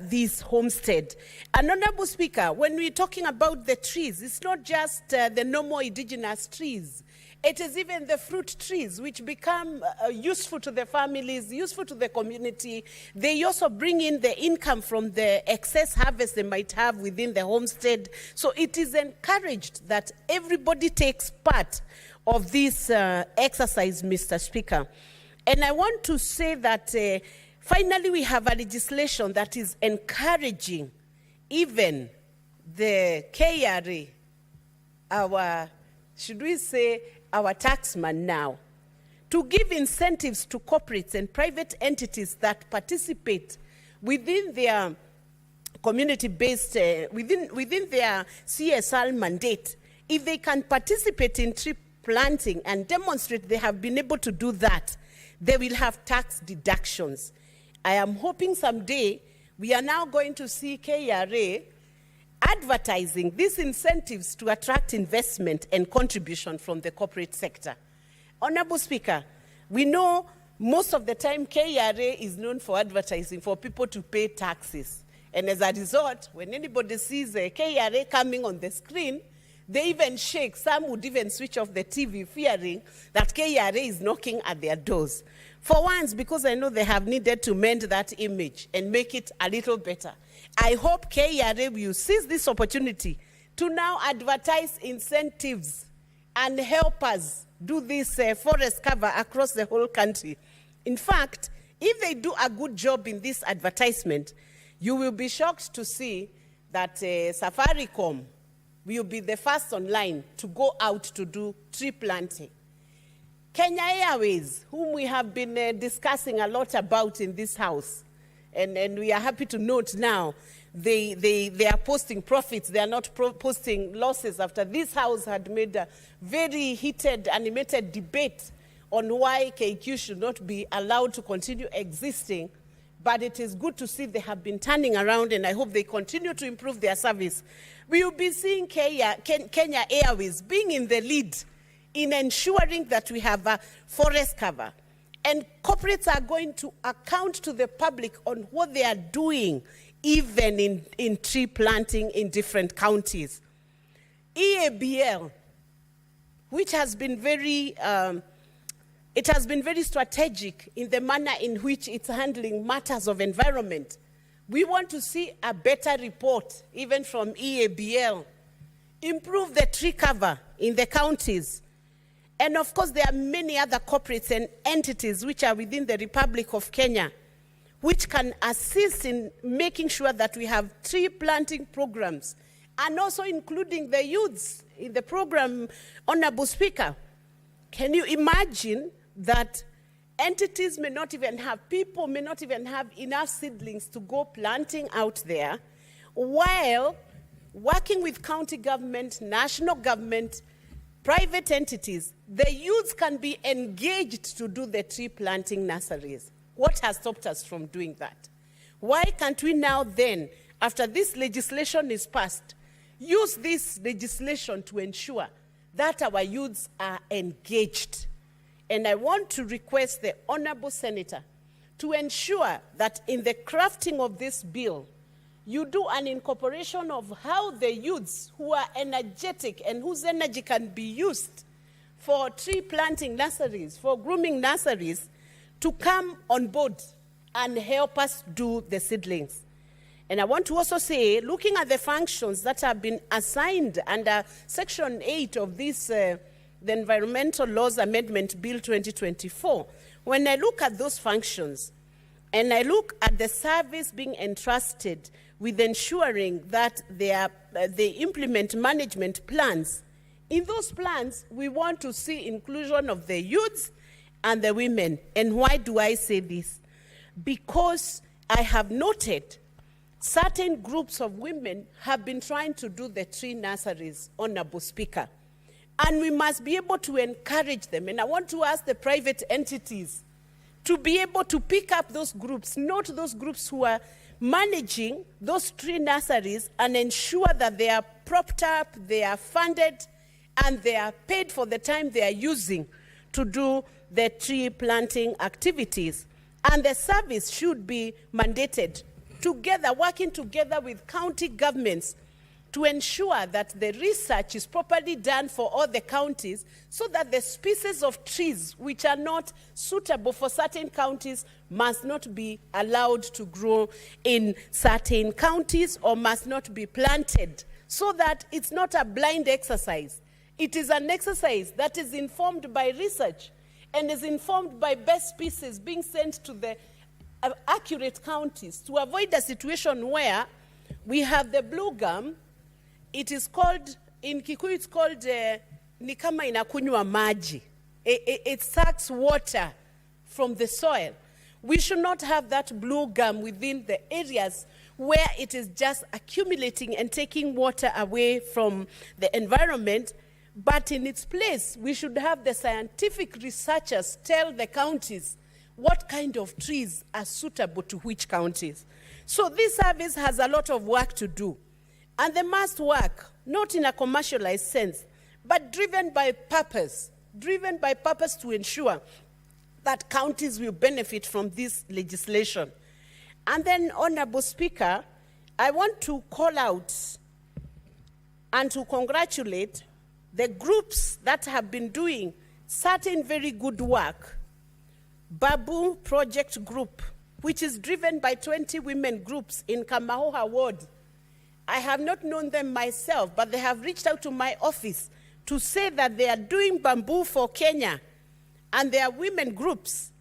this homestead. And Honorable Speaker, when we're talking about the trees, it's not just the normal indigenous trees. It is even the fruit trees, which become useful to the families, useful to the community. They also bring in the income from the excess harvest they might have within the homestead. So it is encouraged that everybody takes part of this exercise, Mr. Speaker. And I want to say that finally we have a legislation that is encouraging even the KRA, our, should we say, our taxman now, to give incentives to corporates and private entities that participate within their community-based, within their CSR mandate. If they can participate in tree planting and demonstrate they have been able to do that, they will have tax deductions. I am hoping someday we are now going to see KRA advertising these incentives to attract investment and contribution from the corporate sector. Honorable Speaker, we know most of the time KRA is known for advertising for people to pay taxes. And as a result, when anybody sees a KRA coming on the screen, they even shake. Some would even switch off the TV, fearing that KRA is knocking at their doors. For once, because I know they have needed to mend that image and make it a little better, I hope KRA will seize this opportunity to now advertise incentives and help us do this forest cover across the whole country. In fact, if they do a good job in this advertisement, you will be shocked to see that Safaricom will be the first online to go out to do tree planting. Kenya Airways, whom we have been discussing a lot about in this house, and we are happy to note now they are posting profits. They are not posting losses after this house had made a very heated, animated debate on why KQ should not be allowed to continue existing. But it is good to see they have been turning around, and I hope they continue to improve their service. We will be seeing Kenya Airways being in the lead in ensuring that we have a forest cover. And corporates are going to account to the public on what they are doing, even in tree planting in different counties. EABL, which has been very... it has been very strategic in the manner in which it's handling matters of environment. We want to see a better report, even from EABL. Improve the tree cover in the counties. And of course, there are many other corporates and entities which are within the Republic of Kenya, which can assist in making sure that we have tree planting programs, and also including the youths in the program, Honorable Speaker. Can you imagine that entities may not even have, people may not even have enough seedlings to go planting out there, while working with county government, national government, private entities, the youths can be engaged to do the tree planting nurseries. What has stopped us from doing that? Why can't we now then, after this legislation is passed, use this legislation to ensure that our youths are engaged? And I want to request the Honorable Senator to ensure that in the crafting of this bill, you do an incorporation of how the youths who are energetic and whose energy can be used for tree planting nurseries, for grooming nurseries, to come on board and help us do the seedlings. And I want to also say, looking at the functions that have been assigned under Section 8 of this, the Environmental Laws Amendment Bill 2024, when I look at those functions, and I look at the service being entrusted with ensuring that they implement management plans. In those plans, we want to see inclusion of the youths and the women. And why do I say this? Because I have noted certain groups of women have been trying to do the tree nurseries, Honorable Speaker. And we must be able to encourage them. And I want to ask the private entities to be able to pick up those groups, not those groups who are managing those tree nurseries, and ensure that they are propped up, they are funded, and they are paid for the time they are using to do the tree planting activities. And the service should be mandated together, working together with county governments to ensure that the research is properly done for all the counties, so that the species of trees which are not suitable for certain counties must not be allowed to grow in certain counties or must not be planted, so that it's not a blind exercise. It is an exercise that is informed by research and is informed by best species being sent to the accurate counties, to avoid a situation where we have the blue gum. It is called, in Kikuyu, it's called ni kama inakunywa maji. It sucks water from the soil. We should not have that blue gum within the areas where it is just accumulating and taking water away from the environment. But in its place, we should have the scientific researchers tell the counties what kind of trees are suitable to which counties. So this service has a lot of work to do. And they must work, not in a commercialized sense, but driven by purpose to ensure that counties will benefit from this legislation. And then, Honorable Speaker, I want to call out and to congratulate the groups that have been doing certain very good work. Babu Project Group, which is driven by 20 women groups in Kamahoha Ward. I have not known them myself, but they have reached out to my office to say that they are doing bamboo for Kenya, and they are women groups.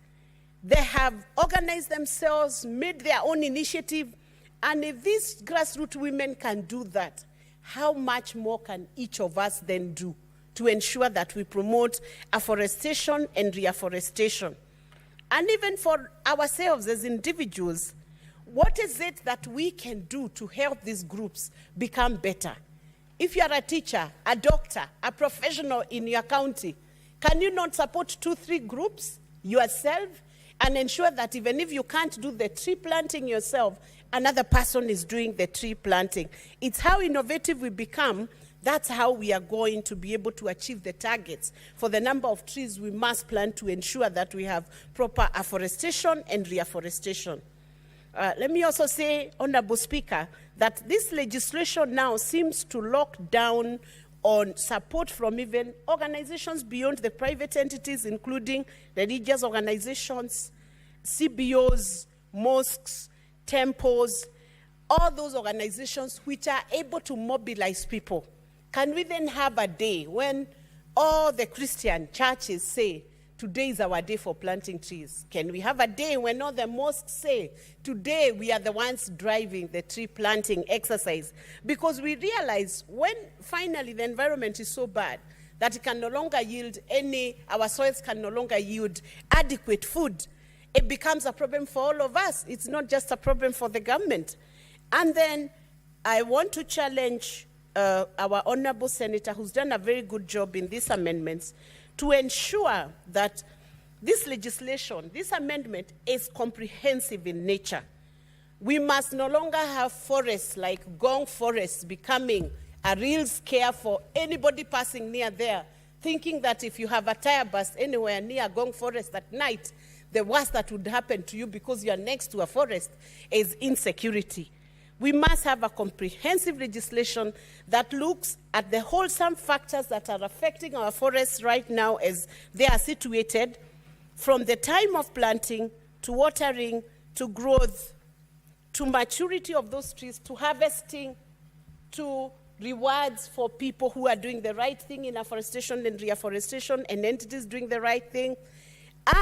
They have organized themselves, made their own initiative, and if these grassroots women can do that, how much more can each of us then do to ensure that we promote afforestation and reforestation? And even for ourselves as individuals, what is it that we can do to help these groups become better? If you are a teacher, a doctor, a professional in your county, can you not support 2-3 groups yourself and ensure that even if you can't do the tree planting yourself, another person is doing the tree planting? It's how innovative we become. That's how we are going to be able to achieve the targets for the number of trees we must plant to ensure that we have proper afforestation and reforestation. Let me also say, Honorable Speaker, that this legislation now seems to lock down on support from even organizations beyond the private entities, including religious organizations, CBOs, mosques, temples, all those organizations which are able to mobilize people. Can we then have a day when all the Christian churches say, today is our day for planting trees? Can we have a day when all the mosques say, today we are the ones driving the tree planting exercise? Because we realize when finally the environment is so bad that it can no longer yield our soils can no longer yield adequate food, it becomes a problem for all of us. It's not just a problem for the government. And then I want to challenge our honorable senator, who's done a very good job in these amendments, to ensure that this legislation, this amendment, is comprehensive in nature. We must no longer have forests like Gong forests becoming a real scare for anybody passing near there, thinking that if you have a tire burst anywhere near Gong forest at night, the worst that would happen to you because you are next to a forest is insecurity. We must have a comprehensive legislation that looks at the wholesome factors that are affecting our forests right now as they are situated, from the time of planting, to watering, to growth, to maturity of those trees, to harvesting, to rewards for people who are doing the right thing in afforestation and reforestation, and entities doing the right thing,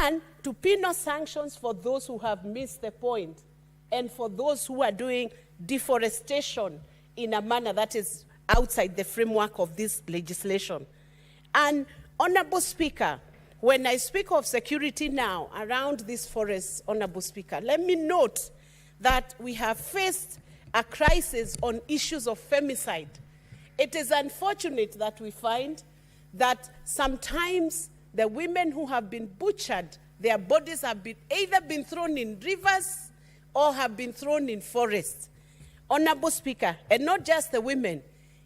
and to penal sanctions for those who have missed the point, and for those who are doing deforestation in a manner that is outside the framework of this legislation. And Honorable Speaker, when I speak of security now around these forests, Honorable Speaker, let me note that we have faced a crisis on issues of femicide. It is unfortunate that we find that sometimes the women who have been butchered, their bodies have either been thrown in rivers or have been thrown in forests. Honorable Speaker, and not just the women,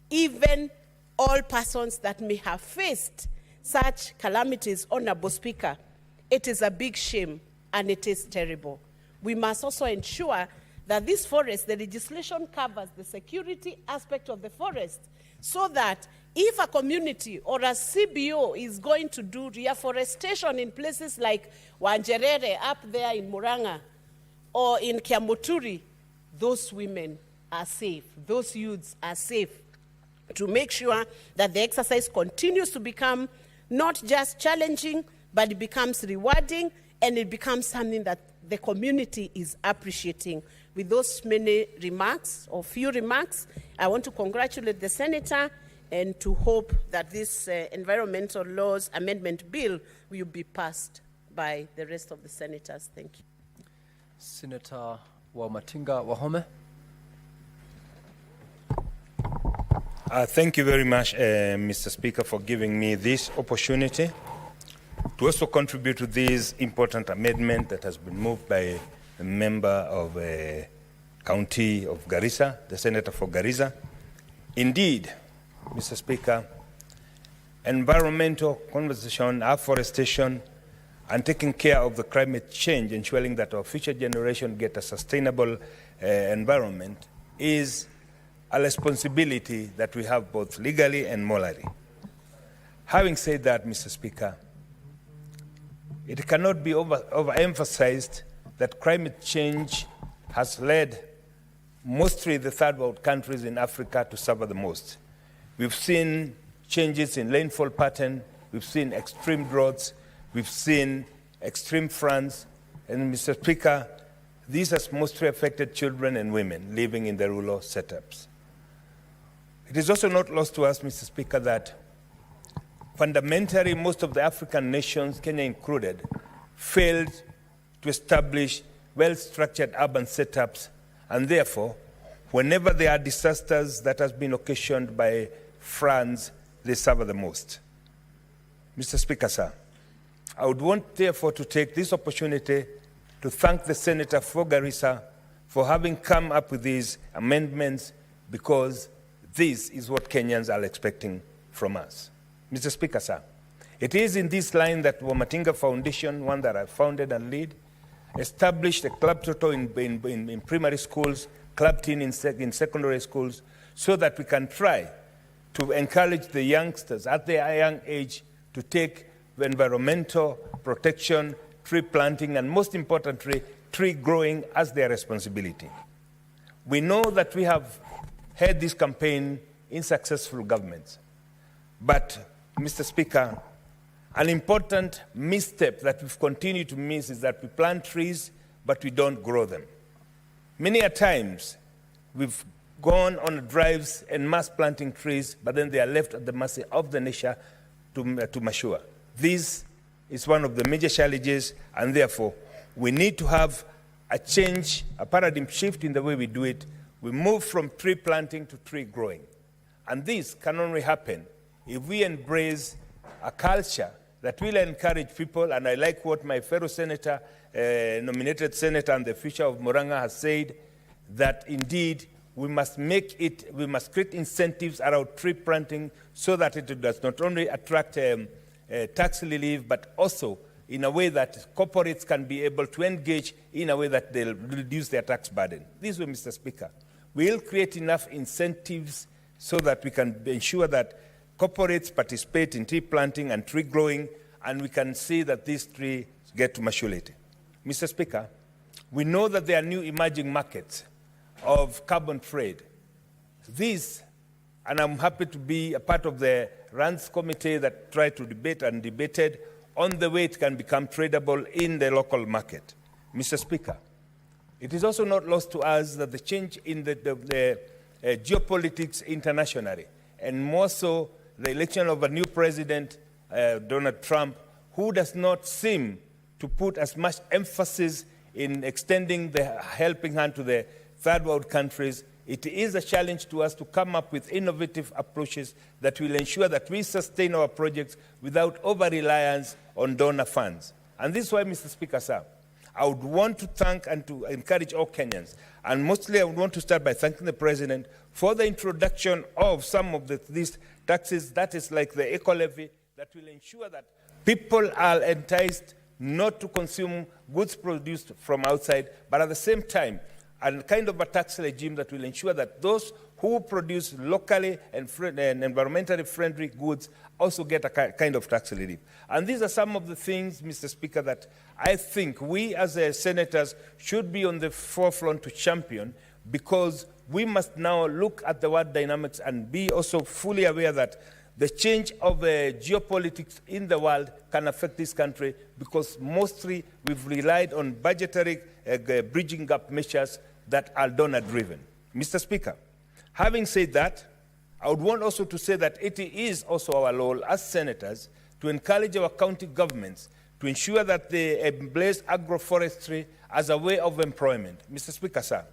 even all persons that may have faced such calamities, Honorable Speaker, it is a big shame and it is terrible. We must also ensure that this forest, the legislation covers the security aspect of the forest, so that if a community or a CBO is going to do reforestation in places like Wanjerere up there in Muranga or in Kiamuturi, those women are safe, those youths are safe, to make sure that the exercise continues to become not just challenging, but it becomes rewarding and it becomes something that the community is appreciating. With those many remarks, or few remarks, I want to congratulate the Senator and to hope that this Environmental Laws Amendment Bill will be passed by the rest of the Senators. Thank you. Senator Wamatinga Wahome. Thank you very much, Mr. Speaker, for giving me this opportunity to also contribute to this important amendment that has been moved by a member of County of Garissa, the Senator for Garissa. Indeed, Mr. Speaker, environmental conservation, afforestation, and taking care of the climate change, ensuring that our future generation get a sustainable environment, is a responsibility that we have both legally and morally. Having said that, Mr. Speaker, it cannot be overemphasized that climate change has led mostly the third world countries in Africa to suffer the most. We've seen changes in rainfall pattern, we've seen extreme droughts, we've seen extreme floods, and Mr. Speaker, these has mostly affected children and women living in the rural setups. It is also not lost to us, Mr. Speaker, that fundamentally most of the African nations, Kenya included, failed to establish well-structured urban setups, and therefore, whenever there are disasters that has been occasioned by floods, they suffer the most. Mr. Speaker, sir, I would want, therefore, to take this opportunity to thank the Senator for Garissa for having come up with these amendments, because this is what Kenyans are expecting from us. Mr. Speaker, sir, it is in this line that Wamatinga Foundation, one that I founded and lead, established a club toto in primary schools, club teen in secondary schools, so that we can try to encourage the youngsters at their young age to take environmental protection, tree planting, and most importantly, tree growing as their responsibility. We know that we have had this campaign in successful governments, but Mr. Speaker, An important misstep that we've continued to miss is that we plant trees, but we don't grow them. Many a times, we've gone on drives and mass planting trees, but then they are left at the mercy of the nature to mature. This is one of the major challenges, and therefore, we need to have a change, a paradigm shift in the way we do it. We move from tree planting to tree growing. And this can only happen if we embrace a culture that will encourage people, and I like what my fellow senator, nominated senator and the future of Murang'a has said, that indeed we must create incentives around tree planting so that it does not only attract tax relief, but also in a way that corporates can be able to engage in a way that they'll reduce their tax burden. This way, Mr. Speaker, we'll create enough incentives so that we can ensure that corporates participate in tree planting and tree growing, and we can see that these trees get to maturity. Mr. Speaker, we know that there are new emerging markets of carbon trade. These, and I'm happy to be a part of the RANS committee that tried to debate and debated on the way it can become tradable in the local market. Mr. Speaker, it is also not lost to us that the change in the geopolitics internationally, and more so the election of a new president, Donald Trump, who does not seem to put as much emphasis in extending the helping hand to the third world countries, it is a challenge to us to come up with innovative approaches that will ensure that we sustain our projects without over-reliance on donor funds. And this is why, Mr. Speaker, sir, I would want to thank and to encourage all Kenyans. And mostly I would want to start by thanking the President for the introduction of some of these taxes, that is like the eco-levy, that will ensure that people are enticed not to consume goods produced from outside, but at the same time, and kind of a tax regime that will ensure that those who produce locally and environmentally friendly goods also get a kind of tax relief. And these are some of the things, Mr. Speaker, that I think we as senators should be on the forefront to champion, because we must now look at the world dynamics and be also fully aware that the change of geopolitics in the world can affect this country, because mostly we've relied on budgetary bridging gap measures that are donor-driven. Mr. Speaker, having said that, I would want also to say that it is also our role as senators to encourage our county governments to ensure that they embrace agroforestry as a way of employment. Mr. Speaker, sir,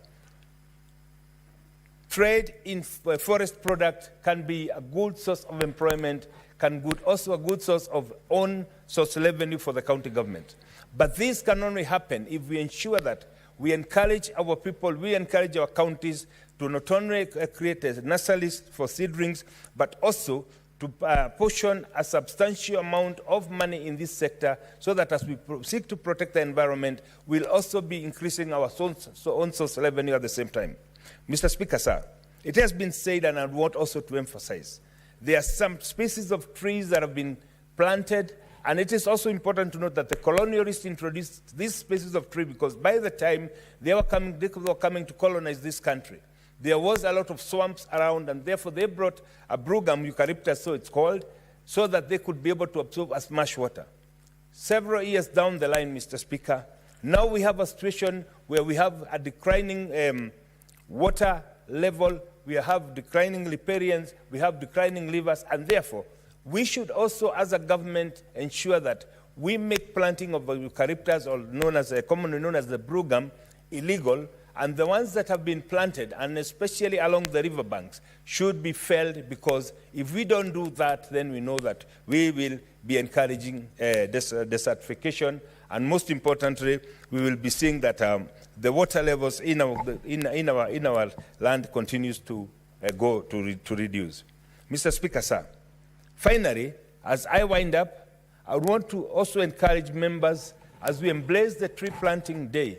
trade in forest product can be a good source of employment, also a good source of own source revenue for the county government. But this can only happen if we ensure that we encourage our people, we encourage our counties to not only create a nurseries for seedlings, but also to portion a substantial amount of money in this sector, so that as we seek to protect the environment, we'll also be increasing our own source revenue at the same time. Mr. Speaker, sir, it has been said, and I want also to emphasize, there are some species of trees that have been planted, and it is also important to note that the colonialists introduced these species of tree because by the time they were coming to colonize this country, there was a lot of swamps around, and therefore they brought a brugam, eucalyptus, so it's called, so that they could be able to absorb as much water. Several years down the line, Mr. Speaker, now we have a situation where we have a declining water level, we have declining riparians, we have declining rivers, and therefore we should also, as a government, ensure that we make planting of eucalyptus, or commonly known as the brugam, illegal, and the ones that have been planted, and especially along the riverbanks, should be felled, because if we don't do that, then we know that we will be encouraging desertification, and most importantly, we will be seeing that the water levels in our land continues to reduce. Mr. Speaker, sir, finally, as I wind up, I want to also encourage members, as we embrace the tree planting day,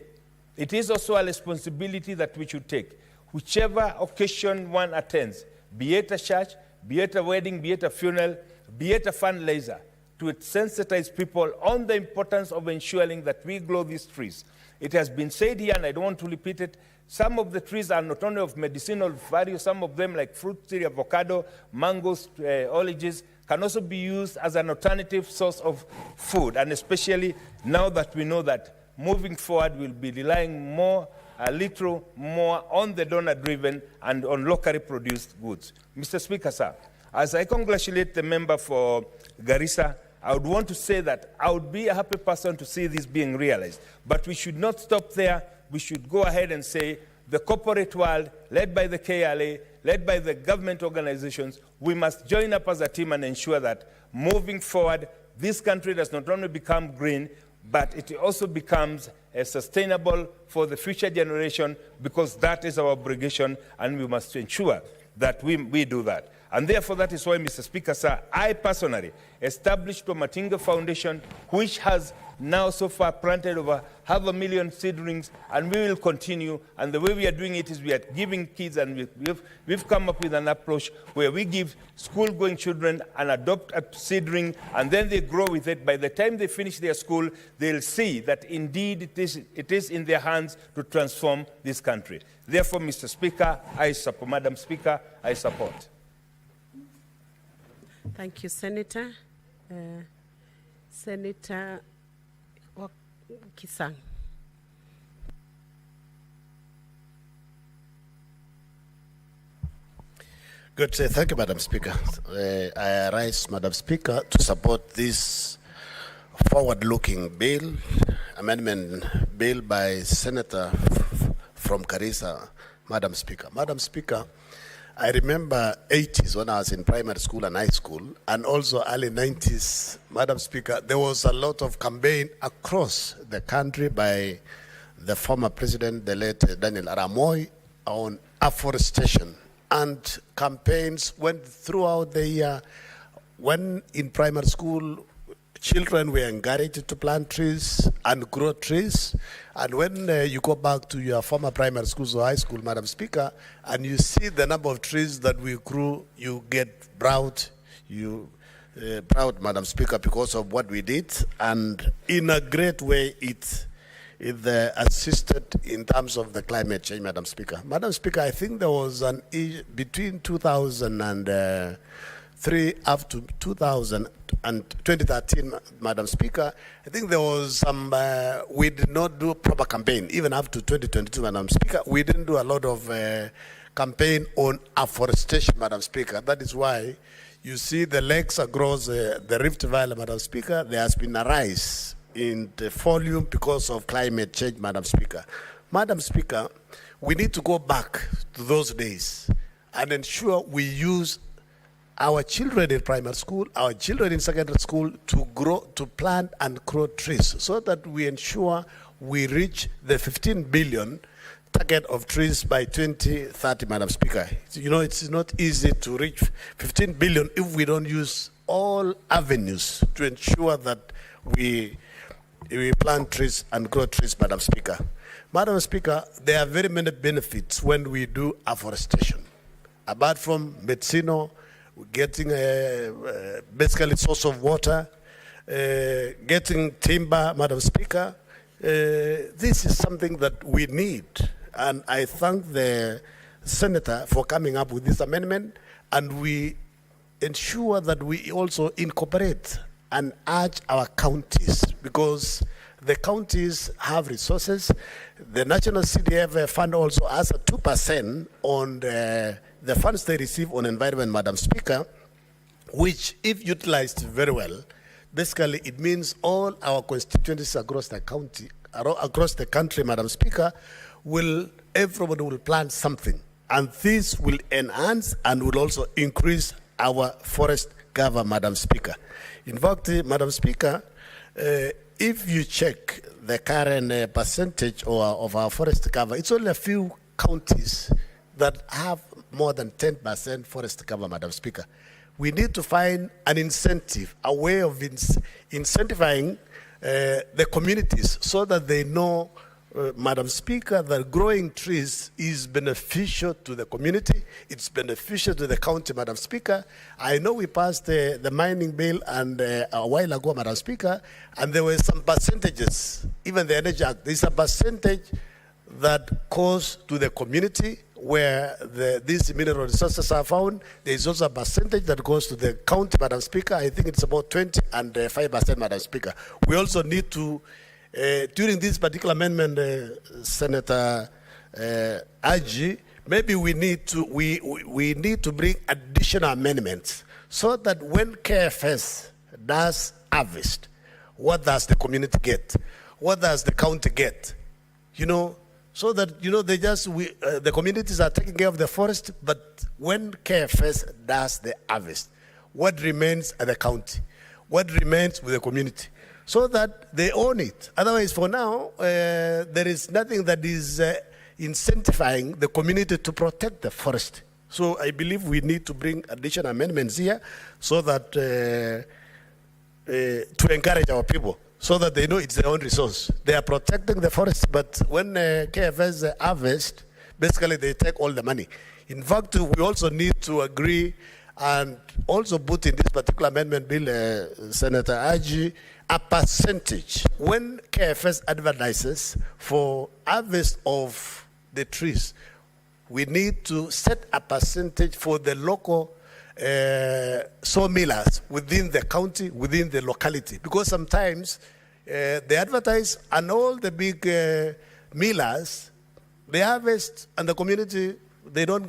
it is also a responsibility that we should take. Whichever occasion one attends, be it a church, be it a wedding, be it a funeral, be it a fundraiser, to sensitize people on the importance of ensuring that we grow these trees. It has been said here, and I don't want to repeat it, some of the trees are not only of medicinal value, some of them like fruit tree, avocado, mangoes, oranges, can also be used as an alternative source of food, and especially now that we know that moving forward we'll be relying a little more on the donor-driven and on locally produced goods. Mr. Speaker, sir, as I congratulate the member for Garissa, I would want to say that I would be a happy person to see this being realized. But we should not stop there. We should go ahead and say the corporate world, led by the KLA, led by the government organizations, we must join up as a team and ensure that moving forward, this country does not only become green, but it also becomes sustainable for the future generation, because that is our obligation, and we must ensure that we do that. And therefore, that is why, Mr. Speaker, sir, I personally established the Matinga Foundation, which has now so far planted over 500,000 seedlings, and we will continue. And the way we are doing it is we are giving kids, and we've come up with an approach where we give school-going children and adopt a seedling, and then they grow with it. By the time they finish their school, they'll see that indeed it is in their hands to transform this country. Therefore, Mr. Speaker, Madam Speaker, I support. Thank you, Senator. Senator Kisang. Good. Thank you, Madam Speaker. I rise, Madam Speaker, to support this forward-looking bill, amendment bill by Senator from Garissa, Madam Speaker. Madam Speaker, I remember 80s when I was in primary school and high school, and also early 90s, Madam Speaker, there was a lot of campaign across the country by the former president, the late Daniel Arap Moi, on afforestation. And campaigns went throughout the year. When in primary school, children were encouraged to plant trees and grow trees. And when you go back to your former primary schools or high school, Madam Speaker, and you see the number of trees that we grew, you get proud. Proud, Madam Speaker, because of what we did. And in a great way, it assisted in terms of the climate change, Madam Speaker. Madam Speaker, I think there was an between 2003 up to 2013, Madam Speaker, I think there was some, we did not do proper campaign, even up to 2022, Madam Speaker. We didn't do a lot of campaign on afforestation, Madam Speaker. That is why you see the lakes across the Rift Valley, Madam Speaker, there has been a rise in the volume because of climate change, Madam Speaker. Madam Speaker, we need to go back to those days and ensure we use our children in primary school, our children in secondary school to plant and grow trees so that we ensure we reach the 15 billion target of trees by 2030, Madam Speaker. You know, it's not easy to reach 15 billion if we don't use all avenues to ensure that we plant trees and grow trees, Madam Speaker. Madam Speaker, there are very many benefits when we do afforestation. Apart from medicinal, getting basically source of water, getting timber, Madam Speaker, this is something that we need. And I thank the Senator for coming up with this amendment, and we ensure that we also incorporate and urge our counties, because the counties have resources. The National CDF fund also has a 2% on the funds they receive on environment, Madam Speaker, which, if utilized very well, basically it means all our constituencies across the country, Madam Speaker, everybody will plant something. And this will enhance and will also increase our forest cover, Madam Speaker. In fact, Madam Speaker, if you check the current percentage of our forest cover, it's only a few counties that have more than 10% forest cover, Madam Speaker. We need to find an incentive, a way of incentivizing the communities so that they know, Madam Speaker, that growing trees is beneficial to the community, it's beneficial to the county, Madam Speaker. I know we passed the mining bill and a while ago, Madam Speaker, and there were some percentages, even the Energy Act, there's a percentage that goes to the community where these mineral resources are found. There is also a percentage that goes to the county, Madam Speaker. I think it's about 20 and 5%, Madam Speaker. We also need to, during this particular amendment, Senator Aji, maybe we need to bring additional amendments so that when KFS does harvest, what does the community get? What does the county get? So that, the communities are taking care of the forest, but when KFS does the harvest, what remains at the county? What remains with the community? So that they own it. Otherwise, for now, there is nothing that is incentivizing the community to protect the forest. So I believe we need to bring additional amendments here so that to encourage our people, so that they know it's their own resource. They are protecting the forest, but when KFS harvest, basically they take all the money. In fact, we also need to agree and also put in this particular amendment bill, Senator Aji, a percentage. When KFS advertises for harvest of the trees, we need to set a percentage for the local sawmillers within the county, within the locality. Because sometimes they advertise and all the big millers, they harvest and the community, they don't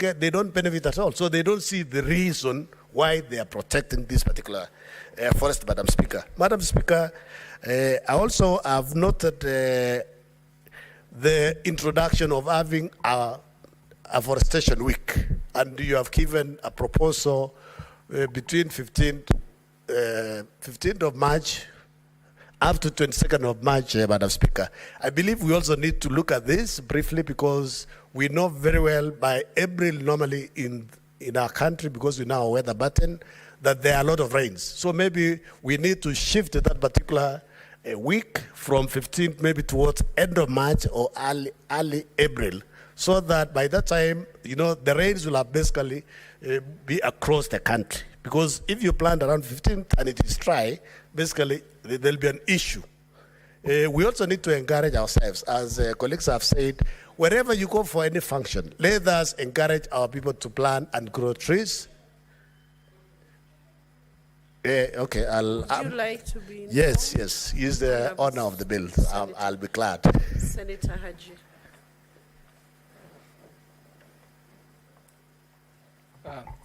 benefit at all. So they don't see the reason why they are protecting this particular forest, Madam Speaker. Madam Speaker, I also have noted the introduction of having a afforestation week, and you have given a proposal between 15th of March up to 22nd of March, Madam Speaker. I believe we also need to look at this briefly because we know very well by April normally in our country, because we know our weather pattern, that there are a lot of rains. So maybe we need to shift that particular week from 15th maybe towards end of March or early April, so that by that time, the rains will have basically be across the country. Because if you plant around 15th and it is dry, basically there will be an issue. We also need to encourage ourselves, as colleagues have said, wherever you go for any function, let us encourage our people to plant and grow trees. Okay, Would you like to be involved? Yes, he's the owner of the bill. I'll be glad. Senator Haji.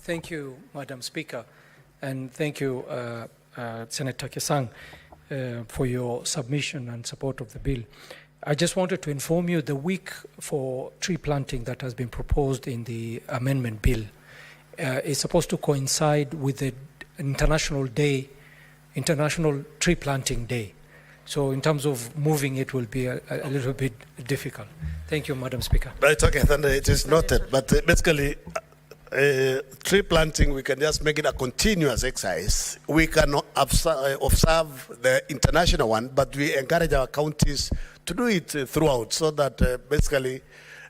Thank you, Madam Speaker, and thank you, Senator Kesang, for your submission and support of the bill. I just wanted to inform you the week for tree planting that has been proposed in the amendment bill is supposed to coincide with the International Tree Planting Day. So in terms of moving, it will be a little bit difficult. Thank you, Madam Speaker. Right, okay, then it is noted. But basically, tree planting, we can just make it a continuous exercise. We can observe the international one, but we encourage our counties to do it throughout, so that basically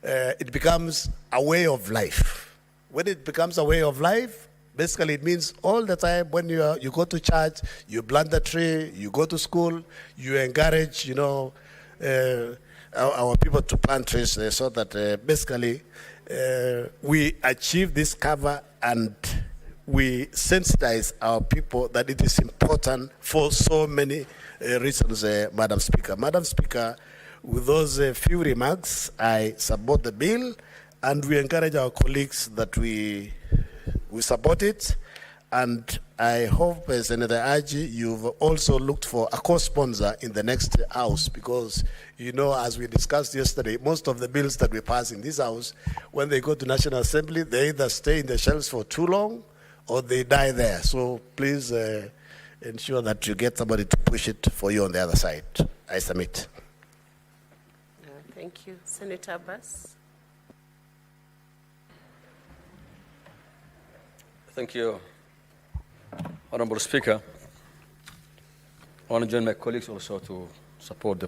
it becomes a way of life. When it becomes a way of life, basically it means all the time when you go to church, you plant the tree, you go to school, you encourage our people to plant trees, so that basically we achieve this cover and we sensitize our people that it is important for so many reasons, Madam Speaker. Madam Speaker, with those few remarks, I support the bill, and we encourage our colleagues that we support it. And I hope, Senator Aji, you've also looked for a co-sponsor in the next house, because, as we discussed yesterday, most of the bills that we pass in this house, when they go to National Assembly, they either stay in the shelves for too long or they die there. So please ensure that you get somebody to push it for you on the other side. I submit. Thank you. Senator Abbas. Thank you, Honorable Speaker. I want to join my colleagues also to support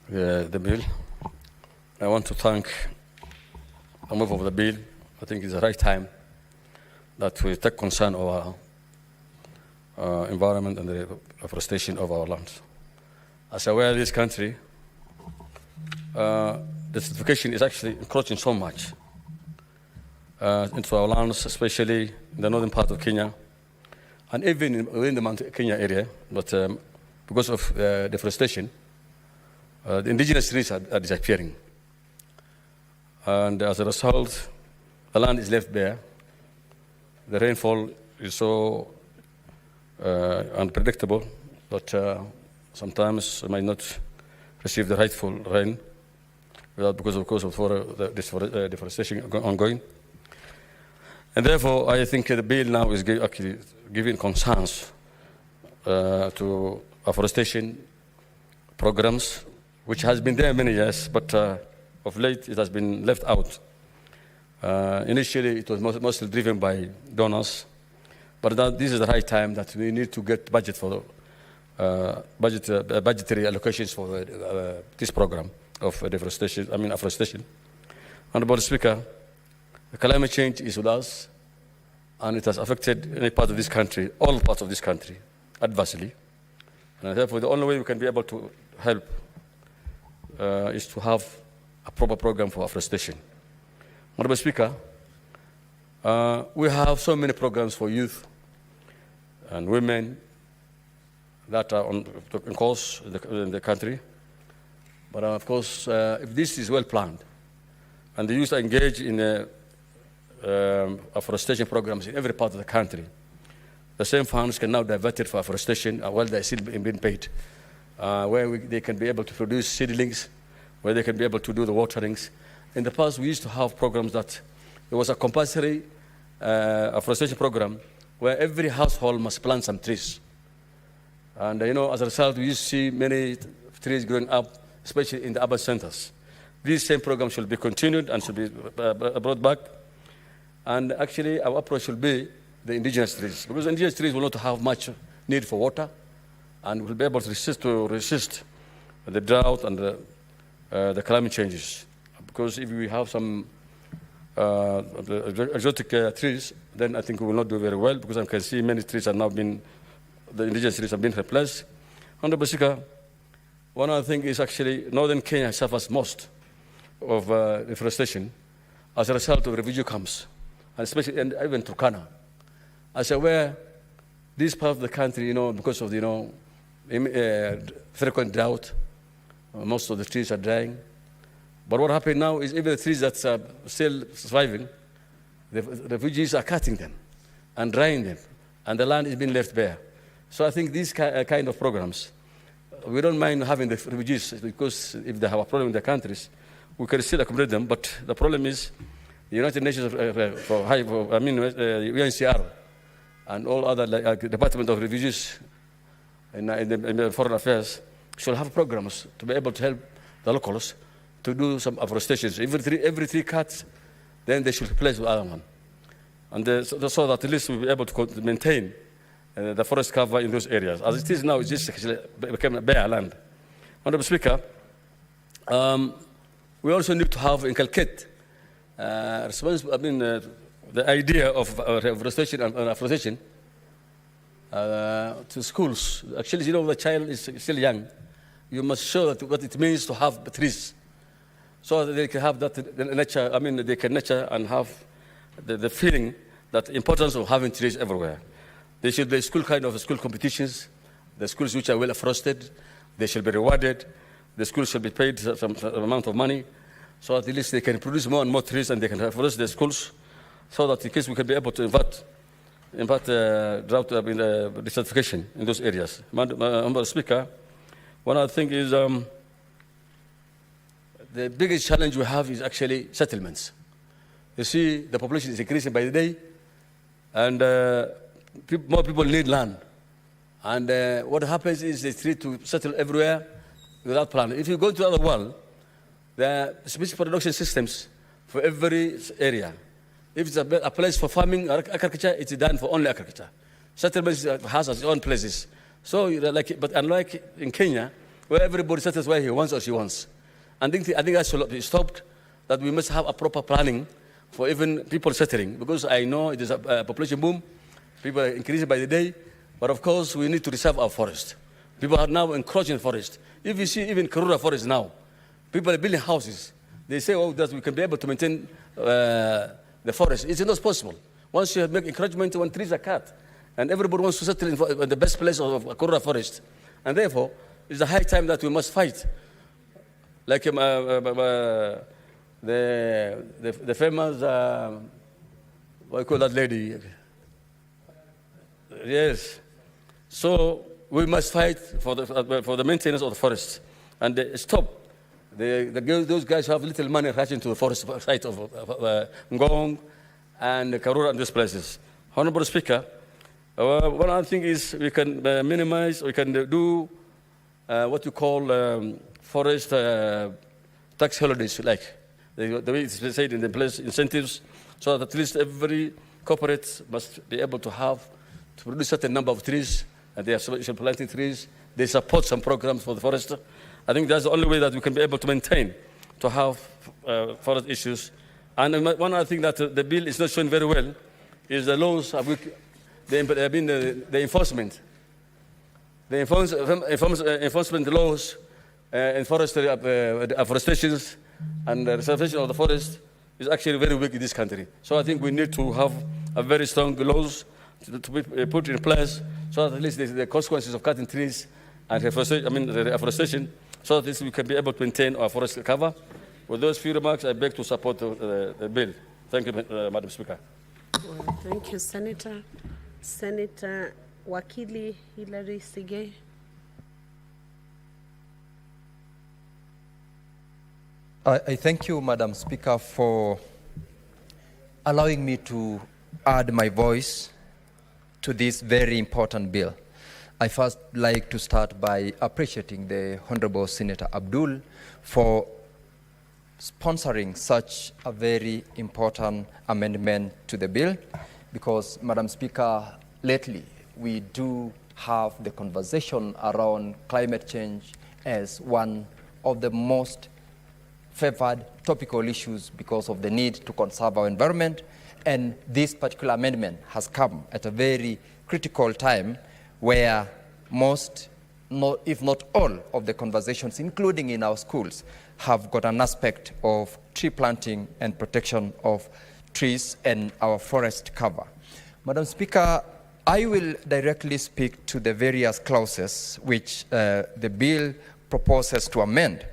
the bill. I want to thank the move of the bill. I think it's the right time that we take concern of our environment and the afforestation of our lands. As aware of this country, the certification is actually encroaching so much into our lands, especially in the northern part of Kenya, and even within the Mount Kenya area. But because of deforestation, the indigenous trees are disappearing. And as a result, the land is left bare. The rainfall is so unpredictable that sometimes it might not receive the rightful rain because of the deforestation ongoing. And therefore, I think the bill now is actually giving concerns to afforestation programs, which has been there many years, but of late it has been left out. Initially, it was mostly driven by donors, but now this is the right time that we need to get budget for budgetary allocations for this program of deforestation. Afforestation. Honourable Speaker, climate change is with us, and it has affected any part of this country, all parts of this country, adversely. And therefore, the only way we can be able to help is to have a proper program for afforestation. Honourable Speaker, we have so many programs for youth and women that are on course in the country. But of course, if this is well planned, and the youth are engaged in afforestation programs in every part of the country, the same funds can now be diverted for afforestation while they're still being paid, where they can be able to produce seedlings, where they can be able to do the waterings. In the past, we used to have programs that there was a compulsory afforestation program where every household must plant some trees. And as a result, we used to see many trees growing up, especially in the urban centers. These same programs should be continued and should be brought back. And actually, our approach should be the indigenous trees, because indigenous trees will not have much need for water and will be able to resist the drought and the climate changes. Because if we have some exotic trees, then I think we will not do very well, because I can see many trees are now the indigenous trees have been replaced. Honourable Speaker, one other thing is actually northern Kenya suffers most of deforestation as a result of refugee camps, and especially even Turkana. As aware, this part of the country, because of frequent drought, most of the trees are dying. But what happened now is even the trees that are still surviving, the refugees are cutting them and drying them, and the land is being left bare. So I think these kind of programs, we don't mind having the refugees, because if they have a problem in their countries, we can still accommodate them. But the problem is the United Nations, UNHCR, and all other Department of Refugees in the Foreign Affairs should have programs to be able to help the locals to do some afforestation. Every tree cuts, then they should replace with other one. And so that at least we'll be able to maintain the forest cover in those areas. As it is now, it just actually became a bare land. Honourable Speaker, we also need to inculcate the idea of reforestation and afforestation to schools. Actually, the child is still young. You must show that what it means to have trees, so that they can have that nature. They can nurture and have the feeling, that importance of having trees everywhere. There should be school competitions. The schools which are well afforested, they should be rewarded. The schools should be paid some amount of money, so at least they can produce more and more trees, and they can afforest their schools, so that in case we can be able to invert drought desertification in those areas. Honourable Speaker, one other thing is the biggest challenge we have is actually settlements. You see, the population is increasing by the day, and more people need land. And what happens is they try to settle everywhere without planning. If you go to the other world, there are specific production systems for every area. If it's a place for farming or agriculture, it's done for only agriculture. Settlements has its own places. So, but unlike in Kenya, where everybody settles where he wants or she wants, I think that should be stopped. That we must have a proper planning for even people settling, because I know it is a population boom. People are increasing by the day, but of course we need to reserve our forest. People are now encroaching the forest. If you see even Karura forest now, people are building houses. They say, that we can be able to maintain the forest. It's not possible. Once you make encouragement when trees are cut, and everybody wants to settle in the best place of Karura forest, and therefore it's a high time that we must fight. Like the famous, what do you call that lady? Yes. So we must fight for the maintenance of the forest, and stop those guys who have little money rushing to the forest site of Ngong and Karura and these places. Honorable Speaker, one other thing is we can minimize, we can do what you call forest tax holidays, like the way it's said in the place incentives, so that at least every corporate must be able to produce a certain number of trees, and they are planting trees. They support some programs for the forest. I think that's the only way that we can be able to maintain, to have forest issues. And one other thing that the bill is not showing very well is the laws, the enforcement. The enforcement laws in forestry, afforestation and reservation of the forest is actually very weak in this country. So I think we need to have a very strong laws to be put in place, so that at least the consequences of cutting trees and afforestation, so that we can be able to maintain our forest cover. With those few remarks, I beg to support the bill. Thank you, Madam Speaker. Thank you, Senator. Senator Wakili Hilary Sige. I thank you, Madam Speaker, for allowing me to add my voice to this very important bill. I first like to start by appreciating the Honorable Senator Abdul for sponsoring such a very important amendment to the bill, because, Madam Speaker, lately we do have the conversation around climate change as one of the most favored topical issues because of the need to conserve our environment, and this particular amendment has come at a very critical time where most, if not all, of the conversations, including in our schools, have got an aspect of tree planting and protection of trees and our forest cover. Madam Speaker, I will directly speak to the various clauses which the bill proposes to amend.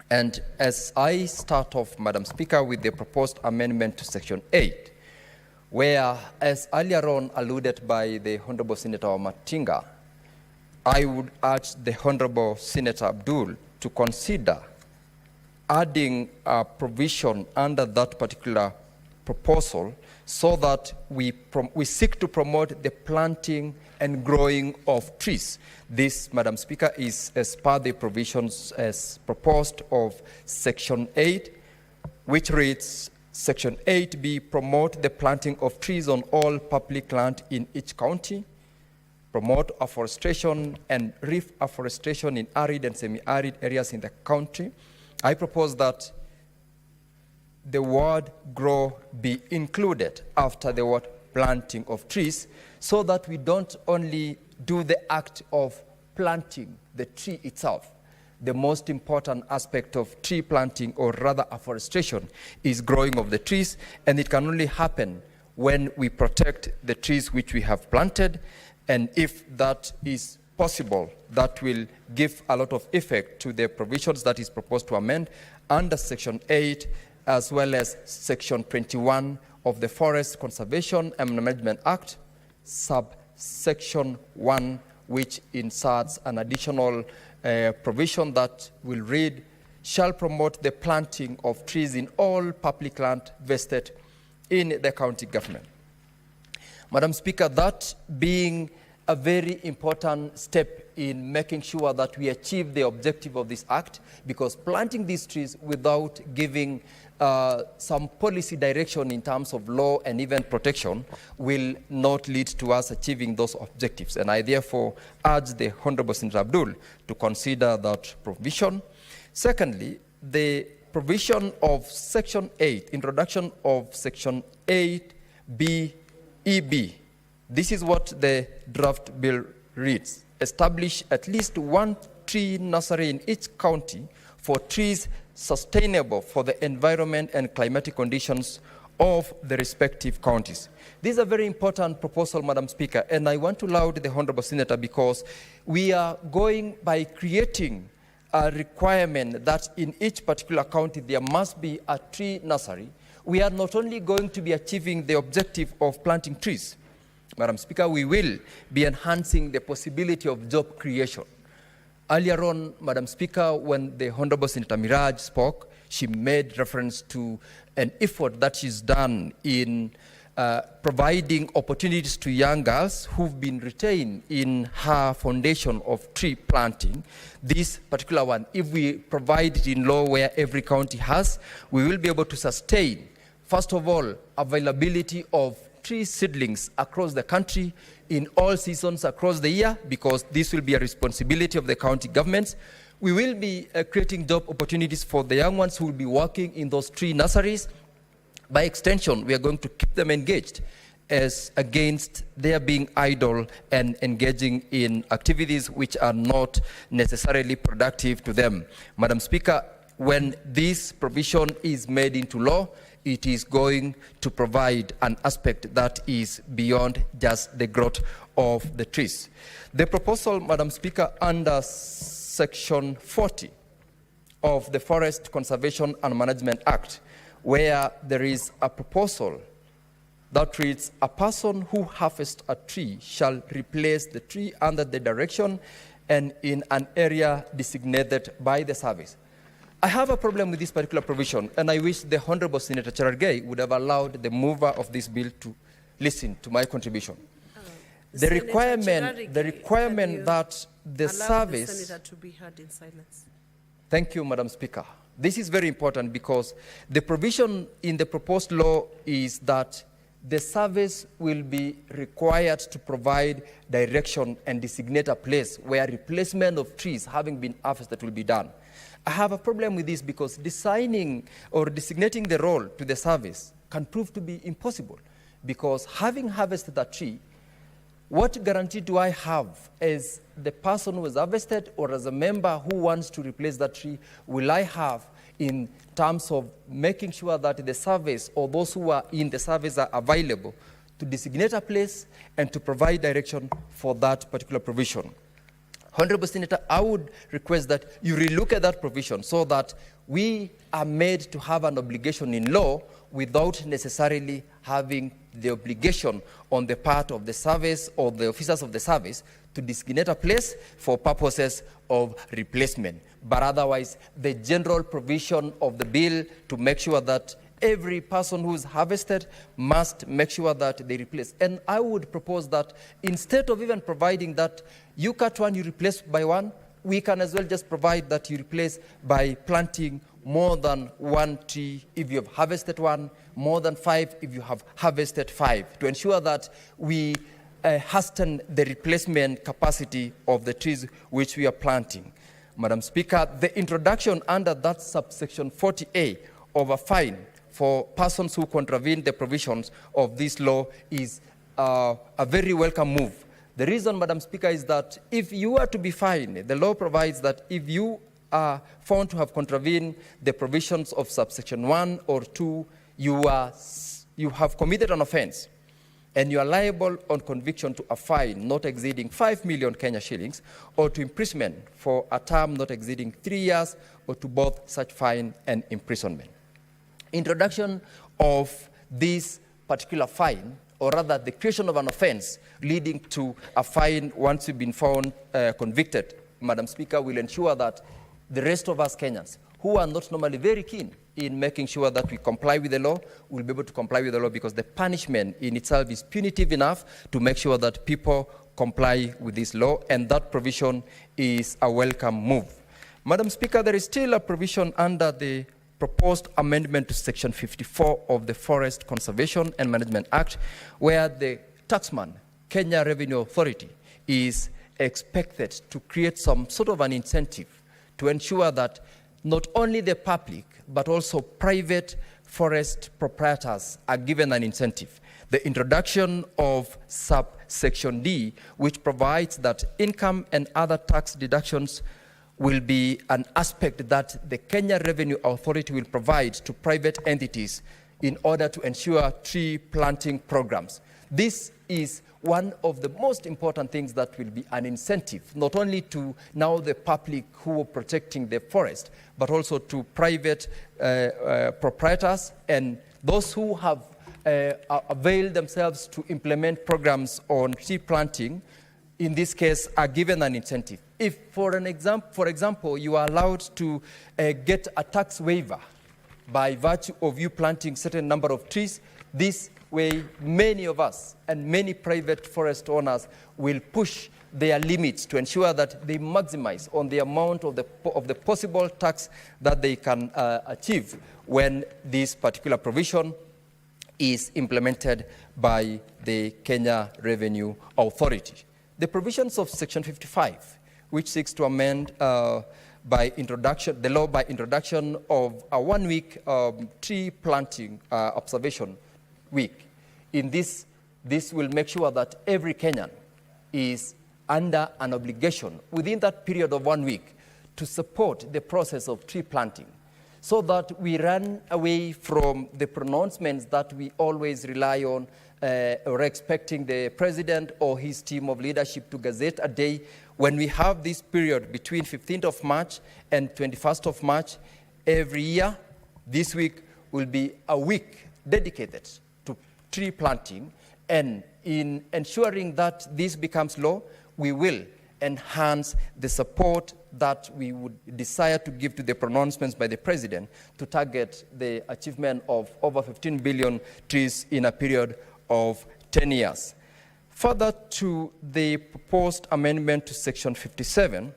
And as I start off, Madam Speaker, with the proposed amendment to Section 8, where, as earlier on alluded by the Honorable Senator Matinga, I would urge the Honorable Senator Abdul to consider adding a provision under that particular proposal so that we seek to promote the planting and growing of trees. This, Madam Speaker, is as per the provisions as proposed of Section 8, which reads, Section 8B, promote the planting of trees on all public land in each county, promote afforestation and reef afforestation in arid and semi-arid areas in the country. I propose that the word grow be included after the word planting of trees, so that we don't only do the act of planting the tree itself. The most important aspect of tree planting, or rather afforestation, is growing of the trees, and it can only happen when we protect the trees which we have planted, and if that is possible, that will give a lot of effect to the provisions that is proposed to amend under Section 8, as well as Section 21 of the Forest Conservation and Management Act, subsection 1, which inserts an additional provision that will read, shall promote the planting of trees in all public land vested in the county government. Madam Speaker, that being a very important step in making sure that we achieve the objective of this act, because planting these trees without giving some policy direction in terms of law and even protection will not lead to us achieving those objectives. And I therefore urge the Honorable Senator Abdul to consider that provision. Secondly, the provision of Section 8, introduction of Section 8B-EB. This is what the draft bill reads. Establish at least one tree nursery in each county for trees sustainable for the environment and climatic conditions of the respective counties. This is a very important proposal, Madam Speaker, and I want to laud the Honourable Senator because we are going by creating a requirement that in each particular county there must be a tree nursery. We are not only going to be achieving the objective of planting trees, Madam Speaker, we will be enhancing the possibility of job creation. Earlier on, Madam Speaker, when the Honourable Senator Miraj spoke, she made reference to an effort that she's done in providing opportunities to young girls who've been retained in her foundation of tree planting. This particular one, if we provide it in law where every county has, we will be able to sustain, first of all, availability of tree seedlings across the country in all seasons across the year, because this will be a responsibility of the county governments. We will be creating job opportunities for the young ones who will be working in those tree nurseries. By extension, we are going to keep them engaged as against their being idle and engaging in activities which are not necessarily productive to them. Madam Speaker, when this provision is made into law, it is going to provide an aspect that is beyond just the growth of the trees. The proposal, Madam Speaker, under Section 40 of the Forest Conservation and Management Act, where there is a proposal that reads, a person who harvests a tree shall replace the tree under the direction and in an area designated by the service. I have a problem with this particular provision, and I wish the Honourable Senator Cherargei would have allowed the mover of this bill to listen to my contribution. The requirement that the service... The Senator to be heard in silence. Thank you, Madam Speaker. This is very important because the provision in the proposed law is that the service will be required to provide direction and designate a place where replacement of trees having been harvested will be done. I have a problem with this because designing or designating the role to the service can prove to be impossible, because having harvested a tree, what guarantee do I have as the person who has harvested or as a member who wants to replace that tree will I have in terms of making sure that the service or those who are in the service are available to designate a place and to provide direction for that particular provision? Honourable Senator, I would request that you relook at that provision so that we are made to have an obligation in law without necessarily having the obligation on the part of the service or the officers of the service to designate a place for purposes of replacement. But otherwise, the general provision of the bill to make sure that every person who is harvested must make sure that they replace. And I would propose that instead of even providing that you cut one, you replace by one, we can as well just provide that you replace by planting more than one tree if you have harvested one, more than 5 if you have harvested 5, to ensure that we hasten the replacement capacity of the trees which we are planting. Madam Speaker, the introduction under that subsection 40A of a fine for persons who contravene the provisions of this law is a very welcome move. The reason, Madam Speaker, is that if you are to be fined, the law provides that if you are found to have contravened the provisions of subsection 1 or 2, you have committed an offense, and you are liable on conviction to a fine not exceeding 5 million Kenya shillings or to imprisonment for a term not exceeding 3 years or to both such fine and imprisonment. Introduction of this particular fine, or rather the creation of an offense leading to a fine once you've been found convicted, Madam Speaker, will ensure that the rest of us Kenyans, who are not normally very keen in making sure that we comply with the law, will be able to comply with the law, because the punishment in itself is punitive enough to make sure that people comply with this law, and that provision is a welcome move. Madam Speaker, there is still a provision under the proposed amendment to Section 54 of the Forest Conservation and Management Act, where the taxman, Kenya Revenue Authority, is expected to create some sort of an incentive to ensure that not only the public, but also private forest proprietors are given an incentive. The introduction of subsection D, which provides that income and other tax deductions will be an aspect that the Kenya Revenue Authority will provide to private entities in order to ensure tree planting programs. This is one of the most important things that will be an incentive, not only to now the public who are protecting the forest, but also to private proprietors and those who have availed themselves to implement programs on tree planting, in this case, are given an incentive. If, for example, you are allowed to get a tax waiver by virtue of you planting certain number of trees, this way many of us and many private forest owners will push their limits to ensure that they maximize on the amount of the possible tax that they can achieve when this particular provision is implemented by the Kenya Revenue Authority. The provisions of Section 55, which seeks to amend the law by introduction of a 1-week tree planting observation week. In this will make sure that every Kenyan is under an obligation within that period of 1 week to support the process of tree planting, so that we run away from the pronouncements that we always rely on or expecting the president or his team of leadership to gazette a day. When we have this period between 15th of March and 21st of March every year, this week will be a week dedicated to tree planting. And in ensuring that this becomes law, we will enhance the support that we would desire to give to the pronouncements by the president to target the achievement of over 15 billion trees in a period of 10 years. Further to the proposed amendment to Section 57,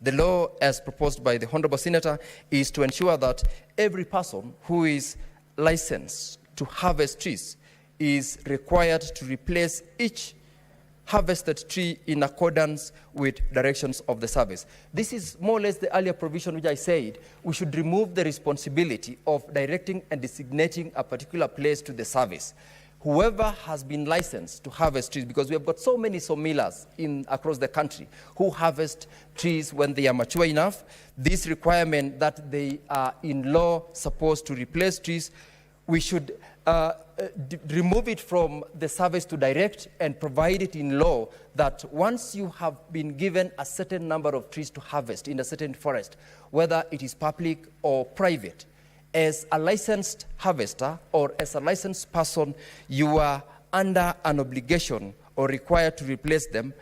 the law as proposed by the Honorable Senator is to ensure that every person who is licensed to harvest trees is required to replace each harvested tree in accordance with directions of the service. This is more or less the earlier provision which I said we should remove the responsibility of directing and designating a particular place to the service. Whoever has been licensed to harvest trees, because we have got so many sawmillers across the country who harvest trees when they are mature enough, this requirement that they are in law supposed to replace trees, we should remove it from the service to direct and provide it in law that once you have been given a certain number of trees to harvest in a certain forest, whether it is public or private, as a licensed harvester or as a licensed person, you are under an obligation or required to replace them.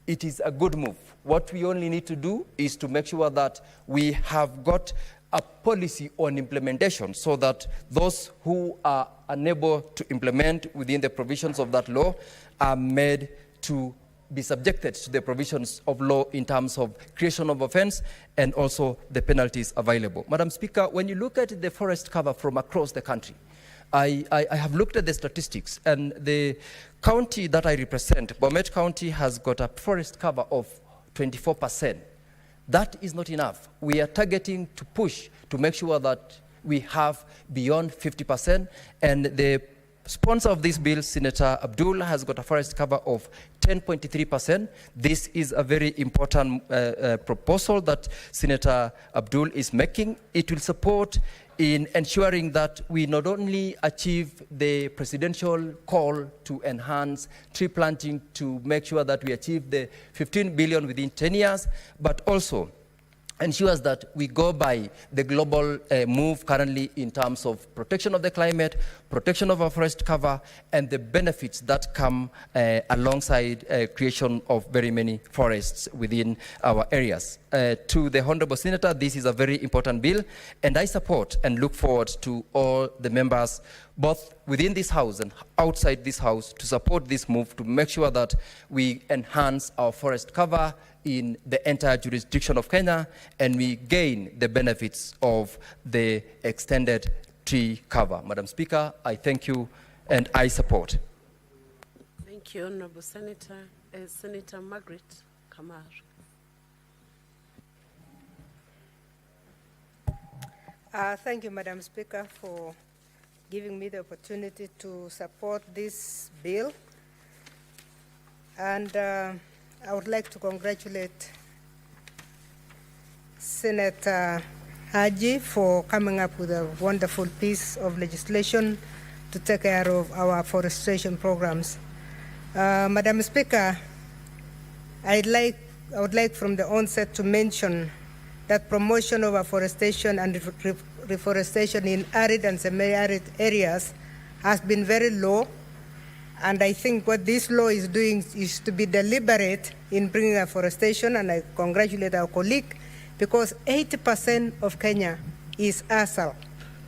It is a good move. What we only need to do is to make sure that we have got a policy on implementation so that those who are unable to implement within the provisions of that law are made to be subjected to the provisions of law in terms of creation of offense and also the penalties available. Madam Speaker, when you look at the forest cover from across the country, I have looked at the statistics, and the county that I represent, Bomet County, has got a forest cover of 24%. That is not enough. We are targeting to push to make sure that we have beyond 50%, and the sponsor of this bill, Senator Abdul, has got a forest cover of 10.3%. This is a very important proposal that Senator Abdul is making. It will support in ensuring that we not only achieve the presidential call to enhance tree planting to make sure that we achieve the 15 billion within 10 years, but also ensures that we go by the global move currently in terms of protection of the climate, protection of our forest cover, and the benefits that come alongside creation of very many forests within our areas. To the Honorable Senator, this is a very important bill, and I support and look forward to all the members, both within this House and outside this House, to support this move to make sure that we enhance our forest cover in the entire jurisdiction of Kenya, and we gain the benefits of the extended tree cover. Madam Speaker, I thank you and I support. Thank you, Honorable Senator. Senator Margaret Kamar. Thank you, Madam Speaker, for giving me the opportunity to support this bill. And I would like to congratulate Senator Haji for coming up with a wonderful piece of legislation to take care of our forestation programs. Madam Speaker, I would like from the onset to mention that promotion of afforestation and reforestation in arid and semi-arid areas has been very low, and I think what this law is doing is to be deliberate in bringing afforestation, and I congratulate our colleague because 80% of Kenya is ASAL.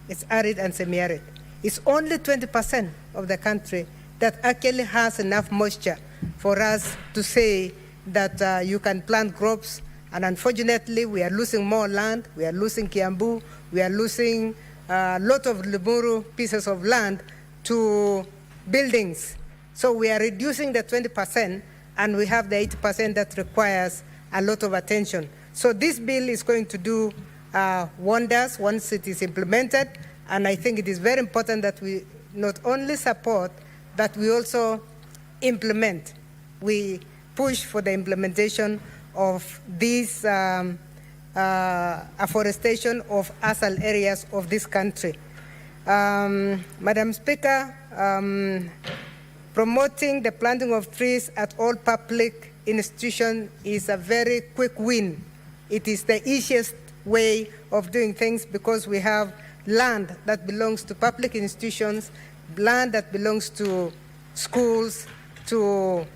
It's arid and semi-arid. It's only 20% of the country that actually has enough moisture for us to say that you can plant crops. And unfortunately, we are losing more land. We are losing Kiambu. We are losing a lot of Limuru pieces of land to buildings. So we are reducing the 20%, and we have the 80% that requires a lot of attention. So this bill is going to do wonders once it is implemented, and I think it is very important that we not only support, but we also implement. We push for the implementation of this afforestation of ASAL areas of this country. Madam Speaker, promoting the planting of trees at all public institutions is a very quick win. It is the easiest way of doing things because we have land that belongs to public institutions, land that belongs to schools, to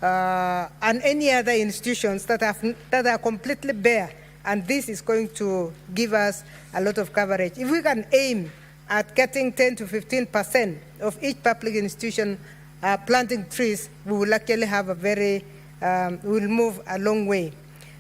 and any other institutions that are completely bare, and this is going to give us a lot of coverage. If we can aim at getting 10 to 15% of each public institution planting trees, we will actually have a very, we will move a long way.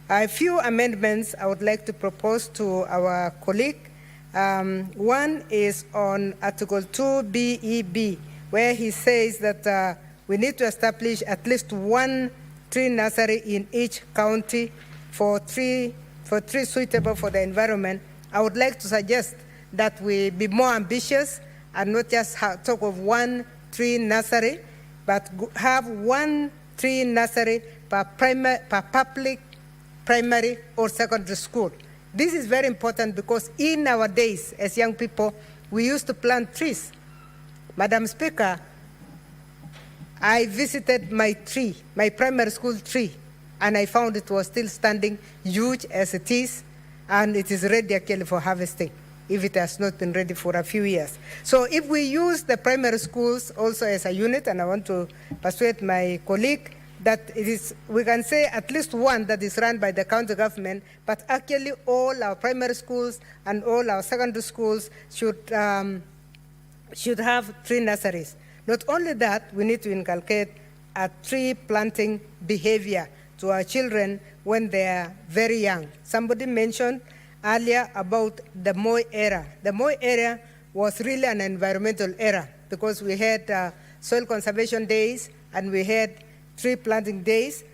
A few amendments I would like to propose to our colleague. One is on Article 2BEB, where he says that we need to establish at least one tree nursery in each county for trees suitable for the environment. I would like to suggest that we be more ambitious and not just talk of one tree nursery, but have one tree nursery per public primary or secondary school. This is very important because in our days as young people, we used to plant trees. Madam Speaker, I visited my tree, my primary school tree, and I found it was still standing huge as it is, and it is ready actually for harvesting if it has not been ready for a few years. So if we use the primary schools also as a unit, and I want to persuade my colleague that it is, we can say at least one that is run by the county government, but actually all our primary schools and all our secondary schools should have tree nurseries. Not only that, we need to inculcate a tree planting behavior to our children when they are very young. Somebody mentioned earlier about the Moi era. The Moi era was really an environmental era because we had soil conservation days and we had tree planting days,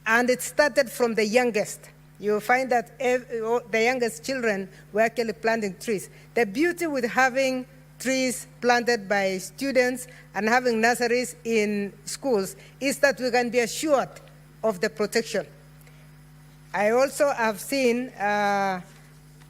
and it started from the youngest. You'll find that the youngest children were actually planting trees. The beauty with having trees planted by students and having nurseries in schools is that we can be assured of the protection. I also have seen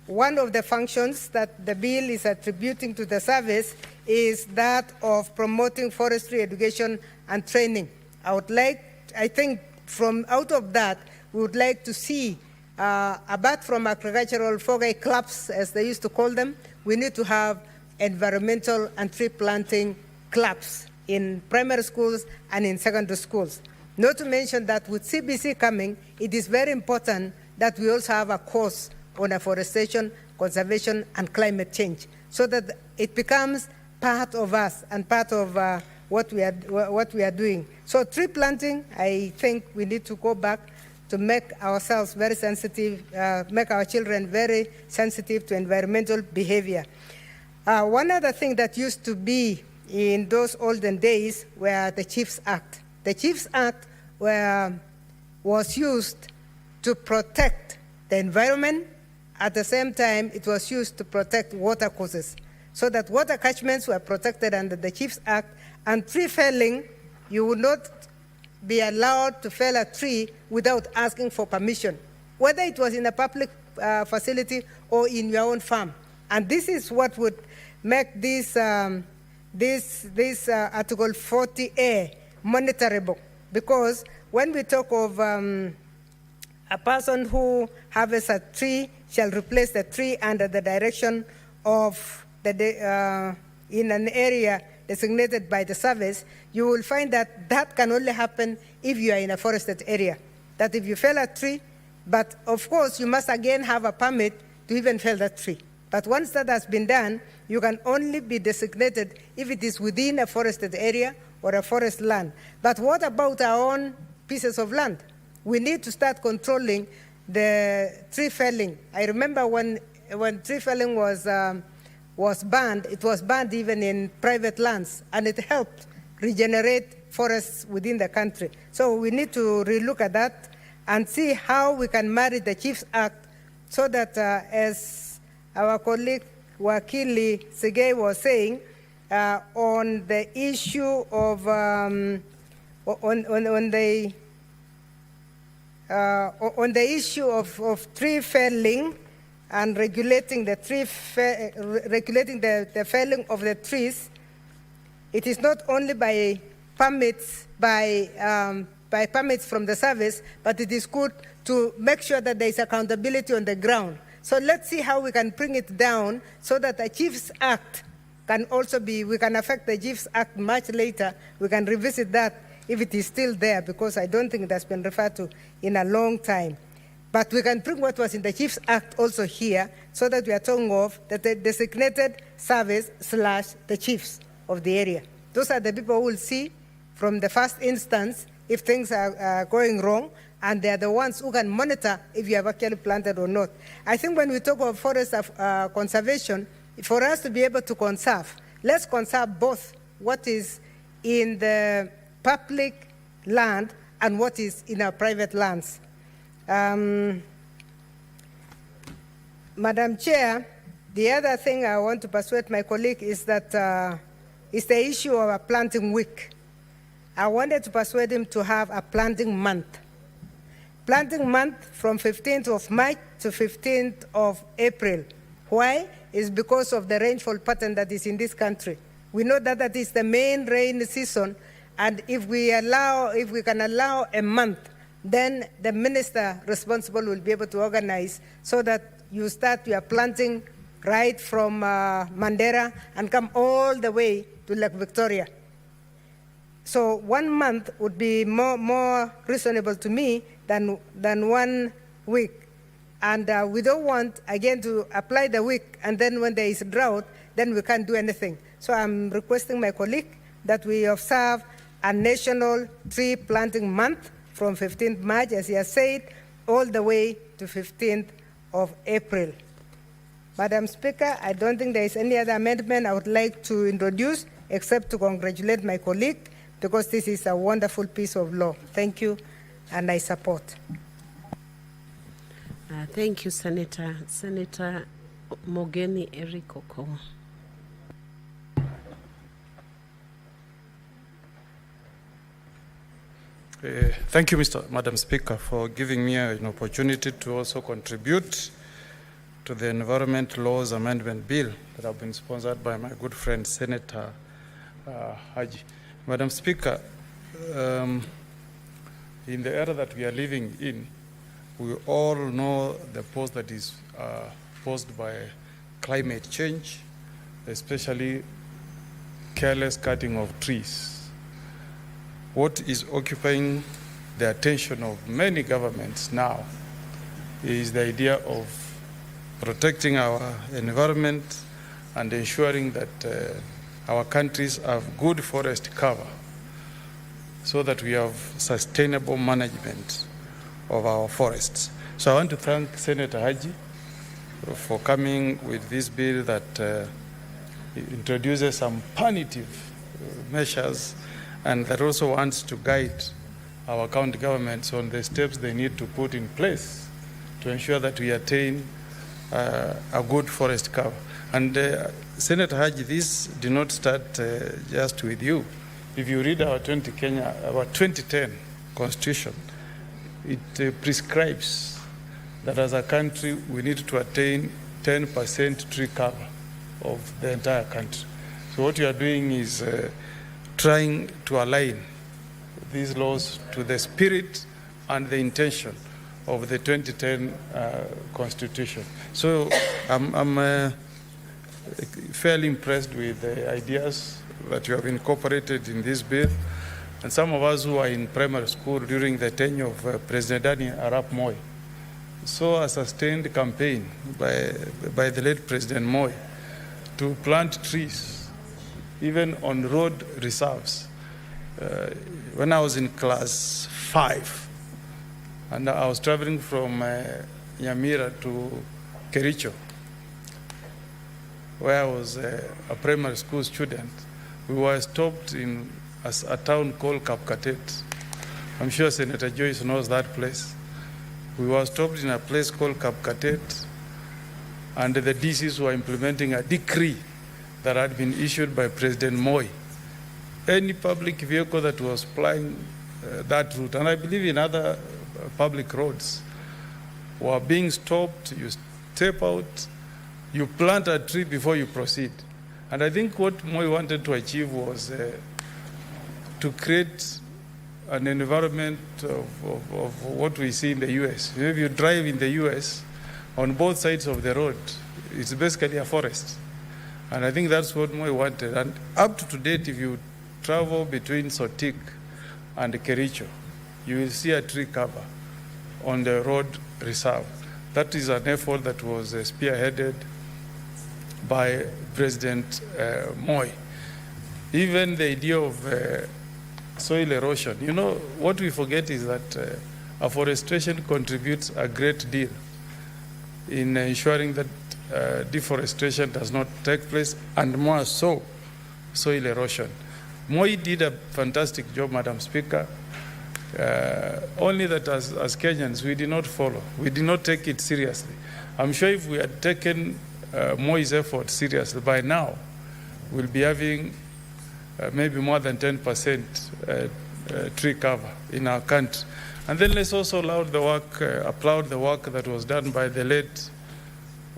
one of the functions that the bill is attributing to the service is that of promoting forestry education and training. I think from out of that, we would like to see, apart from agricultural fogai clubs, as they used to call them, we need to have environmental and tree planting clubs in primary schools and in secondary schools. Not to mention that with CBC coming, it is very important that we also have a course on afforestation, conservation, and climate change, so that it becomes part of us and part of what we are doing. So tree planting, I think we need to go back to make ourselves very sensitive, make our children very sensitive to environmental behavior. One other thing that used to be in those olden days were the Chiefs Act. The Chiefs Act was used to protect the environment. At the same time, it was used to protect water courses, so that water catchments were protected under the Chiefs Act, and tree felling, you would not be allowed to fell a tree without asking for permission, whether it was in a public facility or in your own farm. And this is what would make this, Article 40A monitorable, because when we talk of a person who harvests a tree shall replace the tree under the direction of the in an area designated by the service, you will find that that can only happen if you are in a forested area. That if you fell a tree, but of course you must again have a permit to even fell that tree. But once that has been done, you can only be designated if it is within a forested area or a forest land. But what about our own pieces of land? We need to start controlling the tree felling. I remember when tree felling was banned, it was banned even in private lands, and it helped regenerate forests within the country. So we need to relook at that and see how we can marry the Chiefs Act so that, as our colleague Wakili Segei was saying, on the issue of on the issue of tree felling and regulating the the felling of the trees, it is not only by permits permits from the service, but it is good to make sure that there is accountability on the ground. So let's see how we can bring it down so that the Chiefs Act can also be, we can affect the Chiefs Act much later. We can revisit that if it is still there, because I don't think it has been referred to in a long time. But we can bring what was in the Chiefs Act also here, so that we are talking of the designated service / the chiefs of the area. Those are the people who will see from the first instance if things are going wrong, and they are the ones who can monitor if you have actually planted or not. I think when we talk of forest conservation, for us to be able to conserve, let's conserve both what is in the public land and what is in our private lands. Madam Chair, the other thing I want to persuade my colleague is that is the issue of a planting week. I wanted to persuade him to have a planting month. Planting month from 15th of March to 15th of April. Why? It's because of the rainfall pattern that is in this country. We know that that is the main rain season, and if we can allow a month, then the minister responsible will be able to organize so that you start your planting right from Mandera and come all the way to Lake Victoria. So 1 month would be more reasonable to me than 1 week. And we don't want, again, to apply the week, and then when there is drought, then we can't do anything. So I'm requesting my colleague that we observe a national tree planting month from 15th March, as he has said, all the way to 15th of April. Madam Speaker, I don't think there is any other amendment I would like to introduce except to congratulate my colleague, because this is a wonderful piece of law. Thank you, and I support. Thank you, Senator. Senator Mogeni Erikoko. Thank you, Madam Speaker, for giving me an opportunity to also contribute to the Environment Laws Amendment Bill that have been sponsored by my good friend, Senator Haji. Madam Speaker, in the era that we are living in, we all know the pose that is posed by climate change, especially careless cutting of trees. What is occupying the attention of many governments now is the idea of protecting our environment and ensuring that our countries have good forest cover so that we have sustainable management of our forests. So I want to thank Senator Haji for coming with this bill that introduces some punitive measures and that also wants to guide our county governments on the steps they need to put in place to ensure that we attain a good forest cover. And Senator Haji, this did not start just with you. If you read our 2010 Constitution, it prescribes that as a country we need to attain 10% tree cover of the entire country. So what you are doing is trying to align these laws to the spirit and the intention of the 2010 Constitution. So I'm fairly impressed with the ideas that you have incorporated in this bill. And some of us who are in primary school during the tenure of President Daniel Arap Moi saw a sustained campaign by the late President Moi to plant trees, even on road reserves. When I was in class 5, and I was traveling from Nyamira to Kericho, where I was a primary school student, we were stopped in a town called Kapkatet. I'm sure Senator Joyce knows that place. We were stopped in a place called Kapkatet, and the DCs were implementing a decree that had been issued by President Moi. Any public vehicle that was plying that route, and I believe in other public roads, were being stopped. You step out, you plant a tree before you proceed. And I think what Moi wanted to achieve was to create an environment of what we see in the US. If you drive in the US, on both sides of the road, it's basically a forest. And I think that's what Moi wanted. And up to date, if you travel between Sotik and Kericho, you will see a tree cover on the road reserve. That is an effort that was spearheaded by President Moi. Even the idea of soil erosion. You know, what we forget is that afforestation contributes a great deal in ensuring that deforestation does not take place, and more so, soil erosion. Moi did a fantastic job, Madam Speaker, only that as Kenyans, we did not follow. We did not take it seriously. I'm sure if we had taken Moi's effort seriously, by now, we'll be having maybe more than 10% tree cover in our country. And then let's also applaud the work that was done by the late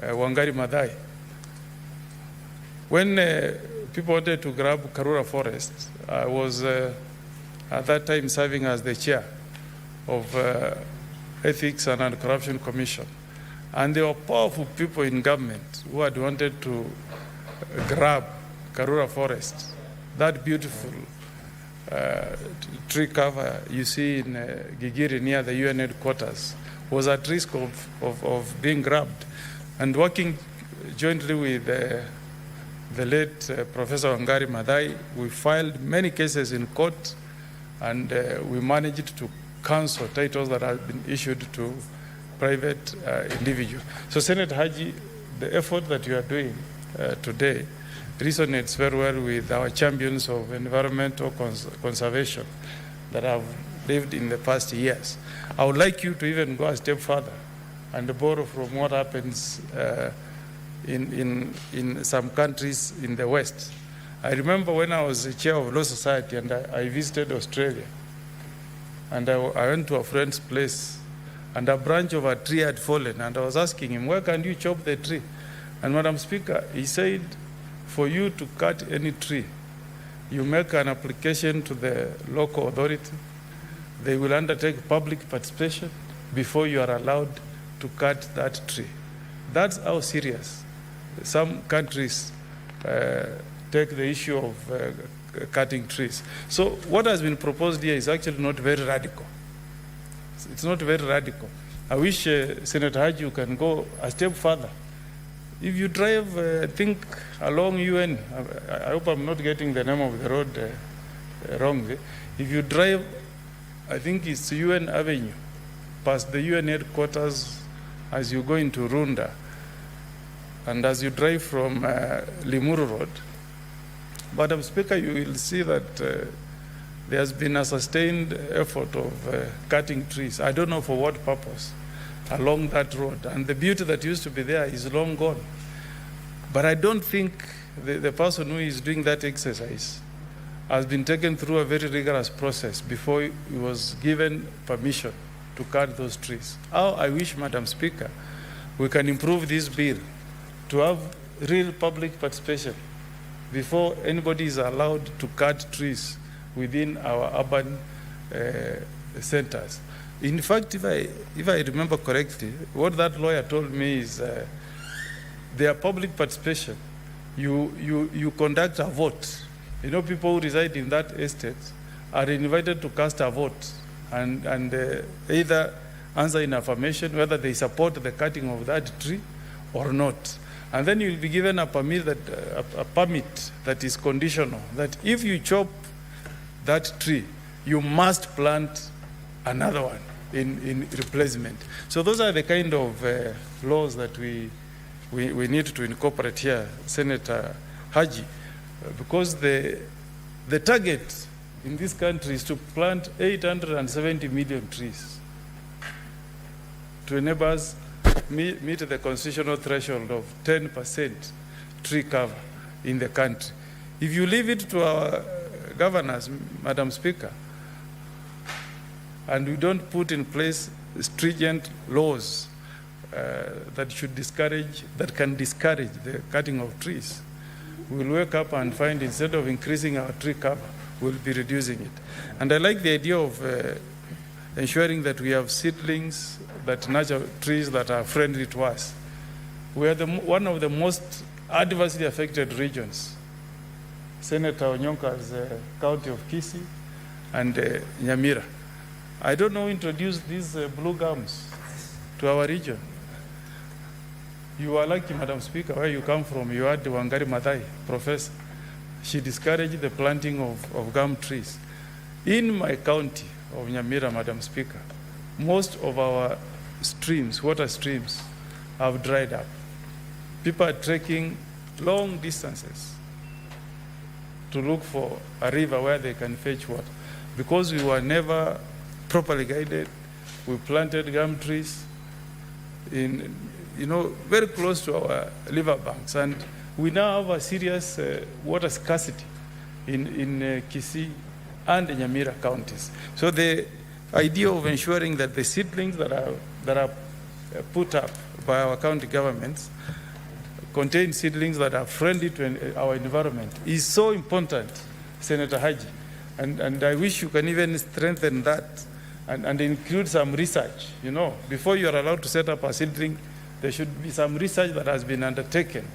Wangari Maathai. When people wanted to grab Karura Forest, I was at that time serving as the chair of Ethics and Anti-Corruption Commission. And there were powerful people in government who had wanted to grab Karura Forest, that beautiful tree cover you see in Gigiri near the UN headquarters was at risk of being grabbed. And working jointly with the late Professor Wangari Maathai, we filed many cases in court, and we managed to cancel titles that had been issued to private individuals. So, Senator Haji, the effort that you are doing today resonates very well with our champions of environmental conservation that have lived in the past years. I would like you to even go a step further and borrow from what happens in some countries in the West. I remember when I was the chair of Law Society and I visited Australia, and I went to a friend's place, and a branch of a tree had fallen, and I was asking him, where can you chop the tree? And Madam Speaker, he said, for you to cut any tree, you make an application to the local authority. They will undertake public participation before you are allowed to cut that tree. That's how serious some countries take the issue of cutting trees. So what has been proposed here is actually not very radical. It's not very radical. I wish Senator Haji, you can go a step further. If you drive, I think, along UN, I hope I'm not getting the name of the road wrong. If you drive, I think it's UN Avenue, past the UN headquarters as you go into Runda, and as you drive from Limuru Road, Madam Speaker, you will see that there has been a sustained effort of cutting trees. I don't know for what purpose along that road. And the beauty that used to be there is long gone. But I don't think the person who is doing that exercise has been taken through a very rigorous process before he was given permission to cut those trees. How I wish, Madam Speaker, we can improve this bill to have real public participation before anybody is allowed to cut trees within our urban centers. In fact, if I remember correctly, what that lawyer told me is their public participation, you conduct a vote. You know, people who reside in that estate are invited to cast a vote and either answer in affirmation whether they support the cutting of that tree or not. And then you'll be given a permit that is conditional, that if you chop that tree, you must plant another one in replacement. So those are the kind of laws that we need to incorporate here, Senator Haji, because the target in this country is to plant 870 million trees to enable us meet the constitutional threshold of 10% tree cover in the country. If you leave it to our governors, Madam Speaker, and we don't put in place stringent laws that can discourage the cutting of trees, we'll wake up and find instead of increasing our tree cover, we'll be reducing it. And I like the idea of ensuring that we have seedlings, that natural trees that are friendly to us. We are one of the most adversely affected regions. Senator Onyonka's county of Kisii and Nyamira. I don't know who introduced these blue gums to our region. You are lucky, Madam Speaker, where you come from. You had Wangari Maathai, professor. She discouraged the planting of gum trees. In my county of Nyamira, Madam Speaker, most of our streams, water streams, have dried up. People are trekking long distances to look for a river where they can fetch water. Because we were never properly guided, we planted gum trees very close to our river banks, and we now have a serious water scarcity in Kisii and Nyamira counties. So the idea of ensuring that the seedlings that are put up by our county governments contain seedlings that are friendly to our environment is so important, Senator Haji. And I wish you can even strengthen that and include some research. You know, before you are allowed to set up a seedling, there should be some research that has been undertaken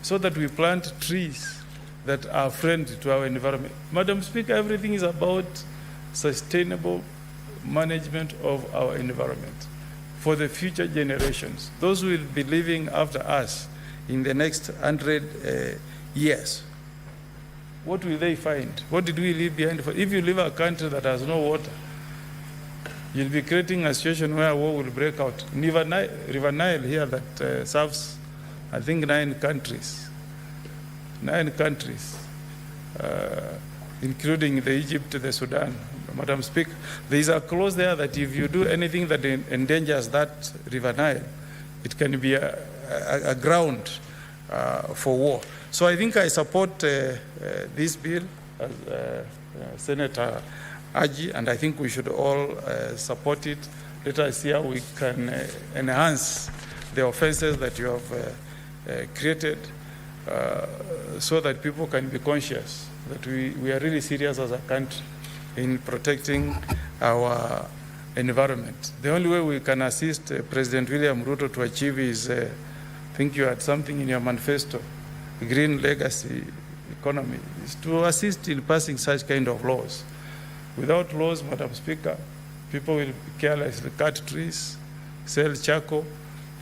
so that we plant trees that are friendly to our environment. Madam Speaker, everything is about sustainable management of our environment for the future generations, those who will be living after us in the next 100 years. What will they find? What did we leave behind? If you leave a country that has no water, you'll be creating a situation where war will break out. River Nile here that serves, I think, 9 countries, including the Egypt, the Sudan. Madam Speaker, there is a clause there that if you do anything that endangers that River Nile, it can be a ground for war. So I think I support this bill, Senator Haji, and I think we should all support it. Let us see how we can enhance the offenses that you have created so that people can be conscious that we are really serious as a country in protecting our environment. The only way we can assist President William Ruto to achieve is, I think you had something in your manifesto, green legacy economy, is to assist in passing such kind of laws. Without laws, Madam Speaker, people will carelessly cut trees, sell charcoal.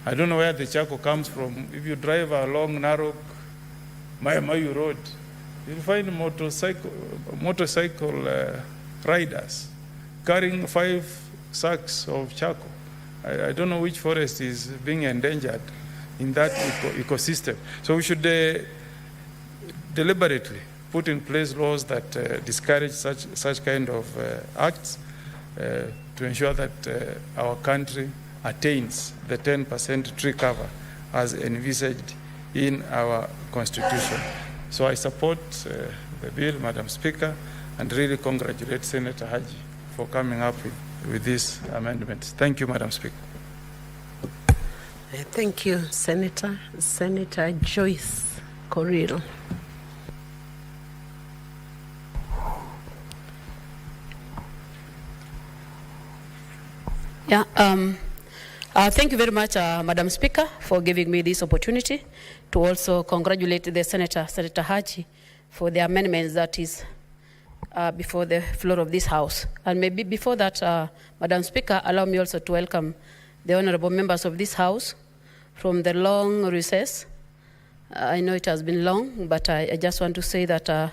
I don't know where the charcoal comes from. If you drive along Narok, Mayu Road, you'll find motorcycle riders carrying 5 sacks of charcoal. I don't know which forest is being endangered in that ecosystem. So we should deliberately put in place laws that discourage such kind of acts to ensure that our country attains the 10% tree cover as envisaged in our constitution. So I support the bill, Madam Speaker, and really congratulate Senator Haji for coming up with with these amendments. Thank you, Madam Speaker. Thank you, Senator. Senator Joyce Corriel. Yeah, thank you very much, Madam Speaker, for giving me this opportunity to also congratulate the Senator Haji, for the amendments that is before the floor of this House. And maybe before that, Madam Speaker, allow me also to welcome the honorable members of this House from the long recess. I know it has been long, but I just want to say that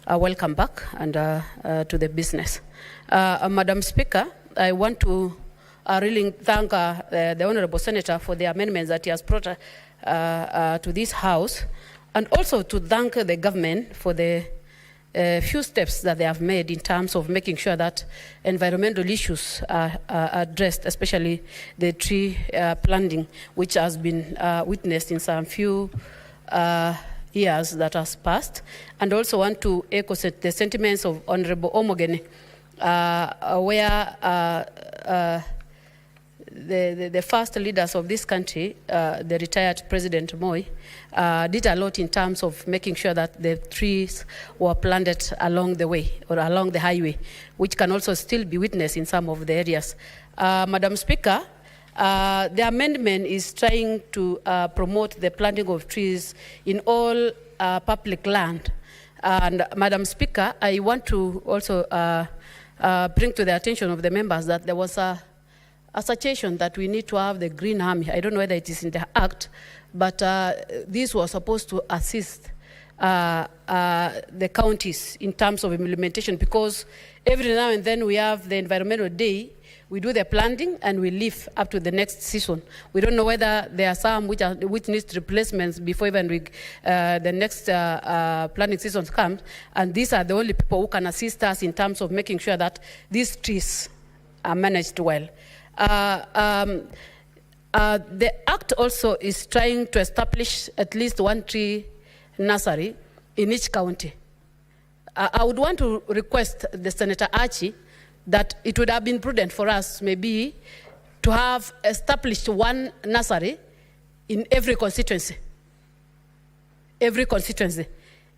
welcome back and to the business. Madam Speaker, I want to really thank the Honorable Senator for the amendments that he has brought to this House, and also to thank the government for the few steps that they have made in terms of making sure that environmental issues are addressed, especially the tree planting, which has been witnessed in some few years that has passed. And also want to echo the sentiments of Honorable Omogeni, where the first leaders of this country, the retired President Moi, did a lot in terms of making sure that the trees were planted along the way or along the highway, which can also still be witnessed in some of the areas. Madam Speaker, the amendment is trying to promote the planting of trees in all public land. And Madam Speaker, I want to also bring to the attention of the members that there was a suggestion that we need to have the Green Army. I don't know whether it is in the Act, but this was supposed to assist the counties in terms of implementation, because every now and then we have the Environmental Day, we do the planting and we leave up to the next season. We don't know whether there are some which needs replacements before even the next planting season comes, and these are the only people who can assist us in terms of making sure that these trees are managed well. The Act also is trying to establish at least one tree nursery in each county. I would want to request the Senator Archie that it would have been prudent for us maybe to have established one nursery in every constituency. Every constituency.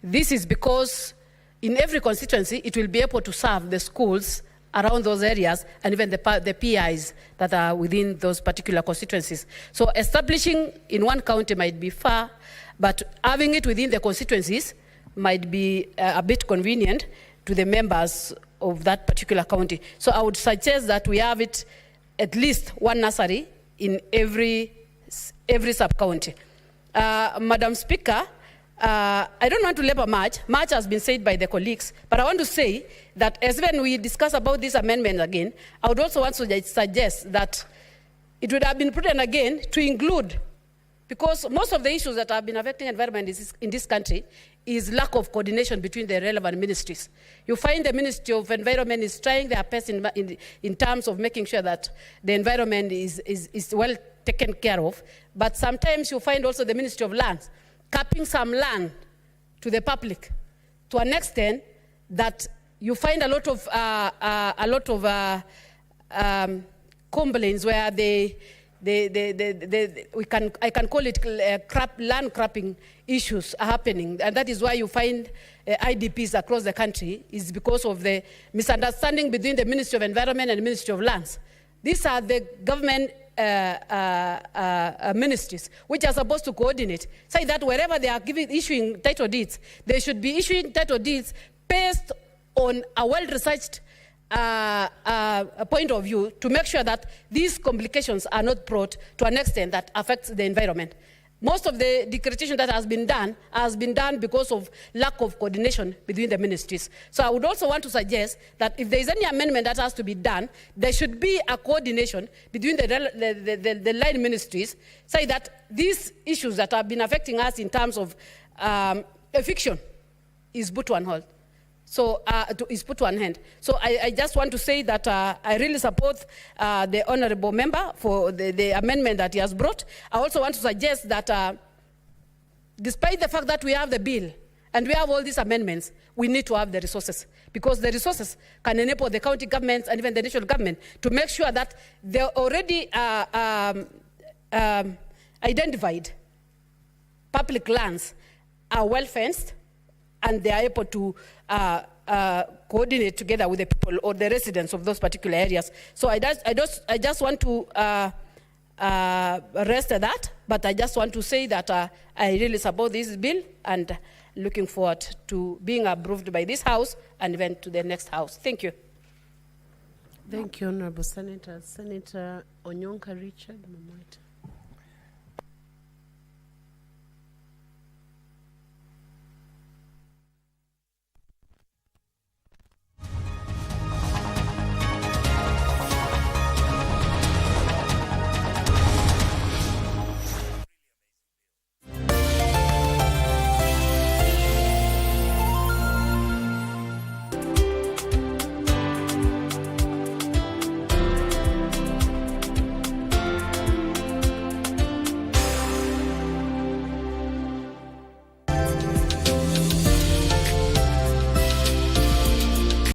This is because in every constituency it will be able to serve the schools around those areas and even the PIs that are within those particular constituencies. So establishing in one county might be far, but having it within the constituencies might be a bit convenient to the members of that particular county. So I would suggest that we have it at least one nursery in every sub-county. Madam Speaker, I don't want to labor much. Much has been said by the colleagues, but I want to say that as when we discuss about this amendment again, I would also want to suggest that it would have been prudent again to include, because most of the issues that have been affecting environment in this country is lack of coordination between the relevant ministries. You find the Ministry of Environment is trying their best in terms of making sure that the environment is well taken care of, but sometimes you find also the Ministry of Lands capping some land to the public to an extent that you find a lot of complaints where I can call it land crapping issues are happening, and that is why you find IDPs across the country is because of the misunderstanding between the Ministry of Environment and the Ministry of Lands. These are the government ministries which are supposed to coordinate, say that wherever they are issuing title deeds, they should be issuing title deeds based on a well-researched point of view to make sure that these complications are not brought to an extent that affects the environment. Most of the declaration that has been done because of lack of coordination between the ministries. So I would also want to suggest that if there is any amendment that has to be done, there should be a coordination between the line ministries, say that these issues that have been affecting us in terms of eviction is put to an halt. So is put to an end. So I just want to say that I really support the honorable member for the amendment that he has brought. I also want to suggest that despite the fact that we have the bill and we have all these amendments, we need to have the resources, because the resources can enable the county governments and even the national government to make sure that they're already identified public lands are well fenced, and they are able to coordinate together with the people or the residents of those particular areas. So I just want to rest at that, but I just want to say that I really support this bill and looking forward to being approved by this House and even to the next House. Thank you. Thank you, Honorable Senator. Senator Onyonka Richard Mamoita.